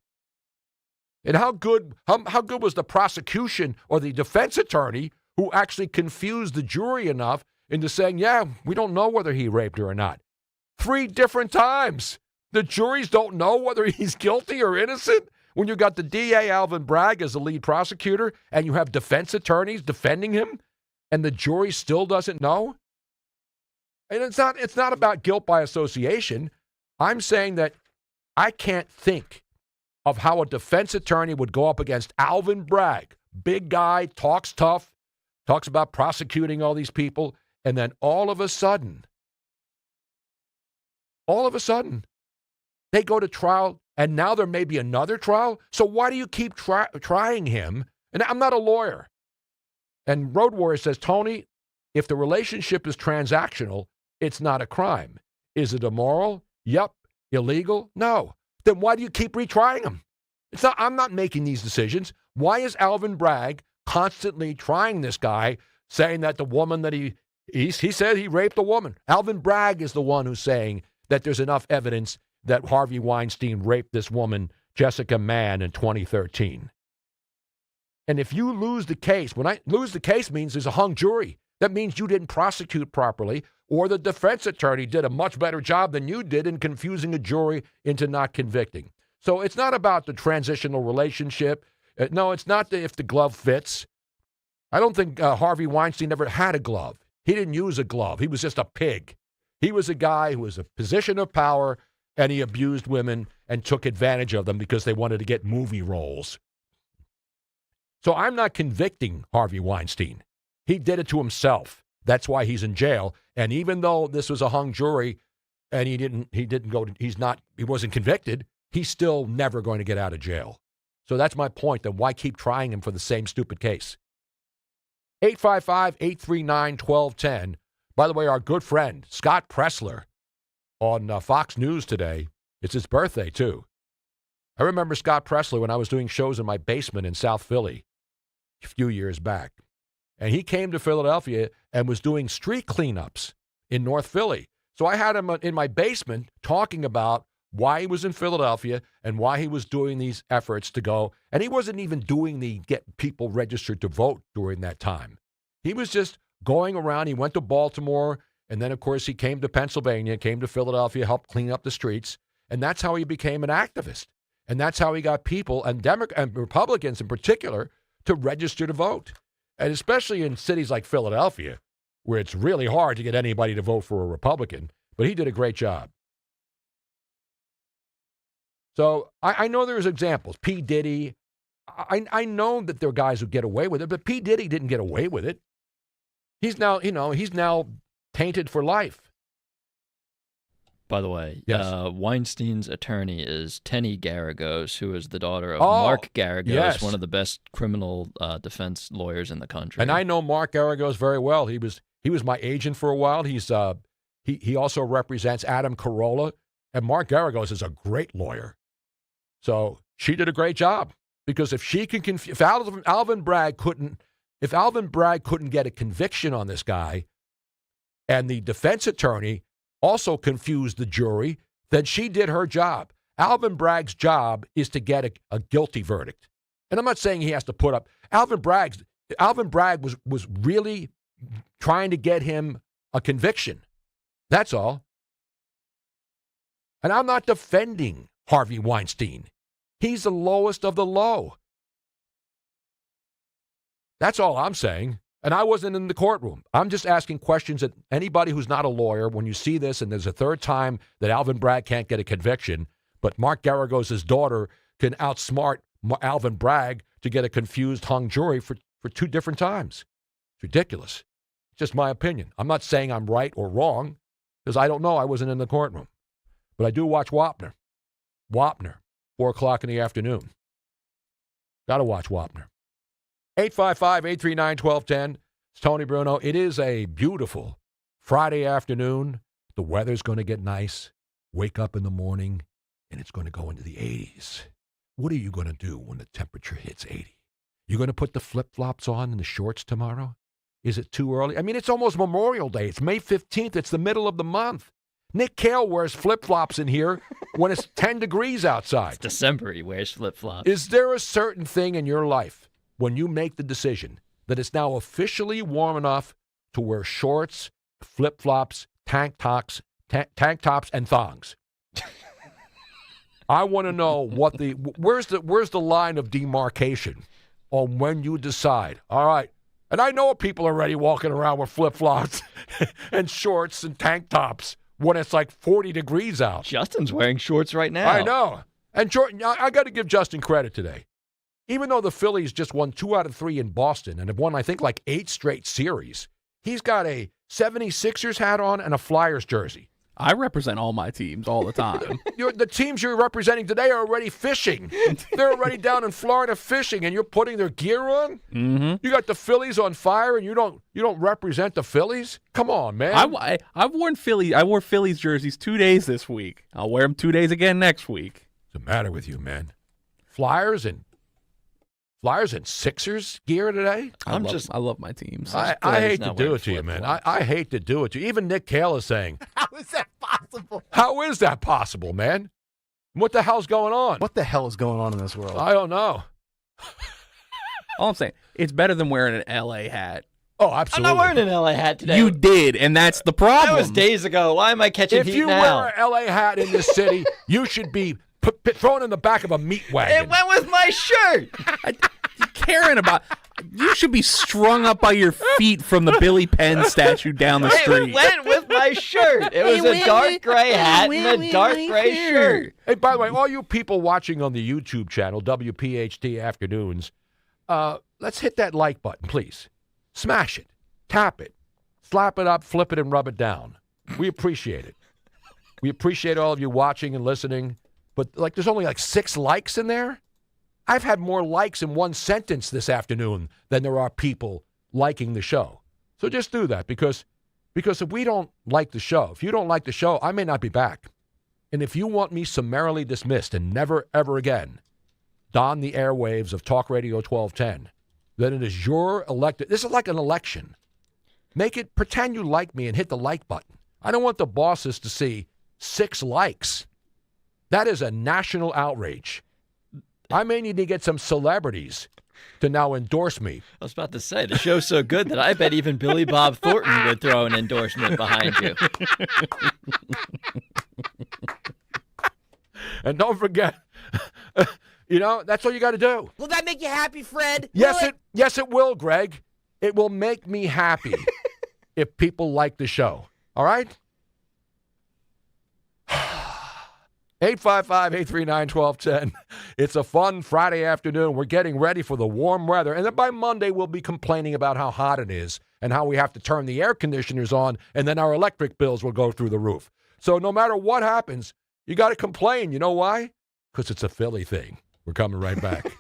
And how good was the prosecution or the defense attorney who actually confused the jury enough into saying, yeah, we don't know whether he raped her or not? 3 different times. The juries don't know whether he's guilty or innocent. when you got the DA, Alvin Bragg, as the lead prosecutor, and you have defense attorneys defending him, and the jury still doesn't know? And it's not about guilt by association. I'm saying that I can't think of how a defense attorney would go up against Alvin Bragg, big guy, talks tough, talks about prosecuting all these people, and then all of a sudden, they go to trial, and now there may be another trial. So why do you keep trying him? And I'm not a lawyer. And Road Warrior says, Tony, if the relationship is transactional, it's not a crime. Is it immoral? Yep. Illegal? No. Then why do you keep retrying him? I'm not making these decisions. Why is Alvin Bragg constantly trying this guy, saying that the woman that he said he raped a woman? Alvin Bragg is the one who's saying that there's enough evidence that Harvey Weinstein raped this woman, Jessica Mann, in 2013. And if you lose the case, when I lose the case means there's a hung jury. That means you didn't prosecute properly, or the defense attorney did a much better job than you did in confusing a jury into not convicting. So it's not about the transitional relationship. No, it's not if the glove fits. I don't think Harvey Weinstein ever had a glove. He didn't use a glove. He was just a pig. He was a guy who was a position of power, and he abused women and took advantage of them because they wanted to get movie roles. So I'm not convicting Harvey Weinstein. He did it to himself. That's why he's in jail. And even though this was a hung jury and he wasn't convicted, he's still never going to get out of jail. So that's my point. Then why keep trying him for the same stupid case? 855-839-1210. By the way, our good friend, Scott Pressler, on Fox News today, it's his birthday, too. I remember Scott Pressler when I was doing shows in my basement in South Philly a few years back. And he came to Philadelphia and was doing street cleanups in North Philly. So I had him in my basement talking about why he was in Philadelphia and why he was doing these efforts to go. And he wasn't even doing the get people registered to vote during that time. He was just going around. He went to Baltimore, and then, of course, he came to Pennsylvania, came to Philadelphia, helped clean up the streets. And that's how he became an activist. And that's how he got people, and Republicans in particular, to register to vote. And especially in cities like Philadelphia, where it's really hard to get anybody to vote for a Republican. But he did a great job. So I know there's examples. P. Diddy. I know that there are guys who get away with it, but P. Diddy didn't get away with it. He's now tainted for life. By the way, yes. Weinstein's attorney is Tenny Garagos, who is the daughter of Mark Garagos, yes. One of the best criminal defense lawyers in the country. And I know Mark Garagos very well. He was my agent for a while. He also represents Adam Carolla, and Mark Garagos is a great lawyer. So she did a great job, because if she can if Alvin Bragg couldn't get a conviction on this guy, and the defense attorney also confused the jury, then she did her job. Alvin Bragg's job is to get a guilty verdict. And I'm not saying he has to put up. Alvin Bragg was really trying to get him a conviction. That's all. And I'm not defending Harvey Weinstein. He's the lowest of the low. That's all I'm saying. And I wasn't in the courtroom. I'm just asking questions that anybody who's not a lawyer, when you see this and there's a third time that Alvin Bragg can't get a conviction, but Mark Garagos' daughter can outsmart Alvin Bragg to get a confused hung jury for two different times. It's ridiculous. It's just my opinion. I'm not saying I'm right or wrong, because I don't know. I wasn't in the courtroom. But I do watch Wapner. 4 o'clock in the afternoon. Got to watch Wapner. 855-839-1210. It's Tony Bruno. It is a beautiful Friday afternoon. The weather's going to get nice. Wake up in the morning, and it's going to go into the 80s. What are you going to do when the temperature hits 80? You going to put the flip-flops on and the shorts tomorrow? Is it too early? I mean, it's almost Memorial Day. It's May 15th. It's the middle of the month. Nick Cale wears flip-flops in here when it's 10 degrees outside. It's December. He wears flip-flops. Is there a certain thing in your life when you make the decision that it's now officially warm enough to wear shorts, flip-flops, tank tops, and thongs? I want to know where's the line of demarcation on when you decide, all right, and I know people are already walking around with flip-flops and shorts and tank tops when it's like 40 degrees out. Justin's wearing shorts right now. I know. And Jordan, I got to give Justin credit today. Even though the Phillies just won 2 out of 3 in Boston and have won, I think, like 8 straight series, he's got a 76ers hat on and a Flyers jersey. I represent all my teams all the time. The teams you're representing today are already fishing. They're already down in Florida fishing, and you're putting their gear on? Mm-hmm. You got the Phillies on fire, and you don't represent the Phillies? Come on, man. I've worn I wore Phillies jerseys 2 days this week. I'll wear them 2 days again next week. What's the matter with you, man? Flyers and Sixers gear today? I love my teams. I hate to do it to you, man. I hate to do it to you. Even Nick Cale is saying, How is that possible? How is that possible, man? What the hell's going on? What the hell is going on in this world? I don't know. All I'm saying, it's better than wearing an L.A. hat. Oh, absolutely. I'm not wearing an LA hat today. You did, and that's the problem. That was days ago. Why am I catching heat now? If you wear an LA hat in this city, you should be thrown in the back of a meat wagon. It went with my shirt. Caring about you should be strung up by your feet from the Billy Penn statue down the street. It went with my shirt. It was a dark gray hat and a dark gray shirt. Hey, by the way, all you people watching on the YouTube channel, WPHT Afternoons, let's hit that like button, please. Smash it. Tap it. Slap it up, flip it, and rub it down. We appreciate it. We appreciate all of you watching and listening. But, there's only 6 likes in there? I've had more likes in one sentence this afternoon than there are people liking the show. So just do that because if we don't like the show, if you don't like the show, I may not be back. And if you want me summarily dismissed and never, ever again don the airwaves of Talk Radio 1210, then it is your elected. This is like an election. Pretend you like me and hit the like button. I don't want the bosses to see 6 likes. That is a national outrage. I may need to get some celebrities to now endorse me. I was about to say, the show's so good that I bet even Billy Bob Thornton would throw an endorsement behind you. And don't forget, that's all you got to do. Will that make you happy, Fred? Yes, it will, Greg. It will make me happy if people like the show. All right? 855-839-1210. It's a fun Friday afternoon. We're getting ready for the warm weather. And then by Monday, we'll be complaining about how hot it is and how we have to turn the air conditioners on, and then our electric bills will go through the roof. So no matter what happens, you got to complain. You know why? Because it's a Philly thing. We're coming right back.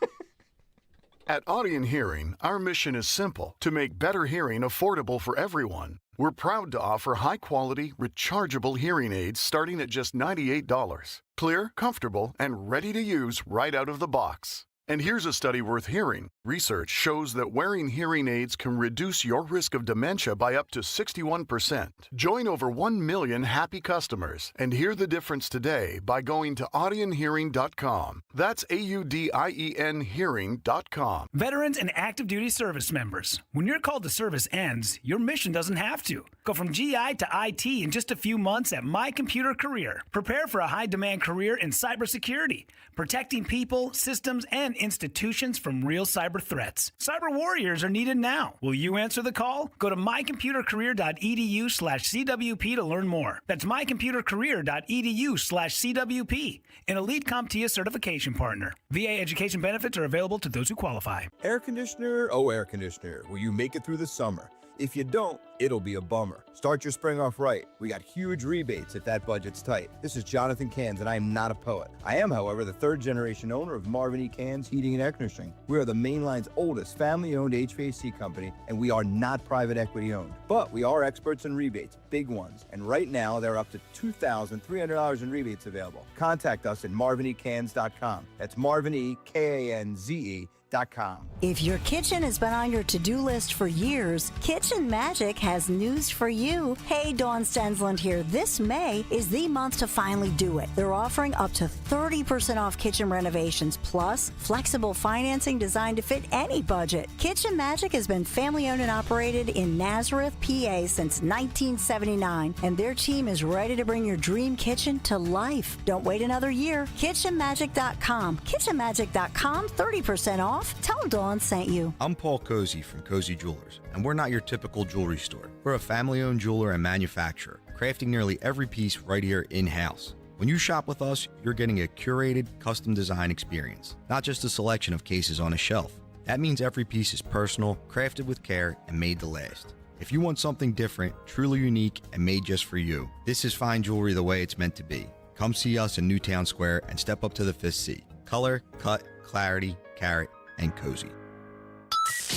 At Audion Hearing, our mission is simple: to make better hearing affordable for everyone. We're proud to offer high-quality, rechargeable hearing aids starting at just $98. Clear, comfortable, and ready to use right out of the box. And here's a study worth hearing. Research shows that wearing hearing aids can reduce your risk of dementia by up to 61%. Join over 1 million happy customers and hear the difference today by going to audionhearing.com. That's AUDIEN hearing.com. Veterans and active duty service members, when your call to service ends, your mission doesn't have to. Go from GI to IT in just a few months at My Computer Career. Prepare for a high-demand career in cybersecurity, protecting people, systems, and institutions from real cyber threats. Cyber warriors are needed now. Will you answer the call? Go to mycomputercareer.edu/CWP to learn more. That's mycomputercareer.edu/CWP, an elite CompTIA certification partner. VA education benefits are available to those who qualify. Air conditioner, oh air conditioner, will you make it through the summer? If you don't, it'll be a bummer. Start your spring off right. We got huge rebates if that budget's tight. This is Jonathan Cans, and I am not a poet. I am, however, the 3rd-generation owner of Marvin E. Cans Heating and Air Conditioning. We are the mainline's oldest family-owned HVAC company, and we are not private equity-owned. But we are experts in rebates, big ones. And right now, there are up to $2,300 in rebates available. Contact us at marvinecans.com. That's Marvin E. Kanze KitchenMagic.com. If your kitchen has been on your to-do list for years, Kitchen Magic has news for you. Hey, Dawn Stensland here. This May is the month to finally do it. They're offering up to 30% off kitchen renovations, plus flexible financing designed to fit any budget. Kitchen Magic has been family-owned and operated in Nazareth, PA since 1979, and their team is ready to bring your dream kitchen to life. Don't wait another year. KitchenMagic.com. KitchenMagic.com, 30% off. Tell them Dawn sent you. I'm Paul Cozy from Cozy Jewelers, and we're not your typical jewelry store. We're a family-owned jeweler and manufacturer, crafting nearly every piece right here in-house. When you shop with us, you're getting a curated, custom design experience, not just a selection of cases on a shelf. That means every piece is personal, crafted with care, and made to last. If you want something different, truly unique, and made just for you, this is fine jewelry the way it's meant to be. Come see us in Newtown Square and step up to the 5th C. Color, cut, clarity, carat, and cozy.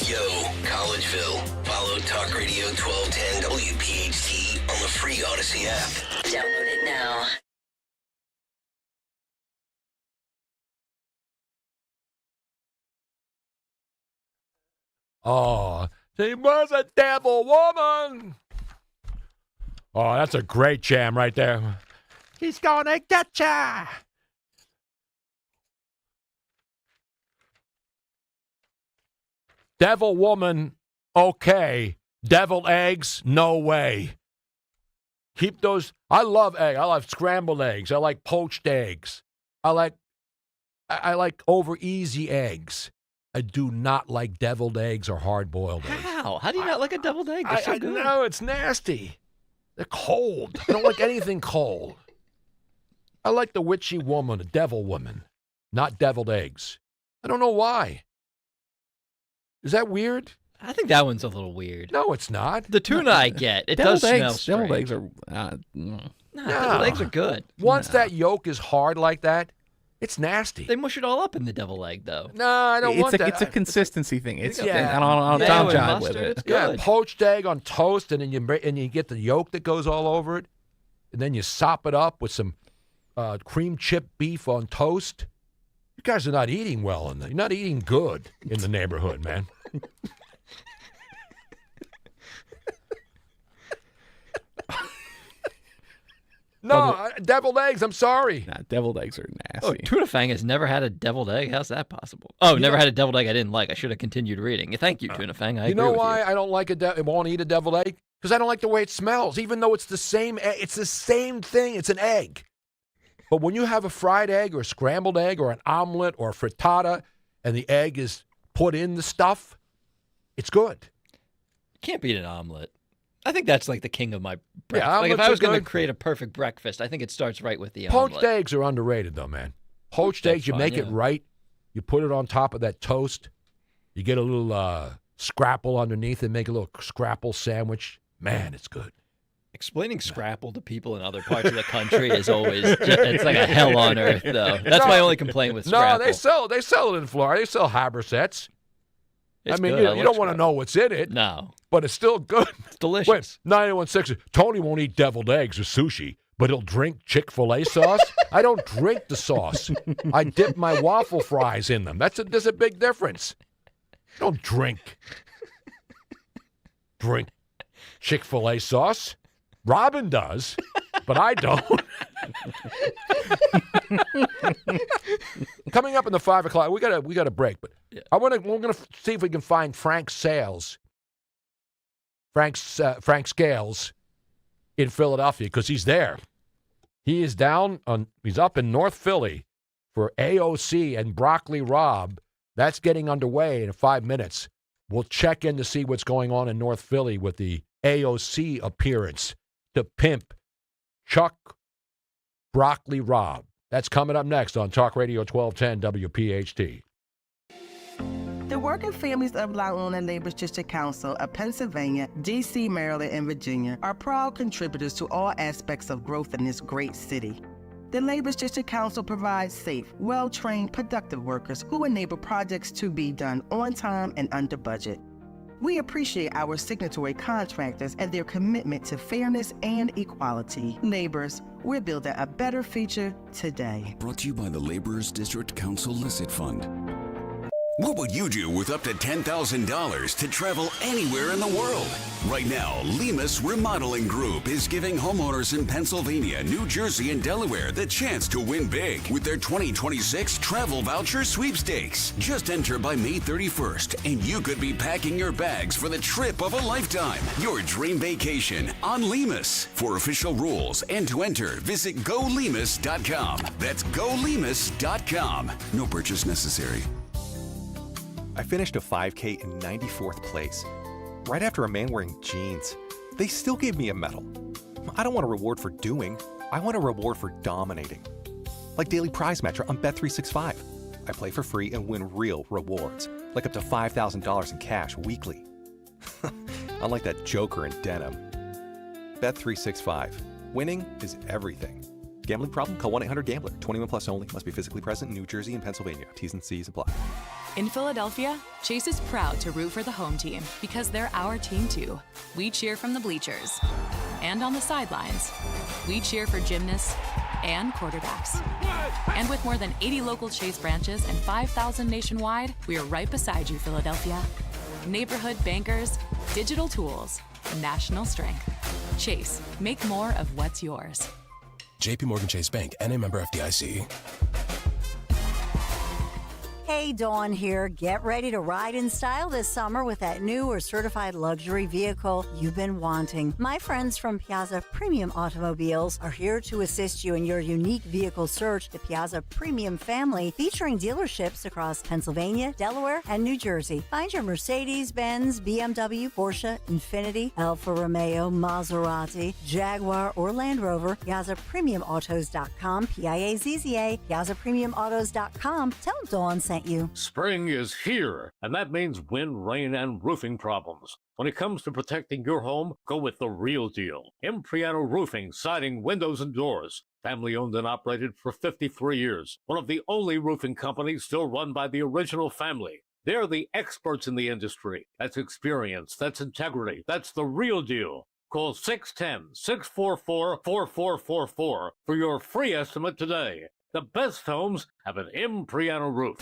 Yo, Collegeville. Follow Talk Radio 1210 WPHT on the free Odyssey app. Download it now. Oh, she was a devil woman. Oh, that's a great jam right there. He's gonna get ya. Devil woman, okay. Deviled eggs, no way. Keep those. I love eggs. I love scrambled eggs. I like poached eggs. I like over easy eggs. I do not like deviled eggs or hard-boiled eggs. How? How do you not like a deviled egg? They're so good. No, it's nasty. They're cold. I don't like anything cold. I like the witchy woman, the devil woman, not deviled eggs. I don't know why. Is that weird? I think that one's a little weird. No, it's not. The tuna I get. It does smell strange. Deviled eggs are... deviled eggs are good. Once that yolk is hard like that, it's nasty. They mush it all up in the deviled egg, though. No, I don't want that. It's a consistency thing. It's Yeah. I don't jive with it. Good. Poached egg on toast, and then you get the yolk that goes all over it, and then you sop it up with some cream chip beef on toast. You guys are not eating well, you're not eating good in the neighborhood, man. No, deviled eggs, I'm sorry. Nah, deviled eggs are nasty. Oh, Tuna Fang has never had a deviled egg? How's that possible? Oh, never had a deviled egg I didn't like. I should have continued reading. Thank you, Tuna Fang. I You agree know with why I don't like I won't eat a deviled egg? Because I don't like the way it smells, even though it's the same it's the same thing. It's an egg. But when you have a fried egg or a scrambled egg or an omelet or a frittata and the egg is put in the stuff, it's good. Can't beat an omelet. I think that's like the king of my breakfast. Yeah, like if omelets I was are going to good. create a perfect breakfast, I think it starts right with the Poached omelet. eggs are underrated, though, man. Poached eggs, you fine, make it yeah. right. You put it on top of that toast. You get a little scrapple underneath and make a little scrapple sandwich. Man, it's good. Explaining scrapple to people in other parts of the country is always it's like a hell on earth, though. That's my only complaint with scrapple. No, they sell it in Florida. They sell Habersets. It's I mean, good. you don't want to know what's in it. No. But it's still good. It's delicious. Wait, 916. Tony won't eat deviled eggs or sushi, but he'll drink Chick-fil-A sauce. I don't drink the sauce. I dip my waffle fries in them. There's a big difference. Don't drink Chick-fil-A sauce. Robin does, but I don't. Coming up in the 5 o'clock, we got a break, but we're gonna see if we can find Frank Scales in Philadelphia, because he's there. He's up in North Philly for AOC and Broccoli Rob. That's getting underway in 5 minutes. We'll check in to see what's going on in North Philly with the AOC appearance to pimp Chuck Broccoli Rob. That's coming up next on Talk Radio 1210 WPHT. The working families of La Una Labor District Council of Pennsylvania, D.C., Maryland, and Virginia are proud contributors to all aspects of growth in this great city. The Labor District Council provides safe, well-trained, productive workers who enable projects to be done on time and under budget. We appreciate our signatory contractors and their commitment to fairness and equality. Laborers, we're building a better future today. Brought to you by the Laborers District Council Licit Fund. What would you do with up to $10,000 to travel anywhere in the world? Right now, Lemus Remodeling Group is giving homeowners in Pennsylvania, New Jersey, and Delaware the chance to win big with their 2026 travel voucher sweepstakes. Just enter by May 31st, and you could be packing your bags for the trip of a lifetime. Your dream vacation on Lemus. For official rules and to enter, visit GoLemus.com. That's GoLemus.com. No purchase necessary. I finished a 5K in 94th place, right after a man wearing jeans. They still gave me a medal. I don't want a reward for doing, I want a reward for dominating. Like Daily Prize Match on Bet365. I play for free and win real rewards, like up to $5,000 in cash weekly. Unlike that joker in denim. Bet365. Winning is everything. Gambling problem? Call 1-800-GAMBLER. 21 plus only. Must be physically present in New Jersey and Pennsylvania. T's and C's apply. In Philadelphia, Chase is proud to root for the home team because they're our team too. We cheer from the bleachers and on the sidelines. We cheer for gymnasts and quarterbacks. And with more than 80 local Chase branches and 5,000 nationwide, we are right beside you, Philadelphia. Neighborhood bankers, digital tools, national strength. Chase, make more of what's yours. JP Morgan Chase Bank, N.A. member FDIC. Hey, Dawn here. Get ready to ride in style this summer with that new or certified luxury vehicle you've been wanting. My friends from Piazza Premium Automobiles are here to assist you in your unique vehicle search. The Piazza Premium family, featuring dealerships across Pennsylvania, Delaware, and New Jersey. Find your Mercedes, Benz, BMW, Porsche, Infiniti, Alfa Romeo, Maserati, Jaguar, or Land Rover. PiazzaPremiumAutos.com, Piazza, PiazzaPremiumAutos.com. Tell them Dawn sent you. Spring is here, and that means wind, rain, and roofing problems. When it comes to protecting your home, go with the real deal. Impriano Roofing, siding, windows, and doors. Family owned and operated for 53 years. One of the only roofing companies still run by the original family. They're the experts in the industry. That's experience, that's integrity, that's the real deal. Call 610-644-4444 for your free estimate today. The best homes have an Impriano roof.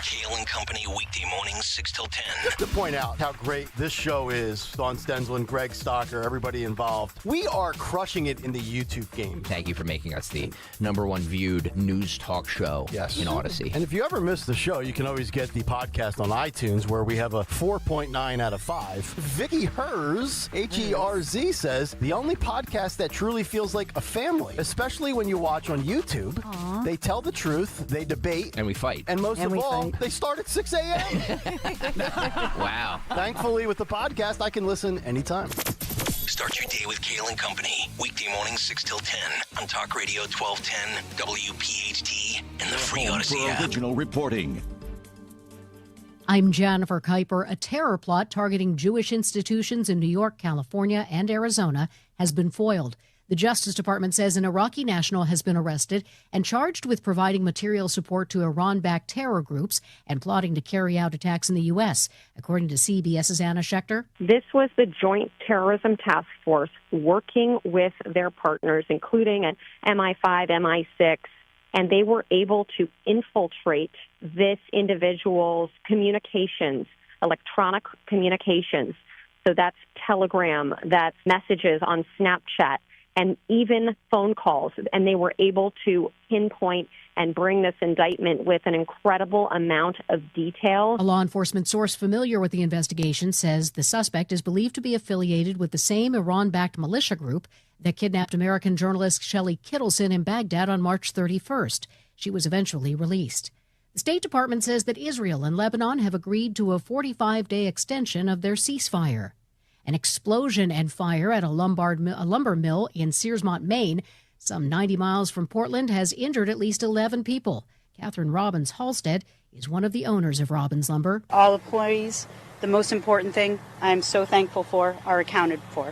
Kale and Company, weekday mornings, 6 till 10. Just to point out how great this show is, Dawn Stensland, Greg Stocker, everybody involved. We are crushing it in the YouTube game. Thank you for making us the #1 viewed news talk show in Odyssey. And if you ever miss the show, you can always get the podcast on iTunes, where we have a 4.9 out of 5. Vicky Herz, Herz, says, the only podcast that truly feels like a family, especially when you watch on YouTube. Aww. They tell the truth, they debate. And we fight. And most of all, they start at 6 a.m. Wow. Thankfully, with the podcast, I can listen anytime. Start your day with Kale and Company, weekday mornings, 6 till 10 on Talk Radio 1210, WPHT, and the free Odyssey app. Original reporting. I'm Jennifer Kuiper. A terror plot targeting Jewish institutions in New York, California, and Arizona has been foiled. The Justice Department says an Iraqi national has been arrested and charged with providing material support to Iran-backed terror groups and plotting to carry out attacks in the U.S., according to CBS's Anna Schechter. This was the Joint Terrorism Task Force working with their partners, including an MI5, MI6, and they were able to infiltrate this individual's communications, electronic communications. So that's Telegram, that's messages on Snapchat, and even phone calls. And they were able to pinpoint and bring this indictment with an incredible amount of detail. A law enforcement source familiar with the investigation says the suspect is believed to be affiliated with the same Iran-backed militia group that kidnapped American journalist Shelley Kittleson in Baghdad on March 31st. She was eventually released. The State Department says that Israel and Lebanon have agreed to a 45-day extension of their ceasefire. An explosion and fire at a lumber mill in Searsmont, Maine, some 90 miles from Portland, has injured at least 11 people. Catherine Robbins Halstead is one of the owners of Robbins Lumber. All employees, the most important thing I'm so thankful for, are accounted for.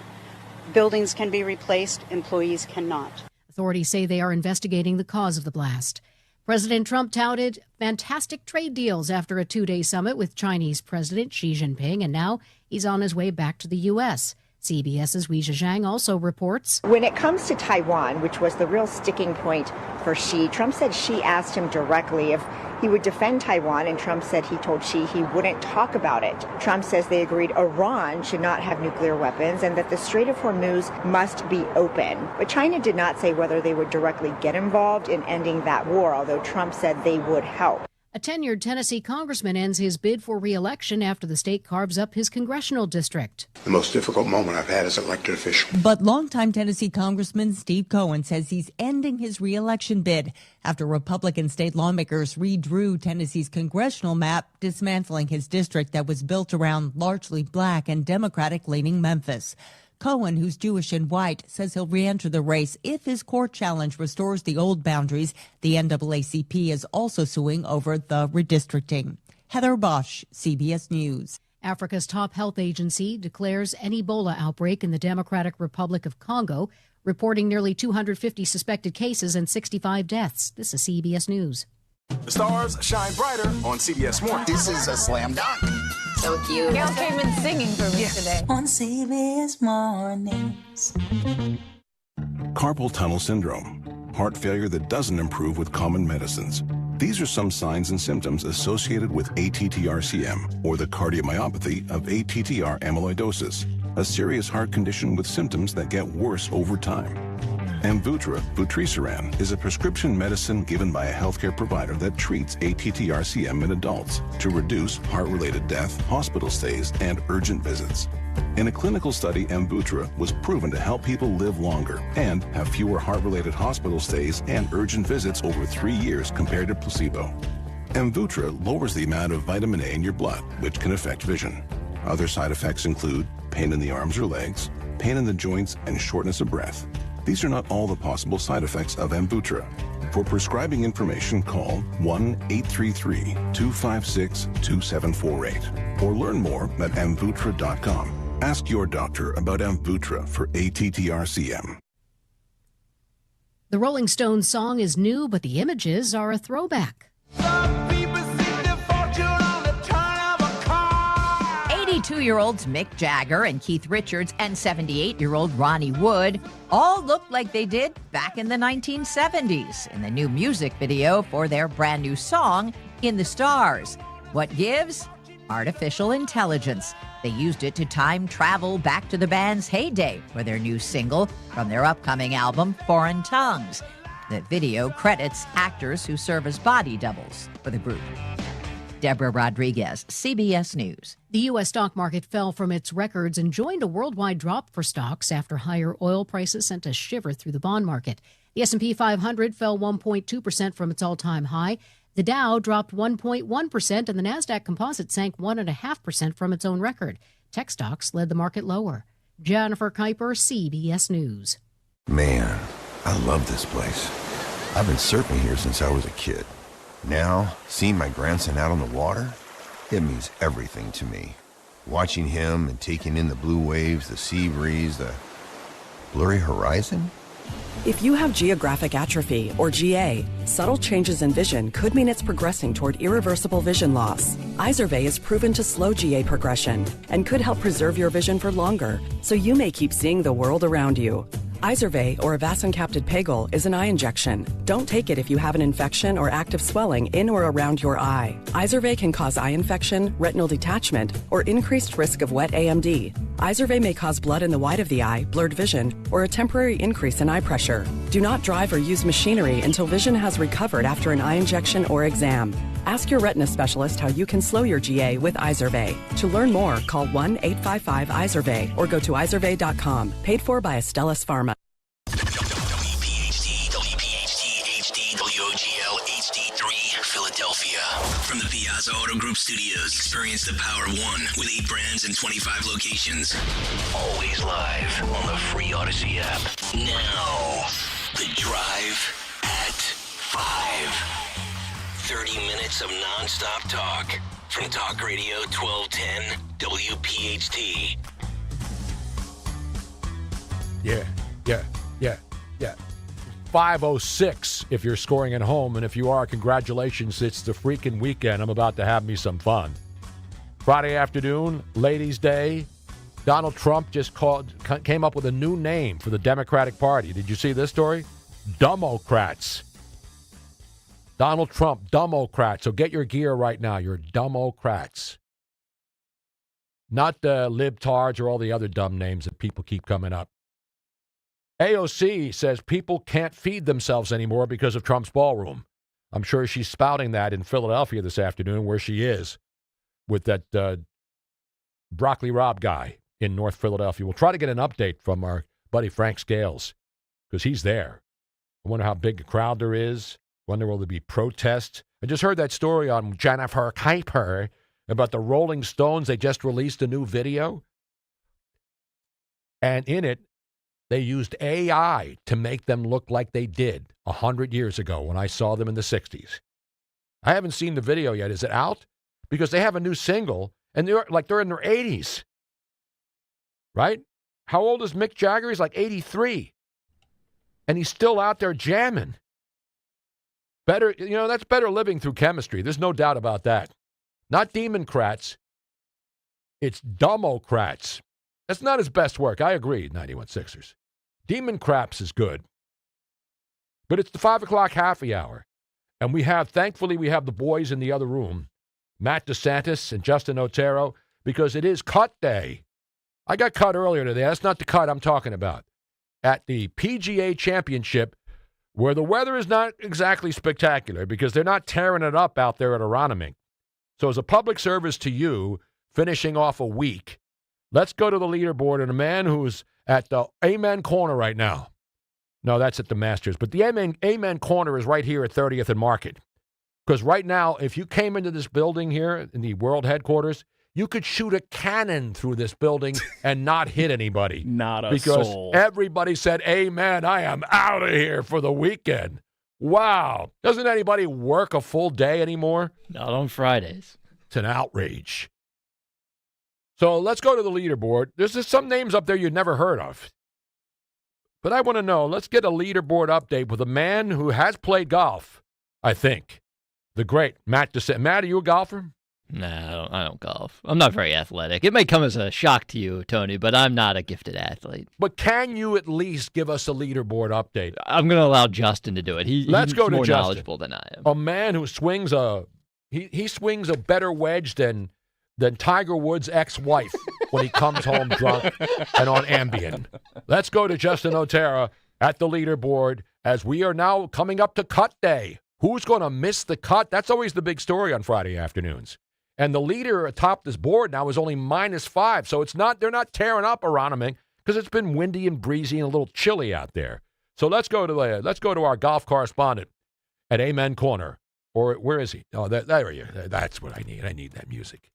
Buildings can be replaced, employees cannot. Authorities say they are investigating the cause of the blast. President Trump touted fantastic trade deals after a 2-day summit with Chinese President Xi Jinping, and now he's on his way back to the U.S. CBS's Weijia Zhang also reports. When it comes to Taiwan, which was the real sticking point for Xi, Trump said Xi asked him directly if he would defend Taiwan, and Trump said he told Xi he wouldn't talk about it. Trump says they agreed Iran should not have nuclear weapons and that the Strait of Hormuz must be open. But China did not say whether they would directly get involved in ending that war, although Trump said they would help. A tenured Tennessee congressman ends his bid for re-election after the state carves up his congressional district. The most difficult moment I've had as an elected official. But longtime Tennessee Congressman Steve Cohen says he's ending his re-election bid after Republican state lawmakers redrew Tennessee's congressional map, dismantling his district that was built around largely black and Democratic-leaning Memphis. Cohen, who's Jewish and white, says he'll re-enter the race if his court challenge restores the old boundaries. The NAACP is also suing over the redistricting. Heather Bosch, CBS News. Africa's top health agency declares an Ebola outbreak in the Democratic Republic of Congo, reporting nearly 250 suspected cases and 65 deaths. This is CBS News. The stars shine brighter on CBS Morning. This is a slam dunk. So cute. Gail came in singing for me today. On CBS Mornings. Carpal tunnel syndrome, heart failure that doesn't improve with common medicines. These are some signs and symptoms associated with ATTR-CM, or the cardiomyopathy of ATTR amyloidosis, a serious heart condition with symptoms that get worse over time. Amvuttra vutrisiran is a prescription medicine given by a healthcare provider that treats ATTR-CM in adults to reduce heart-related death, hospital stays, and urgent visits. In a clinical study, Amvuttra was proven to help people live longer and have fewer heart-related hospital stays and urgent visits over 3 years compared to placebo. Amvuttra lowers the amount of vitamin A in your blood, which can affect vision. Other side effects include pain in the arms or legs, pain in the joints, and shortness of breath. These are not all the possible side effects of Amvuttra. For prescribing information, call 1-833-256-2748 or learn more at amvuttra.com. Ask your doctor about Amvuttra for ATTR-CM. The Rolling Stones song is new, but the images are a throwback. 82-year-olds Mick Jagger and Keith Richards and 78-year-old Ronnie Wood all look like they did back in the 1970s in the new music video for their brand new song, In the Stars. What gives? Artificial intelligence. They used it to time travel back to the band's heyday for their new single from their upcoming album, Foreign Tongues. The video credits actors who serve as body doubles for the group. Deborah Rodriguez, CBS News. The U.S. stock market fell from its records and joined a worldwide drop for stocks after higher oil prices sent a shiver through the bond market. The S&P 500 fell 1.2% from its all-time high. The Dow dropped 1.1%, and the Nasdaq Composite sank 1.5% from its own record. Tech stocks led the market lower. Jennifer Kuiper, CBS News. Man, I love this place. I've been surfing here since I was a kid. Now, seeing my grandson out on the water, it means everything to me. Watching him and taking in the blue waves, the sea breeze, the blurry horizon. If you have geographic atrophy, or GA, subtle changes in vision could mean it's progressing toward irreversible vision loss. Izervay is proven to slow GA progression and could help preserve your vision for longer, so you may keep seeing the world around you. Izervay, or avacincaptad pegol, is an eye injection. Don't take it if you have an infection or active swelling in or around your eye. Izervay can cause eye infection, retinal detachment, or increased risk of wet AMD. Izervay may cause blood in the white of the eye, blurred vision, or a temporary increase in eye pressure. Do not drive or use machinery until vision has recovered after an eye injection or exam. Ask your retina specialist how you can slow your GA with Izervay. To learn more, call 1-855-IZERVAY or go to izervay.com. Paid for by Astellas Pharma. WPHT, HD, WOGL, HD3, Philadelphia. From the Piazza Auto Group Studios, experience the power of one with 8 brands and 25 locations. Always live on the free Odyssey app. Now, The Drive at 5. 30 minutes of non-stop talk from Talk Radio 1210 WPHT. Yeah. 5:06 if you're scoring at home, and if you are, congratulations. It's the freaking weekend. I'm about to have me some fun. Friday afternoon, Ladies' Day. Donald Trump just came up with a new name for the Democratic Party. Did you see this story? Dummocrats. Donald Trump, Dummocrats. So get your gear right now. You're Dummocrats. Not the libtards or all the other dumb names that people keep coming up. AOC says people can't feed themselves anymore because of Trump's ballroom. I'm sure she's spouting that in Philadelphia this afternoon where she is with that Broccoli Rob guy in North Philadelphia. We'll try to get an update from our buddy Frank Scales because he's there. I wonder how big a crowd there is. Wonder will there be protests. I just heard that story on Jennifer Kuiper about the Rolling Stones. They just released a new video. And in it, they used AI to make them look like they did 100 years ago when I saw them in the 60s. I haven't seen the video yet. Is it out? Because they have a new single, and they're in their 80s. Right? How old is Mick Jagger? He's like 83. And he's still out there jamming. Better, that's better living through chemistry. There's no doubt about that. Not Democrats. It's Dummocrats. That's not his best work. I agree, 91 Sixers. Demon Craps is good. But it's the 5 o'clock happy hour. And thankfully, we have the boys in the other room, Matt DeSantis and Justin Otero, because it is cut day. I got cut earlier today. That's not the cut I'm talking about. At the PGA Championship, where the weather is not exactly spectacular because they're not tearing it up out there at Aronimink. So as a public service to you, finishing off a week, let's go to the leaderboard and a man who's at the Amen Corner right now. No, that's at the Masters. But the Amen Corner is right here at 30th and Market. Because right now, if you came into this building here in the world headquarters, you could shoot a cannon through this building and not hit anybody. Not a Because soul. everybody said, amen, I am out of here for the weekend. Wow. Doesn't anybody work a full day anymore? Not on Fridays. It's an outrage. So let's go to the leaderboard. There's just some names up there you'd never heard of. But I want to know, let's get a leaderboard update with a man who has played golf, I think. The great Matt DeSantis. Matt, are you a golfer? No, I don't golf. I'm not very athletic. It may come as a shock to you, Tony, but I'm not a gifted athlete. But can you at least give us a leaderboard update? I'm going to allow Justin to do it. He's go to more Justin. knowledgeable than I am. A man who swings he swings a better wedge than Tiger Woods' ex-wife when he comes home drunk and on Ambien. Let's go to Justin Otero at the leaderboard as we are now coming up to cut day. Who's going to miss the cut? That's always the big story on Friday afternoons. And the leader atop this board now is only -5, so they're not tearing up Aronimink because it's been windy and breezy and a little chilly out there. So let's go to our golf correspondent at Amen Corner. Or where is he? Oh, there he is. That's what I need. I need that music.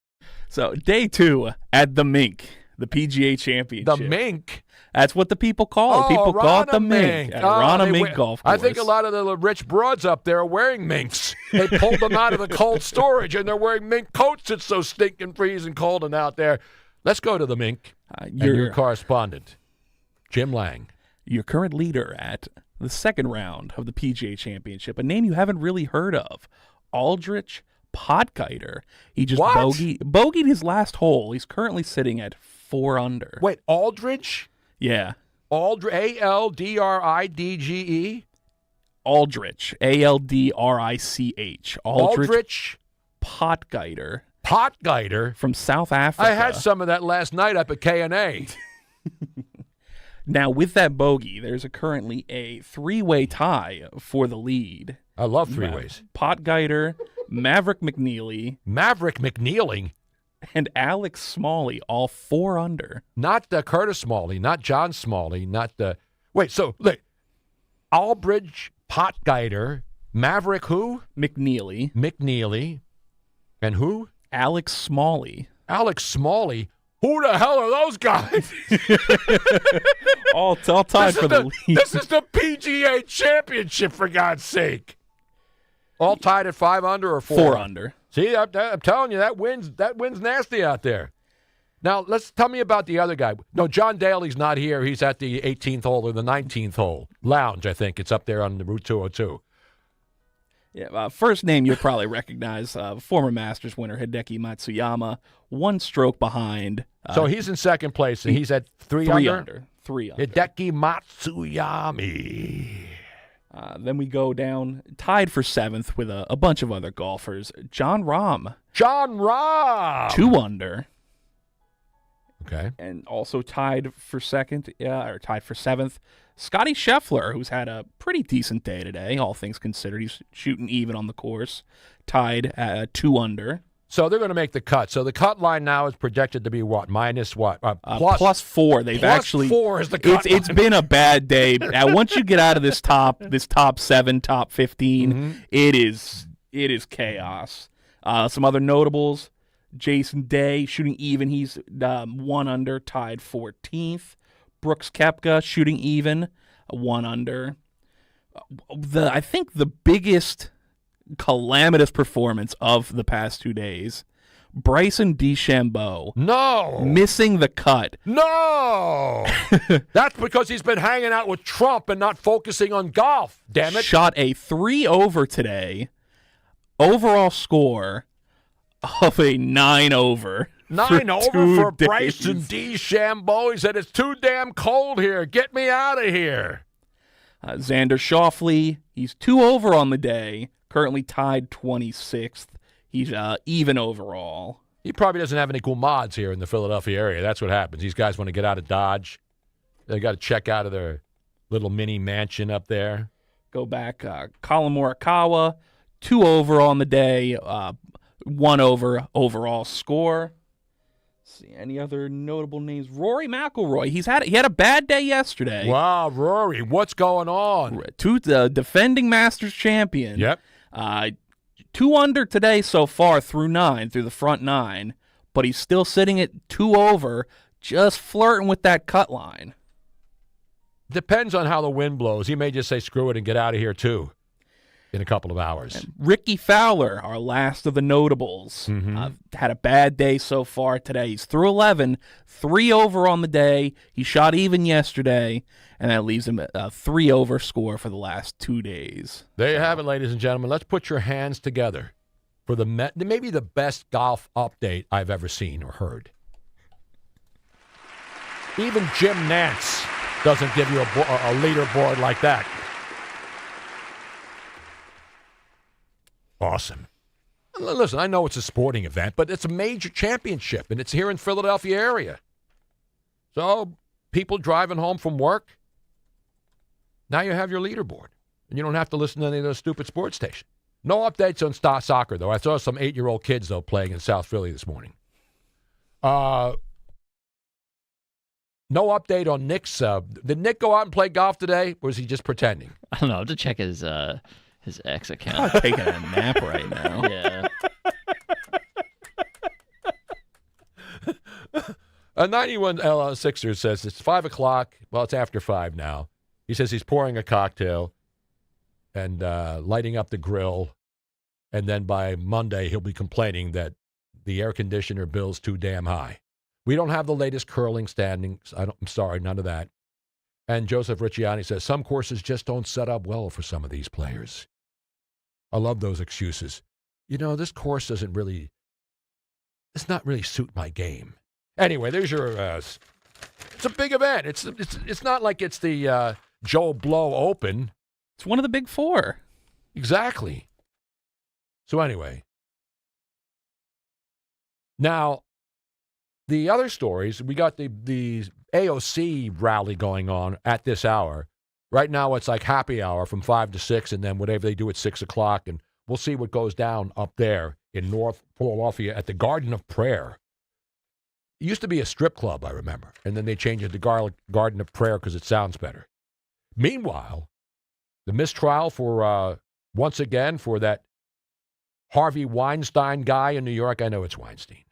So day 2 at the Mink, the PGA Championship. The Mink? That's what the people call it. People call it the Mink at Aronimink Golf Course. I think a lot of the rich broads up there are wearing minks. They pulled them out of the cold storage, and they're wearing mink coats. It's so stinking freezing cold and out there. Let's go to the Mink. Your correspondent, Jim Lang. Your current leader at the second round of the PGA Championship, a name you haven't really heard of, Aldrich Potgieter. He just bogeyed his last hole. He's currently sitting at 4 under. Wait, Aldrich? Yeah. Aldridge? Aldrich. Aldrich. Aldrich Potgieter. Potgieter? From South Africa. I had some of that last night up at K&A. Now, with that bogey, there's currently a 3-way tie for the lead. I love 3-ways. Potgieter, Maverick McNeely. Maverick McNeely? And Alex Smalley, all 4 under. Not Curtis Smalley, not John Smalley, not the... Wait, so, look. Aldridge, Potgieter, Maverick who? McNeely. And who? Alex Smalley. Alex Smalley? Who the hell are those guys? all tied for the lead. This is the PGA Championship, for God's sake. All tied at 5 under or 4? 4 under. See, I'm telling you, that wind's nasty out there. Now, tell me about the other guy. No, John Daly's not here. He's at the 18th hole or the 19th hole. Lounge, I think. It's up there on the Route 202. Yeah, first name you'll probably recognize, former Masters winner Hideki Matsuyama, 1 stroke behind. So he's in second place, and he's at 3 under? 3 under. Hideki Matsuyama. Then we go down, tied for 7th with a bunch of other golfers. Jon Rahm. 2 under. Okay. And also tied for 7th. Scotty Scheffler, who's had a pretty decent day today, all things considered. He's shooting even on the course. Tied at 2 under. So they're going to make the cut. So the cut line now is projected to be what? Minus what? Plus 4. They've plus actually 4 is the cut It's been a bad day. Now, once you get out of this top 7, top 15, it is chaos. Some other notables: Jason Day shooting even. He's 1 under, tied 14th. Brooks Koepka shooting even, 1 under. I think the biggest calamitous performance of the past 2 days, Bryson DeChambeau. No! Missing the cut. No! That's because he's been hanging out with Trump and not focusing on golf, damn it. Shot a 3 over today. Overall score of a 9 over. 9 over for days. Bryson DeChambeau. He said, it's too damn cold here. Get me out of here. Xander Schauffele, he's 2 over on the day. Currently tied 26th. He's even overall. He probably doesn't have any cool mods here in the Philadelphia area. That's what happens. These guys want to get out of Dodge. They got to check out of their little mini mansion up there. Go back. Colin Morikawa, 2 over on the day. 1 over overall score. Let's see any other notable names? Rory McIlroy. He had a bad day yesterday. Wow, Rory, what's going on? Defending Masters champion. Yep. 2 under today so far through the front 9, but he's still sitting at 2 over, just flirting with that cut line. Depends on how the wind blows. He may just say screw it and get out of here too in a couple of hours. And Ricky Fowler, our last of the notables, had a bad day so far today. He's through 11, 3 over on the day. He shot even yesterday, and that leaves him a 3 over score for the last 2 days. There you have it, ladies and gentlemen. Let's put your hands together for maybe the best golf update I've ever seen or heard. Even Jim Nantz doesn't give you a leaderboard like that. Awesome. Listen, I know it's a sporting event, but it's a major championship, and it's here in Philadelphia area. So people driving home from work, now you have your leaderboard, and you don't have to listen to any of those stupid sports stations. No updates on soccer, though. I saw some 8-year-old kids, though, playing in South Philly this morning. No update on Nick's. Did Nick go out and play golf today, or was he just pretending? I don't know. I have to check his X account. I'm taking a nap right now. Yeah. A 91 Sixers says it's 5 o'clock. Well, it's after 5 now. He says he's pouring a cocktail and lighting up the grill. And then by Monday, he'll be complaining that the air conditioner bill's too damn high. We don't have the latest curling standings. I'm sorry, none of that. And Joseph Ricciani says some courses just don't set up well for some of these players. I love those excuses. You know, this course it's not really suit my game. Anyway, there's your, it's a big event. It's not like it's the Joe Blow Open. It's one of the big 4. Exactly. So anyway. Now, the other stories, we got the AOC rally going on at this hour. Right now, it's like happy hour from 5 to 6, and then whatever they do at 6 o'clock, and we'll see what goes down up there in North Philadelphia at the Garden of Prayer. It used to be a strip club, I remember, and then they changed it to Garden of Prayer because it sounds better. Meanwhile, the mistrial for, once again, for that Harvey Weinstein guy in New York. I know it's Weinstein.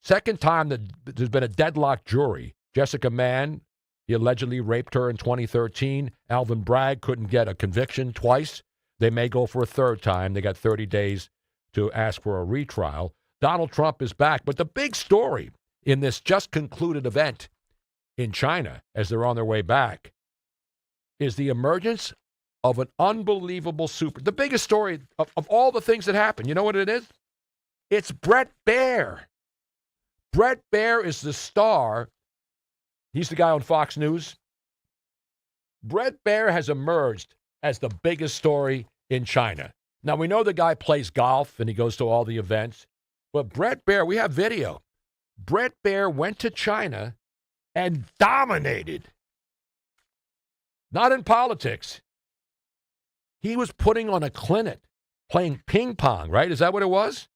Second time that there's been a deadlocked jury. Jessica Mann, he allegedly raped her in 2013. Alvin Bragg couldn't get a conviction twice. They may go for a third time. They got 30 days to ask for a retrial. Donald Trump is back. But the big story in this just concluded event in China, as they're on their way back, is the emergence of an unbelievable the biggest story of all the things that happened. You know what it is? It's Bret Baier. Bret Baier is the star. He's the guy on Fox News Bret Baier has emerged as the biggest story in China. Now, we know the guy plays golf and he goes to all the events, but Bret Baier, we have video. Bret Baier went to China and dominated. Not in politics. He was putting on a clinic, playing ping pong, right? Is that what it was?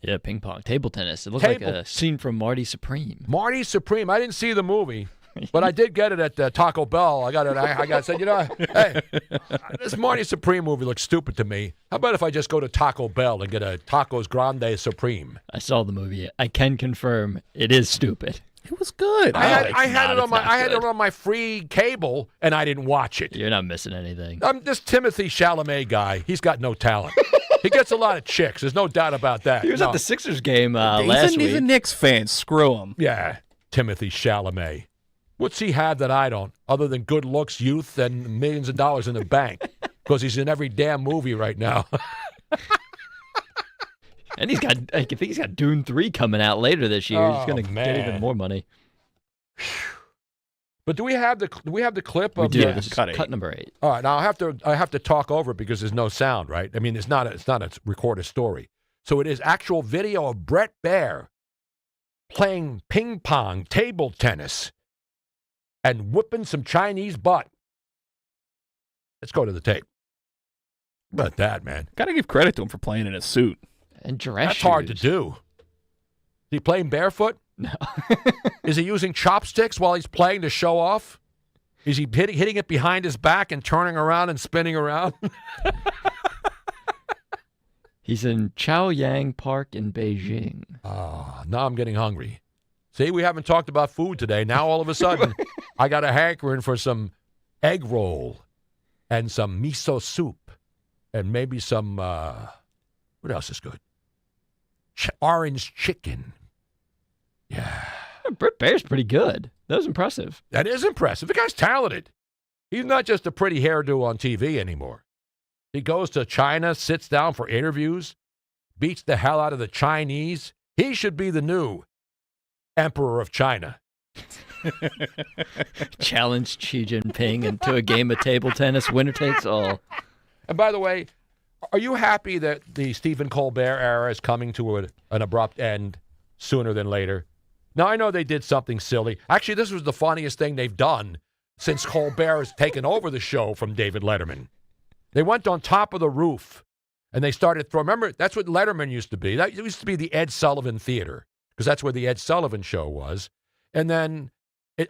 Yeah, ping pong, table tennis. It looked like a scene from Marty Supreme. Marty Supreme. I didn't see the movie, but I did get it at Taco Bell. I said, hey, this Marty Supreme movie looks stupid to me. How about if I just go to Taco Bell and get a Tacos Grande Supreme? I saw the movie. I can confirm it is stupid. It was good. I had it on my free cable, and I didn't watch it. You're not missing anything. I'm this Timothy Chalamet guy. He's got no talent. He gets a lot of chicks. There's no doubt about that. He was at the Sixers game last week. He's a Knicks fan. Screw him. Yeah, Timothy Chalamet. What's he have that I don't, other than good looks, youth, and millions of dollars in the bank? Because he's in every damn movie right now. And I think he's got Dune 3 coming out later this year. He's going to get even more money. But do we have the clip of we do. This is cut number 8. All right, now I have to talk over it because there's no sound, right? I mean, it's not a recorded story. So it is actual video of Bret Baier playing ping pong, table tennis, and whipping some Chinese butt. Let's go to the tape. How about that, man? Got to give credit to him for playing in a suit. And dress That's shoes. hard to do. Is he playing barefoot? No. Is he using chopsticks while he's playing to show off? Is he hitting it behind his back and turning around and spinning around? He's in Chaoyang Park in Beijing. Oh, now I'm getting hungry. See, we haven't talked about food today. Now all of a sudden, I got a hankering for some egg roll and some miso soup and maybe some, what else is good? Orange chicken. Yeah. Bret Baier's pretty good. That was impressive. That is impressive. The guy's talented. He's not just a pretty hairdo on TV anymore. He goes to China, sits down for interviews, beats the hell out of the Chinese. He should be the new Emperor of China. Challenge Xi Jinping into a game of table tennis. Winner takes all. And by the way, are you happy that the Stephen Colbert era is coming to an abrupt end sooner than later? Now, I know they did something silly. Actually, this was the funniest thing they've done since Colbert has taken over the show from David Letterman. They went on top of the roof, and they started throwing. Remember, that's what Letterman used to be. That used to be the Ed Sullivan Theater, because that's where the Ed Sullivan Show was. And then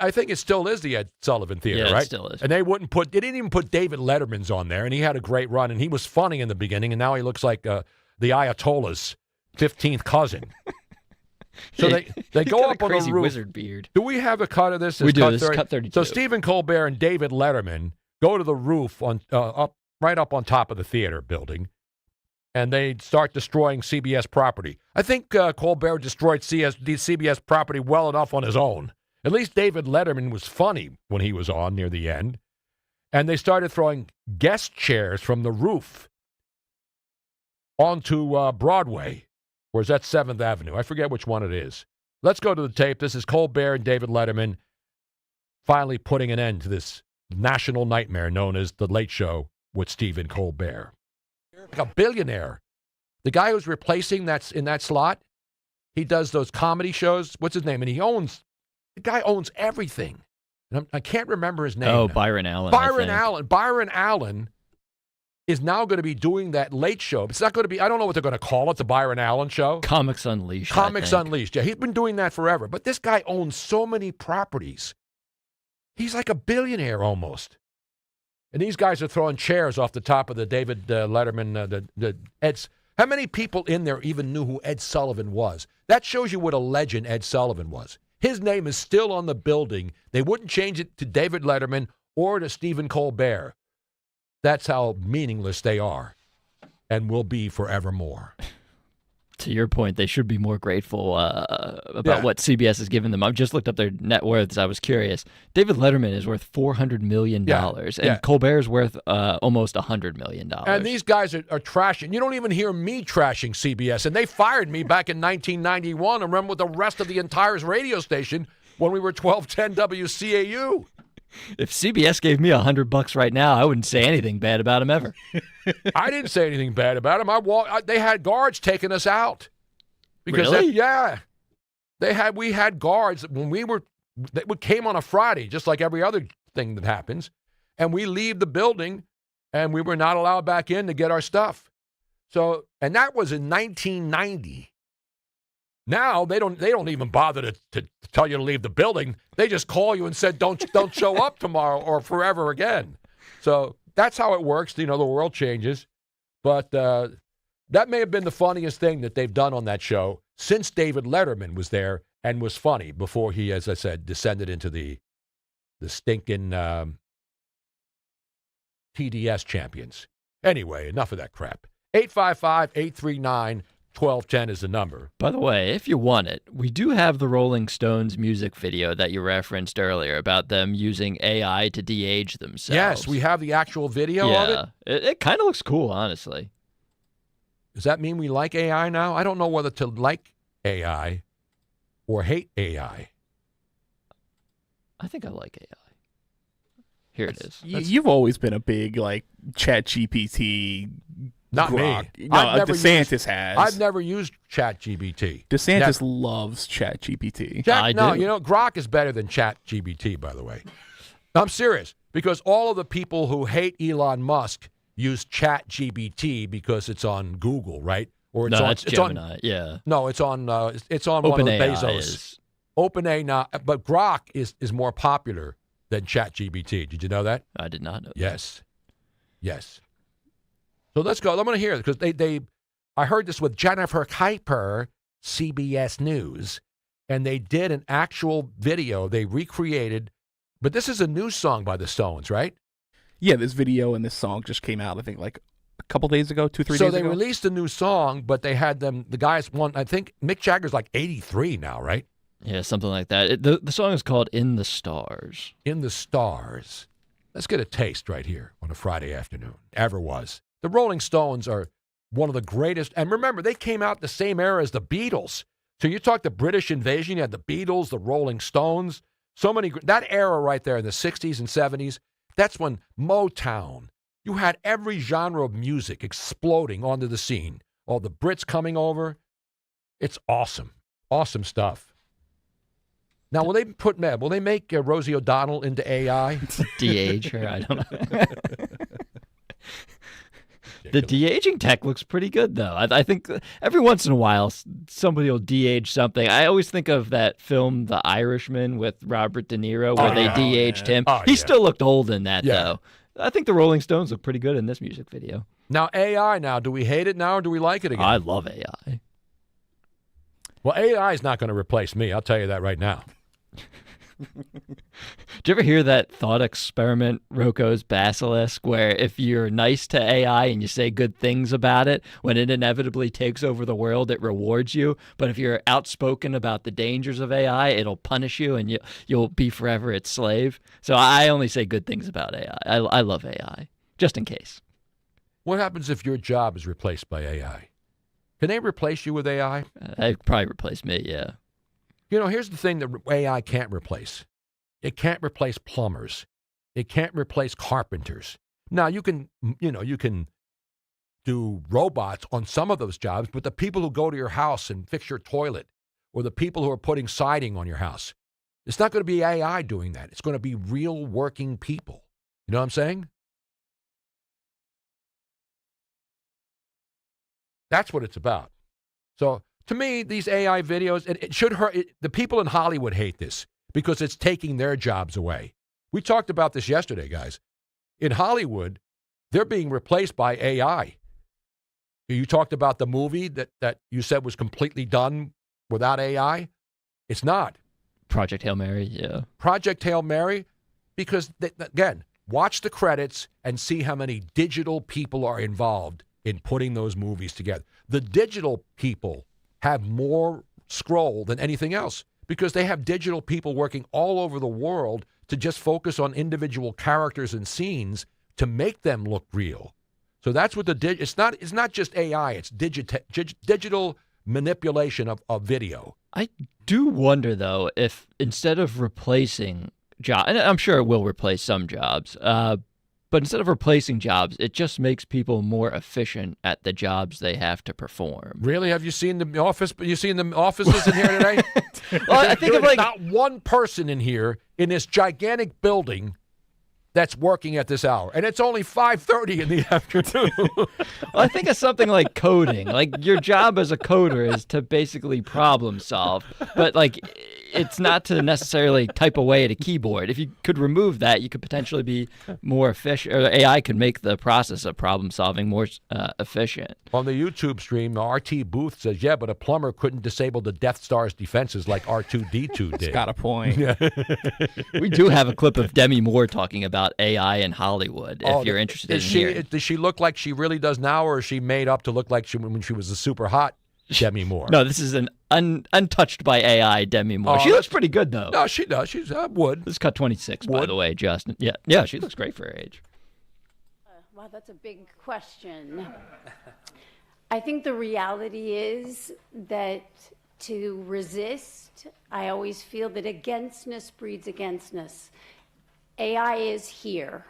I think it still is the Ed Sullivan Theater, right? It still is. And they didn't even put David Letterman's on there, and he had a great run, and he was funny in the beginning, and now he looks like the Ayatollah's 15th cousin. So they go up on the roof. Wizard beard. Do we have a cut of this? We do. This is cut 32. So Stephen Colbert and David Letterman go to the roof right up on top of the theater building, and they start destroying CBS property. I think Colbert destroyed CBS property well enough on his own. At least David Letterman was funny when he was on near the end. And they started throwing guest chairs from the roof onto Broadway. Or is that 7th Avenue? I forget which one it is. Let's go to the tape. This is Colbert and David Letterman finally putting an end to this national nightmare known as The Late Show with Stephen Colbert. Like a billionaire. The guy who's replacing that's in that slot, he does those comedy shows. What's his name? And the guy owns everything. And I can't remember his name. Oh, Byron Allen. Byron Allen. Byron Allen is now going to be doing that Late Show. It's not going to be, I don't know what they're going to call it, the Byron Allen Show. Comics Unleashed. Comics Unleashed. Yeah, he's been doing that forever. But this guy owns so many properties. He's like a billionaire almost. And these guys are throwing chairs off the top of the David Letterman, Ed's. How many people in there even knew who Ed Sullivan was? That shows you what a legend Ed Sullivan was. His name is still on the building. They wouldn't change it to David Letterman or to Stephen Colbert. That's how meaningless they are and will be forevermore. To your point, they should be more grateful about what CBS has given them. I've just looked up their net worths. I was curious. David Letterman is worth $400 million, and Colbert is worth almost $100 million. And these guys are trashing. You don't even hear me trashing CBS, and they fired me back in 1991. I remember with the rest of the entire radio station when we were 1210 WCAU. If CBS gave me $100 right now, I wouldn't say anything bad about him ever. I didn't say anything bad about him. They had guards taking us out. Because really? We had guards when they came on a Friday, just like every other thing that happens, and we leave the building, and we were not allowed back in to get our stuff. So, and that was in 1990. Now they don't even bother to tell you to leave the building. They just call you and said don't show up tomorrow or forever again. So that's how it works. The world changes, but that may have been the funniest thing that they've done on that show since David Letterman was there and was funny before he, as I said, descended into the stinking TDS champions. Anyway, enough of that crap. 855-839-1210 is the number. By the way, if you want it, we do have the Rolling Stones music video that you referenced earlier about them using AI to de-age themselves. Yes, we have the actual video of it. It kind of looks cool, honestly. Does that mean we like AI now? I don't know whether to like AI or hate AI. I think I like AI. Here it is. You've always been a big, ChatGPT. Not Grok. me. No, DeSantis has. I've never used ChatGPT. DeSantis loves ChatGPT. Grok is better than ChatGPT, by the way. I'm serious, because all of the people who hate Elon Musk use ChatGPT because it's on Google, right? Or it's Gemini. Yeah. No, it's on one of the Bezos. OpenAI, but Grok is more popular than ChatGPT. Did you know that? I did not know. Yes. So let's go. I'm going to hear it because I heard this with Jennifer Kuiper, CBS News, and they did an actual video. They recreated, but this is a new song by the Stones, right? Yeah, this video and this song just came out, I think, a couple days ago, 2-3 days ago. So they released a new song, but they had the guys, I think Mick Jagger's 83 now, right? Yeah, something like that. The song is called In the Stars. In the Stars. Let's get a taste right here on a Friday afternoon. Ever was. The Rolling Stones are one of the greatest. And remember, they came out the same era as the Beatles. So you talk the British invasion, you had the Beatles, the Rolling Stones, that era right there in the 60s and 70s, that's when Motown, you had every genre of music exploding onto the scene. All the Brits coming over. It's awesome. Awesome stuff. Now, will they make Rosie O'Donnell into AI? De-age her? I don't know. The de-aging tech looks pretty good, though. I think every once in a while, somebody will de-age something. I always think of that film, The Irishman, with Robert De Niro, where they de-aged him. He still looked old in that, though. I think the Rolling Stones look pretty good in this music video. Now, AI now, do we hate it now or do we like it again? I love AI. Well, AI is not going to replace me. I'll tell you that right now. Did you ever hear that thought experiment, Rocco's Basilisk, where if you're nice to AI and you say good things about it, when it inevitably takes over the world, it rewards you. But if you're outspoken about the dangers of AI, it'll punish you and you'll be forever its slave. So I only say good things about AI. I love AI, just in case. What happens if your job is replaced by AI? Can they replace you with AI? They'd probably replace me, yeah. Here's the thing that AI can't replace. It can't replace plumbers. It can't replace carpenters. Now, you can do robots on some of those jobs, but the people who go to your house and fix your toilet or the people who are putting siding on your house, it's not going to be AI doing that. It's going to be real working people. You know what I'm saying? That's what it's about. So, to me, these AI videos, it should hurt. The people in Hollywood hate this because it's taking their jobs away. We talked about this yesterday, guys. In Hollywood, they're being replaced by AI. You talked about the movie that you said was completely done without AI. It's not. Project Hail Mary, yeah. Project Hail Mary, because, again, watch the credits and see how many digital people are involved in putting those movies together. The digital people have more scroll than anything else because they have digital people working all over the world to just focus on individual characters and scenes to make them look real. So that's what it's not just AI, it's digital manipulation of video. I do wonder, though, if instead of replacing job, and I'm sure it will replace some jobs. But instead of replacing jobs, it just makes people more efficient at the jobs they have to perform. Really? Have you seen the office? You seen the offices in here today? Well, I think of like not one person in here in this gigantic building that's working at this hour, and it's only 5:30 in the afternoon. Well, I think of something like coding. Like your job as a coder is to basically problem solve, but like it's not to necessarily type away at a keyboard. If you could remove that, you could potentially be more efficient, or AI could make the process of problem solving more efficient. On the YouTube stream, RT Booth says, yeah, but a plumber couldn't disable the Death Star's defenses like R2-D2 did. He's got a point. We do have a clip of Demi Moore talking about AI in Hollywood, if you're interested in hearing. Does she look like she really does now, or is she made up to look like when she was a super hot Demi Moore? No, this is an untouched by AI Demi Moore. She looks pretty good, though. No, she does. She's wood. This is cut 26, by the way, Justin. Yeah, she looks great for her age. Wow, that's a big question. I think the reality is that to resist, I always feel that againstness breeds againstness. AI is here,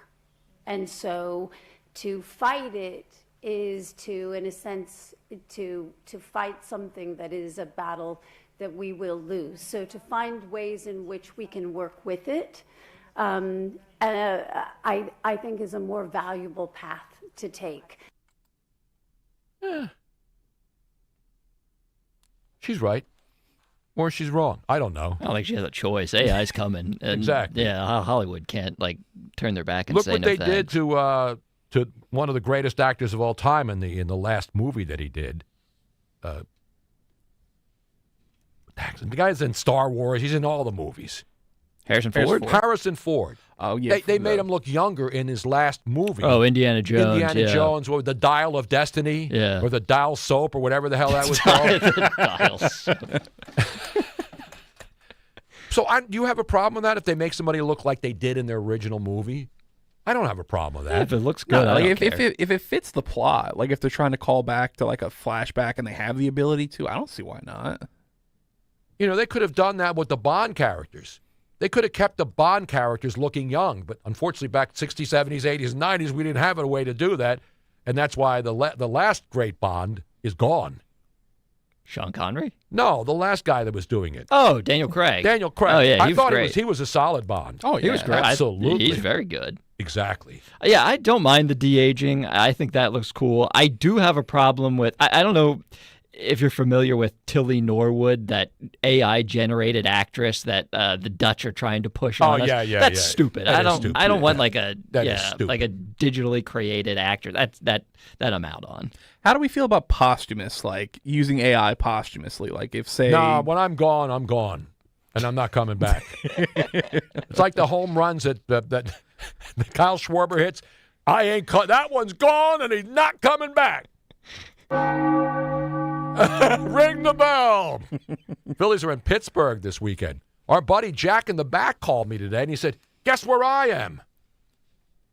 and so to fight it is to, in a sense, to fight something that is a battle that we will lose. So to find ways in which we can work with it, I think is a more valuable path to take. Yeah. She's right. Or she's wrong. I don't know. I don't think she has a choice. AI's coming. And, exactly. Yeah, Hollywood can't turn their back and Look say what no they thanks. did to one of the greatest actors of all time in the last movie that he did. The guy's in Star Wars. He's in all the movies. Harrison Ford? Harrison Ford. Oh, yeah. They made him look younger in his last movie. Oh, Indiana Jones. Indiana Jones, what, the Dial of Destiny? Yeah. Or the Dial Soap, or whatever the hell that was called. The Dial Soap. So do you have a problem with that if they make somebody look like they did in their original movie? I don't have a problem with that. If it looks good, No, I like don't care. if it fits the plot, like if they're trying to call back to like a flashback and they have the ability to, I don't see why not. You know, they could have done that with the Bond characters. They could have kept the Bond characters looking young, but unfortunately back 60s, 70s, 80s, and 90s, we didn't have a way to do that, and that's why the last great Bond is gone. Sean Connery? No, the last guy that was doing it. Oh, Daniel Craig. Daniel Craig. Oh, yeah, I thought he was a solid Bond. Oh, yeah. He was great. Absolutely. He's very good. Exactly. Yeah, I don't mind the de-aging. I think that looks cool. I do have a problem with, I don't know if you're familiar with Tilly Norwood, that AI-generated actress that the Dutch are trying to push on us. Yeah, That's stupid. That I is stupid. don't want like a stupid. like a digitally created actor. That I'm out on. How do we feel about posthumous, like using AI posthumously? Like if, say... Nah, when I'm gone, I'm gone. And I'm not coming back. It's like the home runs that Kyle Schwarber hits. I ain't that one's gone, and he's not coming back. Ring the bell. Phillies are in Pittsburgh this weekend. Our buddy Jack in the back called me today, and he said, guess where I am?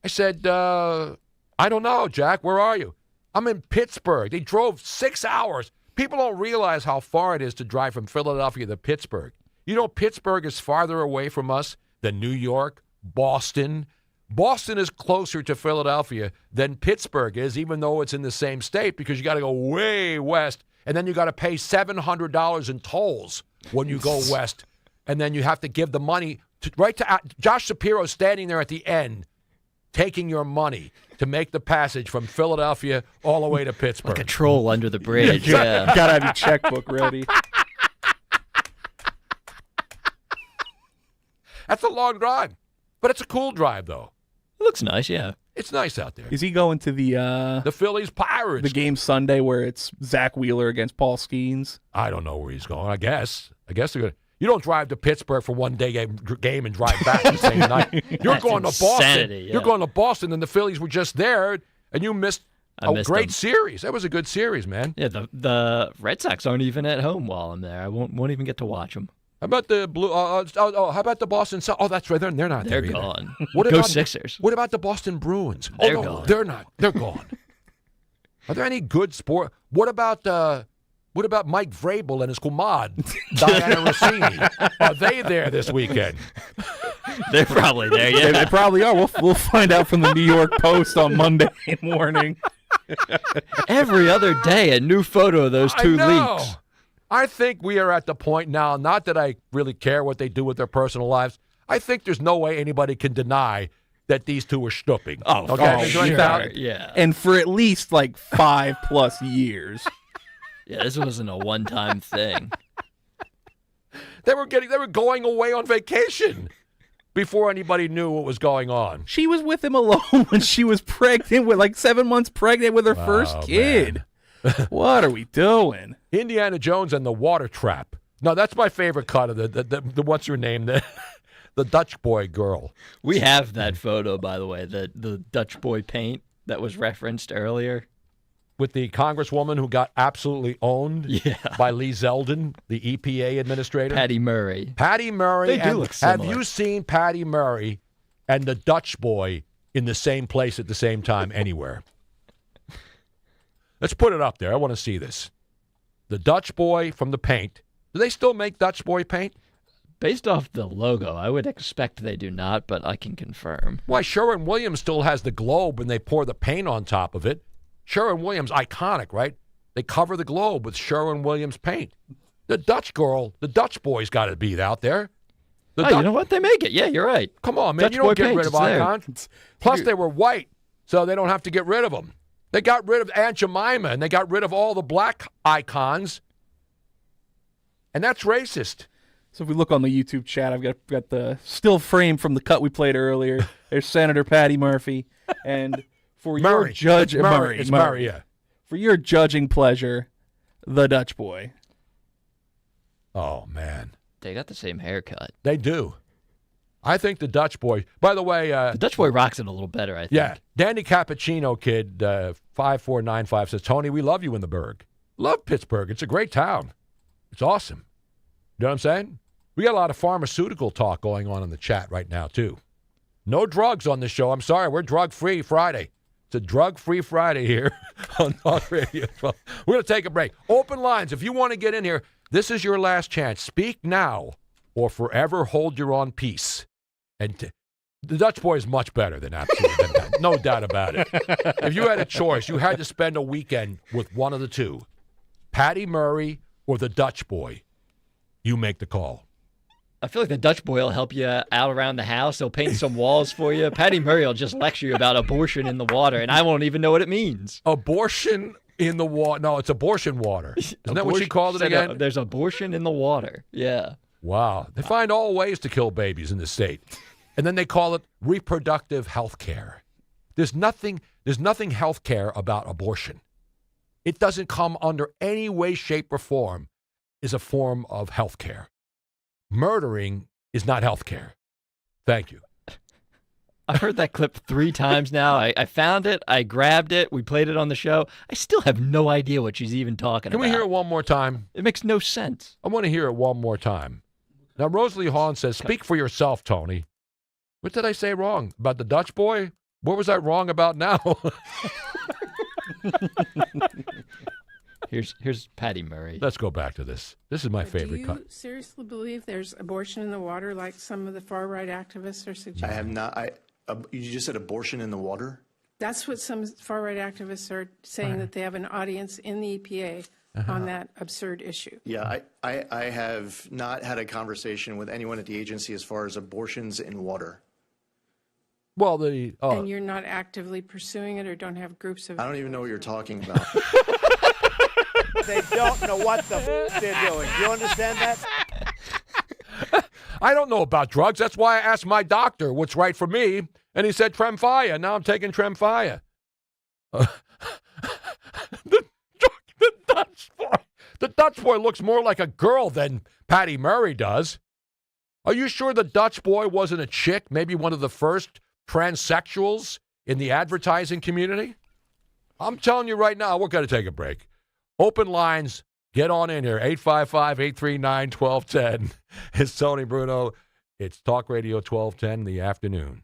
I said, I don't know, Jack. Where are you? I'm in Pittsburgh. They drove 6 hours. People don't realize how far it is to drive from Philadelphia to Pittsburgh. You know, Pittsburgh is farther away from us than New York, Boston. Boston is closer to Philadelphia than Pittsburgh is, even though it's in the same state, because you got to go way west, and then you got to pay $700 in tolls when you go west, and then you have to give the money to Josh Shapiro standing there at the end, taking your money to make the passage from Philadelphia all the way to Pittsburgh. Like a troll under the bridge. Yeah. Gotta have your checkbook ready. That's a long drive, but it's a cool drive, though. It looks nice, yeah. It's nice out there. Is he going to the Phillies Pirates? The game Sunday where it's Zach Wheeler against Paul Skeens? I don't know where he's going. I guess they're going to. You don't drive to Pittsburgh for one day game and drive back the same night. You're going to Boston. Yeah. You're going to Boston, and the Phillies were just there, and you missed a great series. That was a good series, man. Yeah, the Red Sox aren't even at home while I'm there. I won't even get to watch them. How about the Blue? How about the Boston? Oh, that's right. They're not there. They're either. gone. What Go about Sixers. What about the Boston Bruins? They're no, gone. they're not. They're gone. Are there any good sport? What about Mike Vrabel and his kumad, Diana Rossini? Are they there this weekend? They're probably there, yeah. They probably are. We'll find out from the New York Post on Monday morning. Every other day, a new photo of those two leaks. I think we are at the point now, not that I really care what they do with their personal lives. I think there's no way anybody can deny that these two are stooping. Sure. Yeah. And for at least like 5+ years. Yeah, this wasn't a one-time thing. They were going away on vacation before anybody knew what was going on. She was with him alone when she was pregnant, with like 7 months pregnant with her first kid. What are we doing? Indiana Jones and the Water Trap. No, that's my favorite cut of the what's her name? The Dutch boy girl. We have that photo, by the way, the Dutch boy paint that was referenced earlier. With the congresswoman who got absolutely owned by Lee Zeldin, the EPA administrator. Patty Murray. Patty Murray. They do look similar. Have you seen Patty Murray and the Dutch boy in the same place at the same time anywhere? Let's put it up there. I want to see this. The Dutch boy from the paint. Do they still make Dutch boy paint? Based off the logo, I would expect they do not, but I can confirm. Why, Sherwin-Williams still has the globe when they pour the paint on top of it. Sherwin-Williams, iconic, right? They cover the globe with Sherwin-Williams paint. The Dutch girl, the Dutch boy's got to be out there. You know what? They make it. Yeah, you're right. Come on, man. Dutch You don't boy get paint, rid of it's there. icons. Plus, they were white, so they don't have to get rid of them. They got rid of Aunt Jemima, and they got rid of all the black icons. And that's racist. So if we look on the YouTube chat, I've got the still frame from the cut we played earlier. There's Senator Patty Murphy. And for your Murray, yeah. For your judging pleasure, the Dutch boy. Oh, man. They got the same haircut. They do. I think the Dutch boy, by the way. The Dutch boy rocks it a little better, I think. Yeah. Danny Cappuccino kid, 5495 says, Tony, we love you in the Burgh. Love Pittsburgh. It's a great town. It's awesome. You know what I'm saying? We got a lot of pharmaceutical talk going on in the chat right now, too. No drugs on this show. I'm sorry. We're drug-free Friday. It's a drug-free Friday here on Talk Radio 12. We're going to take a break. Open lines. If you want to get in here, this is your last chance. Speak now or forever hold your own peace. And the Dutch boy is much better than absolutely that. No doubt about it. If you had a choice, you had to spend a weekend with one of the two, Patty Murray or the Dutch boy. You make the call. I feel like the Dutch boy will help you out around the house. He'll paint some walls for you. Patty Murray will just lecture you about abortion in the water, and I won't even know what it means. Abortion in the water? No, it's abortion water. Isn't that what she called it again? There's abortion in the water. Yeah. Wow. They find all ways to kill babies in this state. And then they call it reproductive health care. There's nothing health care about abortion. It doesn't come under any way, shape, or form is a form of health care. Murdering is not health care. Thank you. I've heard that clip 3 times now. I found it. I grabbed it. We played it on the show. I still have no idea what she's even talking about. Can we hear it one more time? It makes no sense. I want to hear it one more time. Now, Rosalie Hahn says, speak for yourself, Tony. What did I say wrong? About the Dutch boy? What was I wrong about now? Here's Patty Murray. Let's go back to this. This is my favorite cut. Do you seriously believe there's abortion in the water like some of the far-right activists are suggesting? I have not. You just said abortion in the water? That's what some far-right activists are saying, that they have an audience in the EPA on that absurd issue. Yeah, I have not had a conversation with anyone at the agency as far as abortions in water. Well, and you're not actively pursuing it or don't have groups of... I don't even know what you're talking about. They don't know what the they're doing. Do you understand that? I don't know about drugs. That's why I asked my doctor what's right for me, and he said Tremfya. Now I'm taking Tremfya. The Dutch boy looks more like a girl than Patty Murray does. Are you sure the Dutch boy wasn't a chick, maybe one of the first transsexuals in the advertising community? I'm telling you right now, we're going to take a break. Open lines, get on in here, 855-839-1210. It's Tony Bruno. It's Talk Radio 1210 in the afternoon.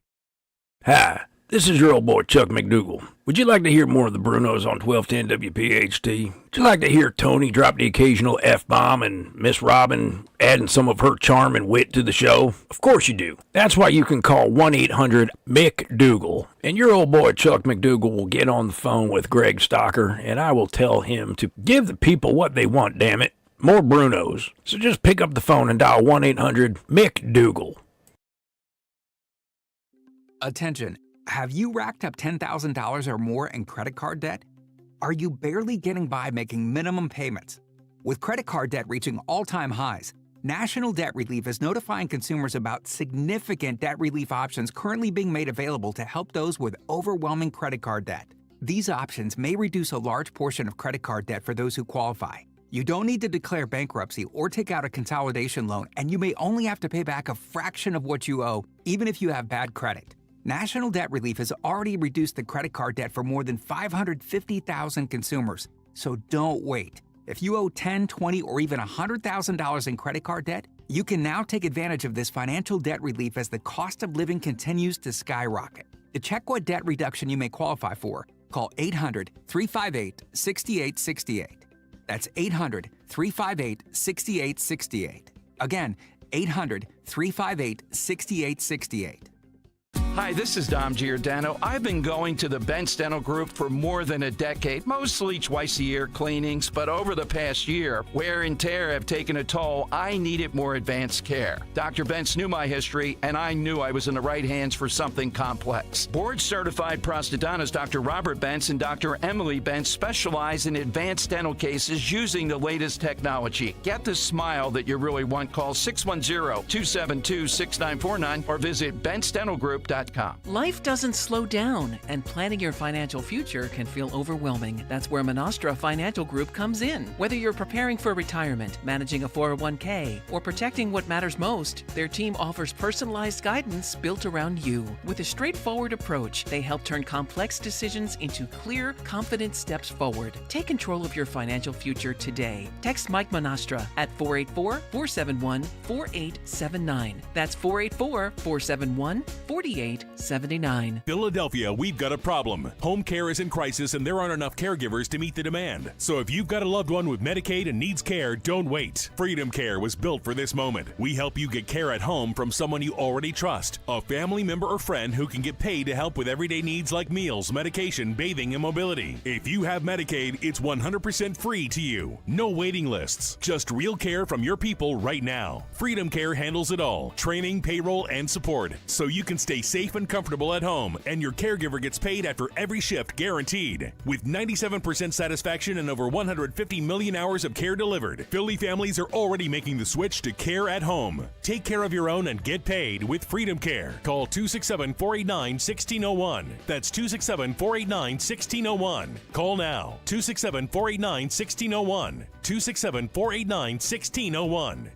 Ha! This is your old boy, Chuck McDougal. Would you like to hear more of the Brunos on 1210 WPHT? Would you like to hear Tony drop the occasional F-bomb and Miss Robin adding some of her charm and wit to the show? Of course you do. That's why you can call 1-800-McDougal, and your old boy, Chuck McDougal, will get on the phone with Greg Stocker, and I will tell him to give the people what they want, damn it. More Brunos. So just pick up the phone and dial 1-800-McDougal. Attention. Have you racked up $10,000 or more in credit card debt? Are you barely getting by making minimum payments? With credit card debt reaching all-time highs, National Debt Relief is notifying consumers about significant debt relief options currently being made available to help those with overwhelming credit card debt. These options may reduce a large portion of credit card debt for those who qualify. You don't need to declare bankruptcy or take out a consolidation loan, and you may only have to pay back a fraction of what you owe, even if you have bad credit. National Debt Relief has already reduced the credit card debt for more than 550,000 consumers. So don't wait. If you owe $10,000, $20,000, or even $100,000 in credit card debt, you can now take advantage of this financial debt relief as the cost of living continues to skyrocket. To check what debt reduction you may qualify for, call 800-358-6868. That's 800-358-6868. Again, 800-358-6868. Hi, this is Dom Giordano. I've been going to the Bentz Dental Group for more than a decade, mostly twice a year cleanings, but over the past year, wear and tear have taken a toll. I needed more advanced care. Dr. Bentz knew my history, and I knew I was in the right hands for something complex. Board-certified prosthodontist Dr. Robert Bentz and Dr. Emily Bentz specialize in advanced dental cases using the latest technology. Get the smile that you really want. Call 610-272-6949 or visit BentzDentalGroup.com. Life doesn't slow down, and planning your financial future can feel overwhelming. That's where Monastra Financial Group comes in. Whether you're preparing for retirement, managing a 401k, or protecting what matters most, their team offers personalized guidance built around you. With a straightforward approach, they help turn complex decisions into clear, confident steps forward. Take control of your financial future today. Text Mike Monastra at 484-471-4879. That's 484-471-4879. Philadelphia, we've got a problem. Home care is in crisis and there aren't enough caregivers to meet the demand. So if you've got a loved one with Medicaid and needs care, don't wait. Freedom Care was built for this moment. We help you get care at home from someone you already trust, a family member or friend who can get paid to help with everyday needs like meals, medication, bathing, and mobility. If you have Medicaid, it's 100% free to you. No waiting lists, just real care from your people right now. Freedom Care handles it all, training, payroll, and support, so you can stay safe and comfortable at home, and your caregiver gets paid after every shift guaranteed. With 97% satisfaction and over 150 million hours of care delivered, Philly families are already making the switch to care at home. Take care of your own and get paid with Freedom Care. Call 267-489-1601. That's 267-489-1601. Call now. 267-489-1601. 267-489-1601.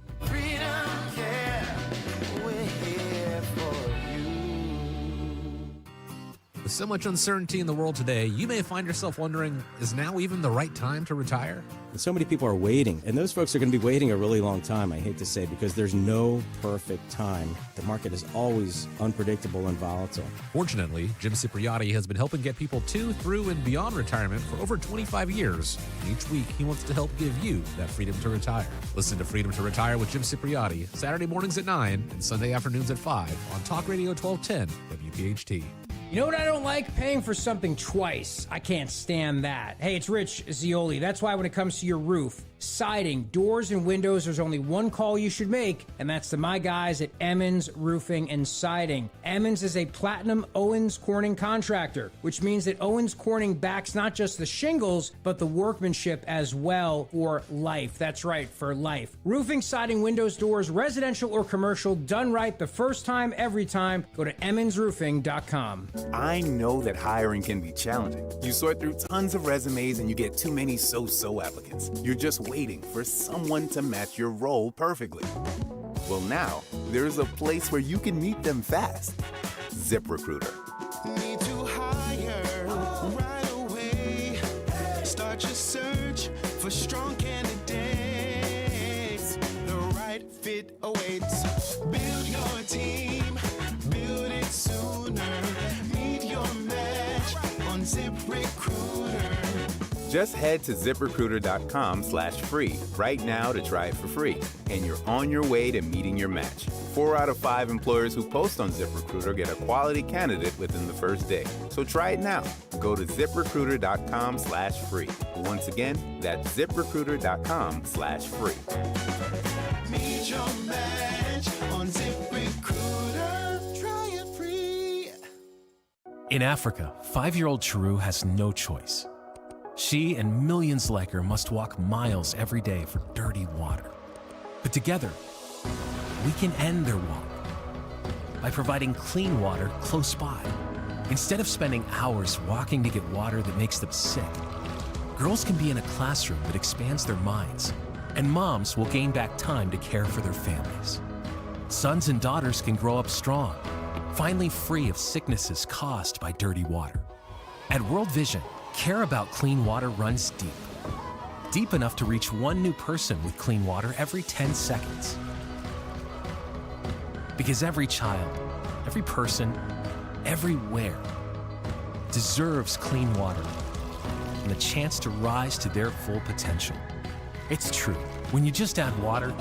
With so much uncertainty in the world today, you may find yourself wondering, is now even the right time to retire? So many people are waiting, and those folks are going to be waiting a really long time, I hate to say, because there's no perfect time. The market is always unpredictable and volatile. Fortunately, Jim Cipriotti has been helping get people to, through, and beyond retirement for over 25 years. And each week, he wants to help give you that freedom to retire. Listen to Freedom to Retire with Jim Cipriotti, Saturday mornings at 9 and Sunday afternoons at 5 on Talk Radio 1210 WPHT. You know what I don't like? Paying for something twice. I can't stand that. Hey, it's Rich Zioli. That's why when it comes to your roof, siding, doors, and windows, there's only one call you should make, and that's to my guys at Emmons Roofing and Siding. Emmons is a platinum Owens Corning contractor, which means that Owens Corning backs not just the shingles, but the workmanship as well for life. That's right, for life. Roofing, siding, windows, doors, residential or commercial, done right the first time, every time. Go to emmonsroofing.com. I know that hiring can be challenging. You sort through tons of resumes and you get too many so-so applicants. You're just waiting for someone to match your role perfectly. Well, now, there's a place where you can meet them fast. ZipRecruiter. Need to hire right away. Start your search for strong candidates. The right fit awaits. Build your team. Build it sooner. Meet your Just head to ZipRecruiter.com/free right now to try it for free, and you're on your way to meeting your match. 4 out of 5 employers who post on ZipRecruiter get a quality candidate within the first day. So try it now. Go to ZipRecruiter.com/free. Once again, that's ZipRecruiter.com/free. Meet your match on ZipRecruiter. Try it free. In Africa, 5-year-old Chiru has no choice. She and millions like her must walk miles every day for dirty water. But together, we can end their walk by providing clean water close by. Instead of spending hours walking to get water that makes them sick, girls can be in a classroom that expands their minds, and moms will gain back time to care for their families. Sons and daughters can grow up strong, finally free of sicknesses caused by dirty water. At World Vision, care about clean water runs deep. Deep enough to reach 1 new person with clean water every 10 seconds. Because every child, every person, everywhere deserves clean water and the chance to rise to their full potential. It's true. When you just add water,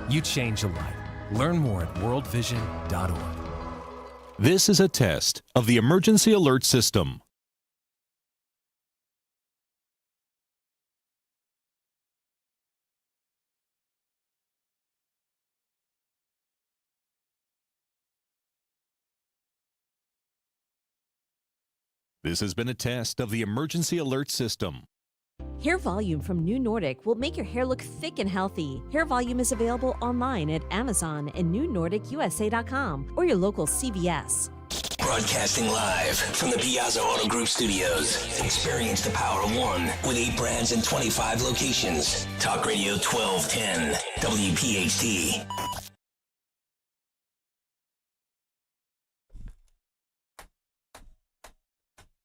you change a life. Learn more at worldvision.org. This is a test of the emergency alert system. This has been a test of the emergency alert system. Hair Volume from New Nordic will make your hair look thick and healthy. Hair Volume is available online at Amazon and NewNordicUSA.com or your local CVS. Broadcasting live from the Piazza Auto Group studios. Experience the power of one with 8 brands and 25 locations. Talk Radio 1210, WPHT.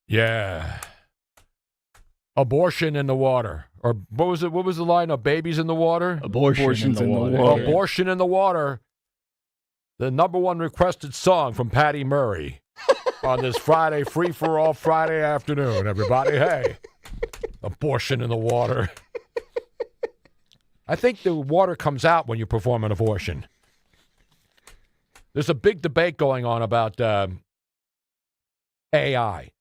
Yeah. Abortion in the water. Or what was it? What was the line? Of babies in the water? Abortions in the water. Abortion in the water. The #1 requested song from Patty Murray on this Friday, free-for-all Friday afternoon, everybody. Hey, abortion in the water. I think the water comes out when you perform an abortion. There's a big debate going on about AI.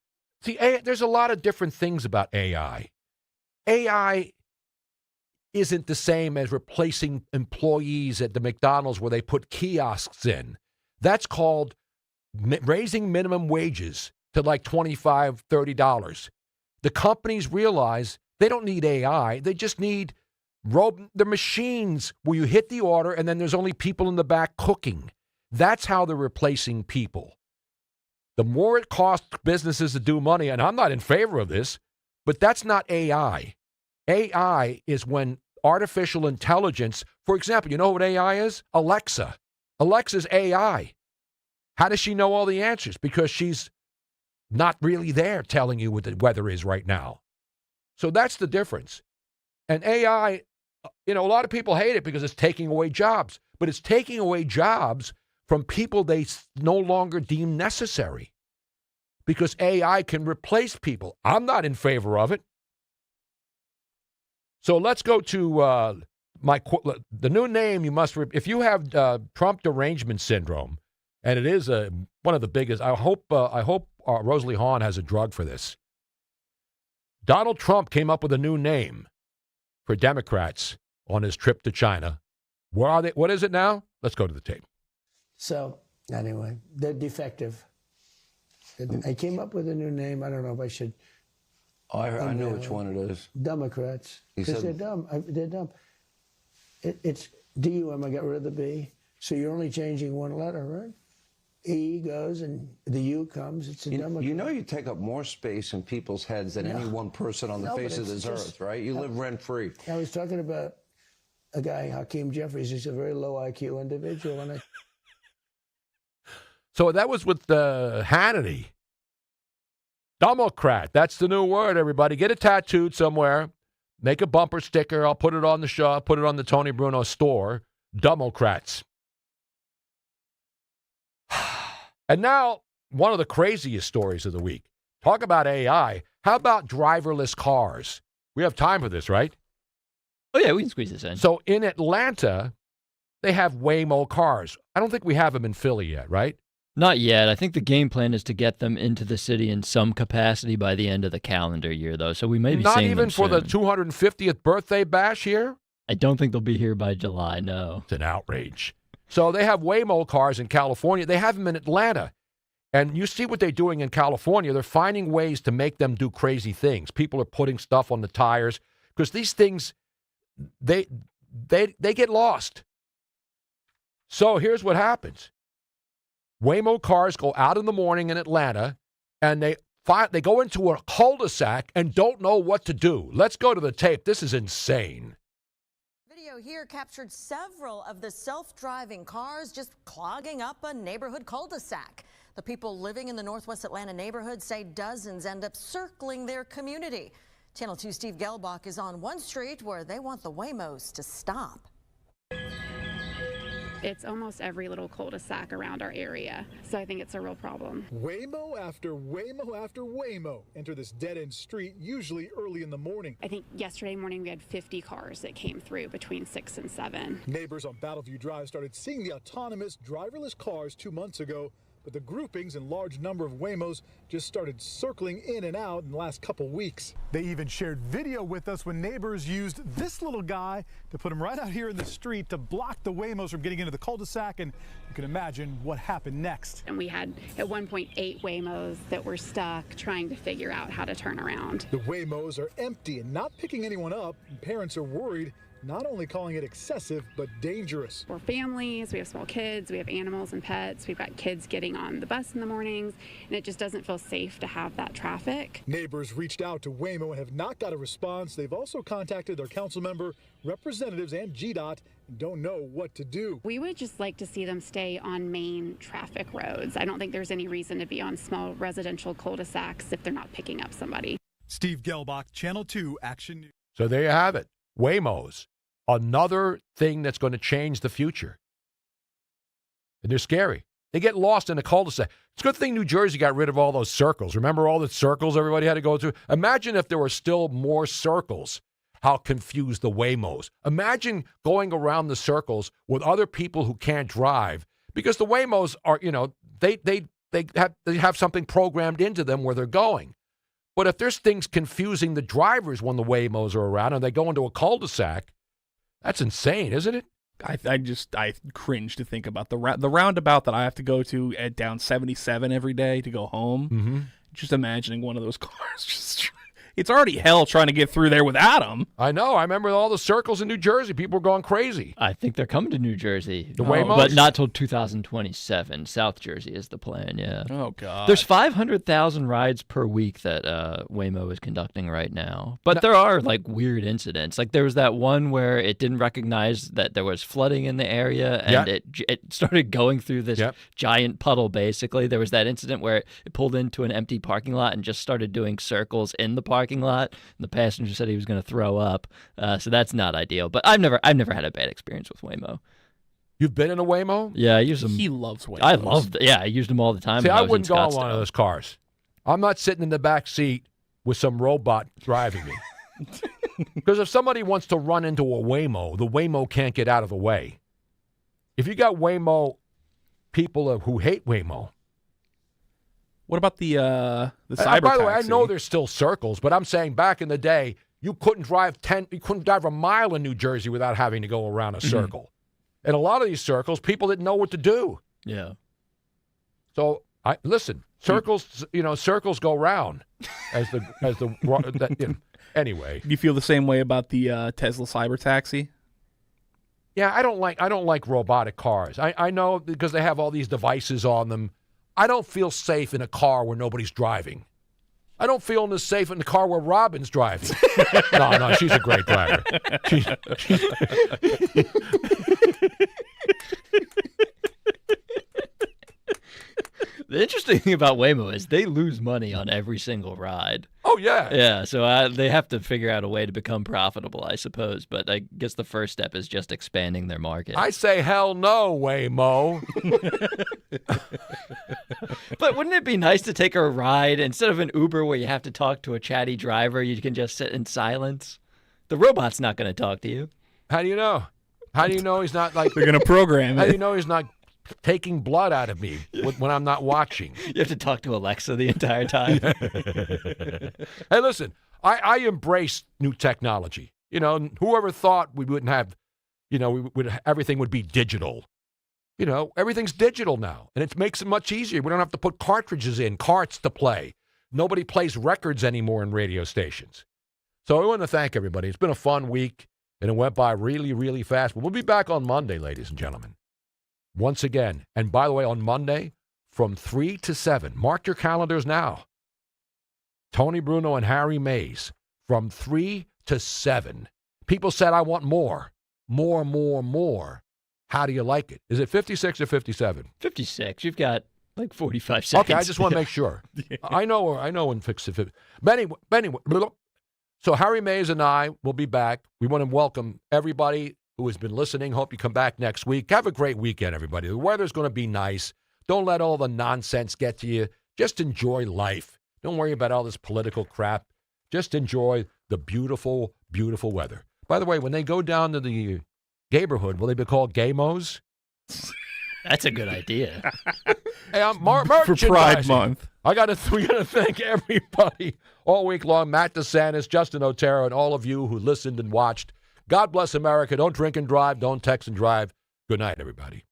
See, there's a lot of different things about AI. AI isn't the same as replacing employees at the McDonald's where they put kiosks in. That's called raising minimum wages to like $25, $30. The companies realize they don't need AI. They just need the machines where you hit the order and then there's only people in the back cooking. That's how they're replacing people. The more it costs businesses to do money, and I'm not in favor of this, but that's not AI. AI is when artificial intelligence, for example, you know what AI is? Alexa. Alexa's AI. How does she know all the answers? Because she's not really there telling you what the weather is right now. So that's the difference. And AI, a lot of people hate it because it's taking away jobs, but it's taking away jobs from people they no longer deem necessary because AI can replace people. I'm not in favor of it. So let's go to the new name you must, if you have Trump derangement syndrome, and it is one of the biggest, I hope Rosalie Hahn has a drug for this. Donald Trump came up with a new name for Democrats on his trip to China. Where are they? What is it now? Let's go to the tape. So, anyway, they're defective. I came up with a new name. I don't know if I should. I know which one it is. Democrats. Because they're dumb. They're dumb. It's D-U-M. I got rid of the B. So you're only changing one letter, right? E goes and the U comes. It's a Democrat. You know you take up more space in people's heads than any one person on the face of this earth, right? You live rent-free. I was talking about a guy, Hakeem Jeffries. He's a very low IQ individual. And So that was with Hannity. Democrat. That's the new word, everybody. Get it tattooed somewhere. Make a bumper sticker. I'll put it on the show. I'll put it on the Tony Bruno store. Democrats. And now, one of the craziest stories of the week. Talk about AI. How about driverless cars? We have time for this, right? Oh, yeah, we can squeeze this in. So in Atlanta, they have Waymo cars. I don't think we have them in Philly yet, right? Not yet. I think the game plan is to get them into the city in some capacity by the end of the calendar year, though. So we may be Not seeing even them for soon. the 250th birthday bash here? I don't think they'll be here by July, no. It's an outrage. So they have Waymo cars in California. They have them in Atlanta. And you see what they're doing in California. They're finding ways to make them do crazy things. People are putting stuff on the tires because these things, they get lost. So here's what happens. Waymo cars go out in the morning in Atlanta, and they go into a cul-de-sac and don't know what to do. Let's go to the tape. This is insane. Video here captured several of the self-driving cars just clogging up a neighborhood cul-de-sac. The people living in the Northwest Atlanta neighborhood say dozens end up circling their community. Channel 2 Steve Gelbach is on one street where they want the Waymos to stop. It's almost every little cul-de-sac around our area, so I think it's a real problem. Waymo after Waymo after Waymo enter this dead-end street, usually early in the morning. I think yesterday morning we had 50 cars that came through between 6 and 7. Neighbors on Battleview Drive started seeing the autonomous, driverless cars 2 months ago, but the groupings and large number of Waymos just started circling in and out in the last couple weeks. They even shared video with us when neighbors used this little guy to put him right out here in the street to block the Waymos from getting into the cul-de-sac, and you can imagine what happened next. And we had at one point 8 Waymos that were stuck trying to figure out how to turn around. The Waymos are empty and not picking anyone up, and parents are worried, not only calling it excessive, but dangerous. We're families, we have small kids, we have animals and pets, we've got kids getting on the bus in the mornings, and it just doesn't feel safe to have that traffic. Neighbors reached out to Waymo and have not got a response. They've also contacted their council member, representatives, and GDOT, and don't know what to do. We would just like to see them stay on main traffic roads. I don't think there's any reason to be on small residential cul-de-sacs if they're not picking up somebody. Steve Gelbach, Channel 2 Action News. So there you have it. Waymos. Another thing that's going to change the future. And they're scary. They get lost in a cul-de-sac. It's a good thing New Jersey got rid of all those circles. Remember all the circles everybody had to go through? Imagine if there were still more circles, how confused the Waymos. Imagine going around the circles with other people who can't drive because the Waymos are, they have something programmed into them where they're going. But if there's things confusing the drivers when the Waymos are around and they go into a cul-de-sac, that's insane, isn't it? I cringe to think about the roundabout that I have to go to at down 77 every day to go home. Mm-hmm. Just imagining one of those cars it's already hell trying to get through there without them. I know. I remember all the circles in New Jersey. People were going crazy. I think they're coming to New Jersey. The Waymos? But not till 2027. South Jersey is the plan, yeah. Oh, God. There's 500,000 rides per week that Waymo is conducting right now. But there are, weird incidents. Like, there was that one where it didn't recognize that there was flooding in the area, and it started going through this giant puddle, basically. There was that incident where it pulled into an empty parking lot and just started doing circles in the parking lot, and the passenger said he was going to throw up. So that's not ideal. But I've never had a bad experience with Waymo. You've been in a Waymo? Yeah, I use them. He loves Waymos. I love. Yeah, I used them all the time. See, when I was wouldn't in go on Scottsdale. one of those cars. I'm not sitting in the back seat with some robot driving me. Because if somebody wants to run into a Waymo, the Waymo can't get out of the way. If you got Waymo people who hate Waymo. What about the cyber By the way, I taxi? know there's still circles, but I'm saying back in the day, you couldn't drive a mile in New Jersey without having to go around a circle. And a lot of these circles, people didn't know what to do. Yeah. So circles, circles go round anyway. Do you feel the same way about the Tesla cyber taxi? Yeah, I don't like robotic cars. I know because they have all these devices on them. I don't feel safe in a car where nobody's driving. I don't feel as safe in the car where Robin's driving. No, she's a great driver. The interesting thing about Waymo is they lose money on every single ride. Oh, Oh, yeah. Yeah, so they have to figure out a way to become profitable, I suppose. But I guess the first step is just expanding their market. I say hell no, Waymo. But wouldn't it be nice to take a ride instead of an Uber where you have to talk to a chatty driver? You can just sit in silence. The robot's not going to talk to you. How do you know? How do you know he's not like... They're going to program it. How do you know he's not taking blood out of me when I'm not watching? You have to talk to Alexa the entire time. Hey, listen, I embrace new technology. You know, whoever thought we wouldn't have, you know, everything would be digital. You know, everything's digital now, and it makes it much easier. We don't have to put cartridges in, carts to play. Nobody plays records anymore in radio stations. So I want to thank everybody. It's been a fun week, and it went by really, really fast. But we'll be back on Monday, ladies and gentlemen. Once again, and by the way, on Monday, from 3 to 7, mark your calendars now. Tony Bruno and Harry Mays, from 3 to 7. People said, I want more. More. How do you like it? Is it 56 or 57? 56. You've got like 45 seconds. Okay, I just want to make sure. Yeah. I know when fix it. But anyway, so Harry Mays and I will be back. We want to welcome everybody who has been listening. Hope you come back next week. Have a great weekend, everybody. The weather's going to be nice. Don't let all the nonsense get to you. Just enjoy life. Don't worry about all this political crap. Just enjoy the beautiful, beautiful weather. By the way, when they go down to the neighborhood, will they be called Gamos? That's a good idea. Hey, I'm For Pride Month. We got to thank everybody all week long. Matt DeSantis, Justin Otero, and all of you who listened and watched. God bless America. Don't drink and drive. Don't text and drive. Good night, everybody.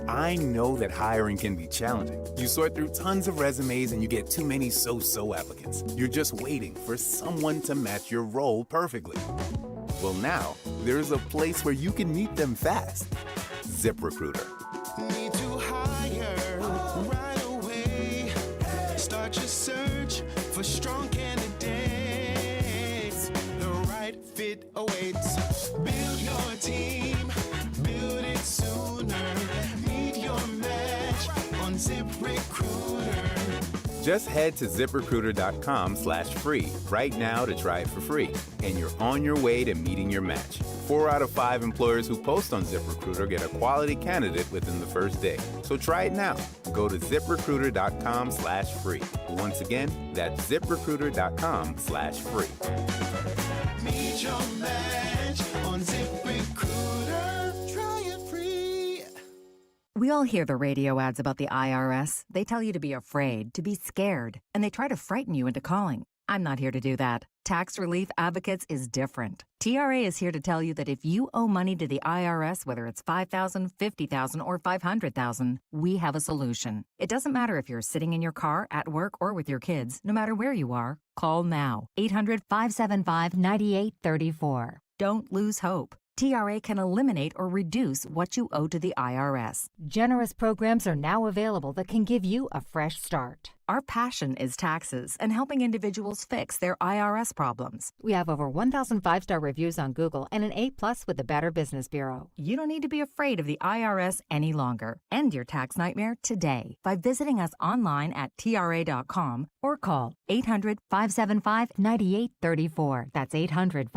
I know that hiring can be challenging. You sort through tons of resumes and you get too many so-so applicants. You're just waiting for someone to match your role perfectly. Well, now, there's a place where you can meet them fast. ZipRecruiter. Need to hire right away. Start your search for strong candidates. The right fit awaits. Build your team. Build it sooner. Meet your match on ZipRecruiter. Just head to ZipRecruiter.com/free right now to try it for free. And you're on your way to meeting your match. 4 out of 5 employers who post on ZipRecruiter get a quality candidate within the first day. So try it now. Go to ZipRecruiter.com/free. Once again, that's ZipRecruiter.com/free. Meet your match on ZipRecruiter. Try it free. We all hear the radio ads about the IRS. They tell you to be afraid, to be scared, and they try to frighten you into calling. I'm not here to do that. Tax Relief Advocates is different. TRA is here to tell you that if you owe money to the IRS, whether it's $5,000, $50,000, or $500,000, we have a solution. It doesn't matter if you're sitting in your car, at work, or with your kids. No matter where you are, call now. 800-575-9834. Don't lose hope. TRA can eliminate or reduce what you owe to the IRS. Generous programs are now available that can give you a fresh start. Our passion is taxes and helping individuals fix their IRS problems. We have over 1,000 5-star reviews on Google and an A+ with the Better Business Bureau. You don't need to be afraid of the IRS any longer. End your tax nightmare today by visiting us online at TRA.com or call 800-575-9834. That's 800-575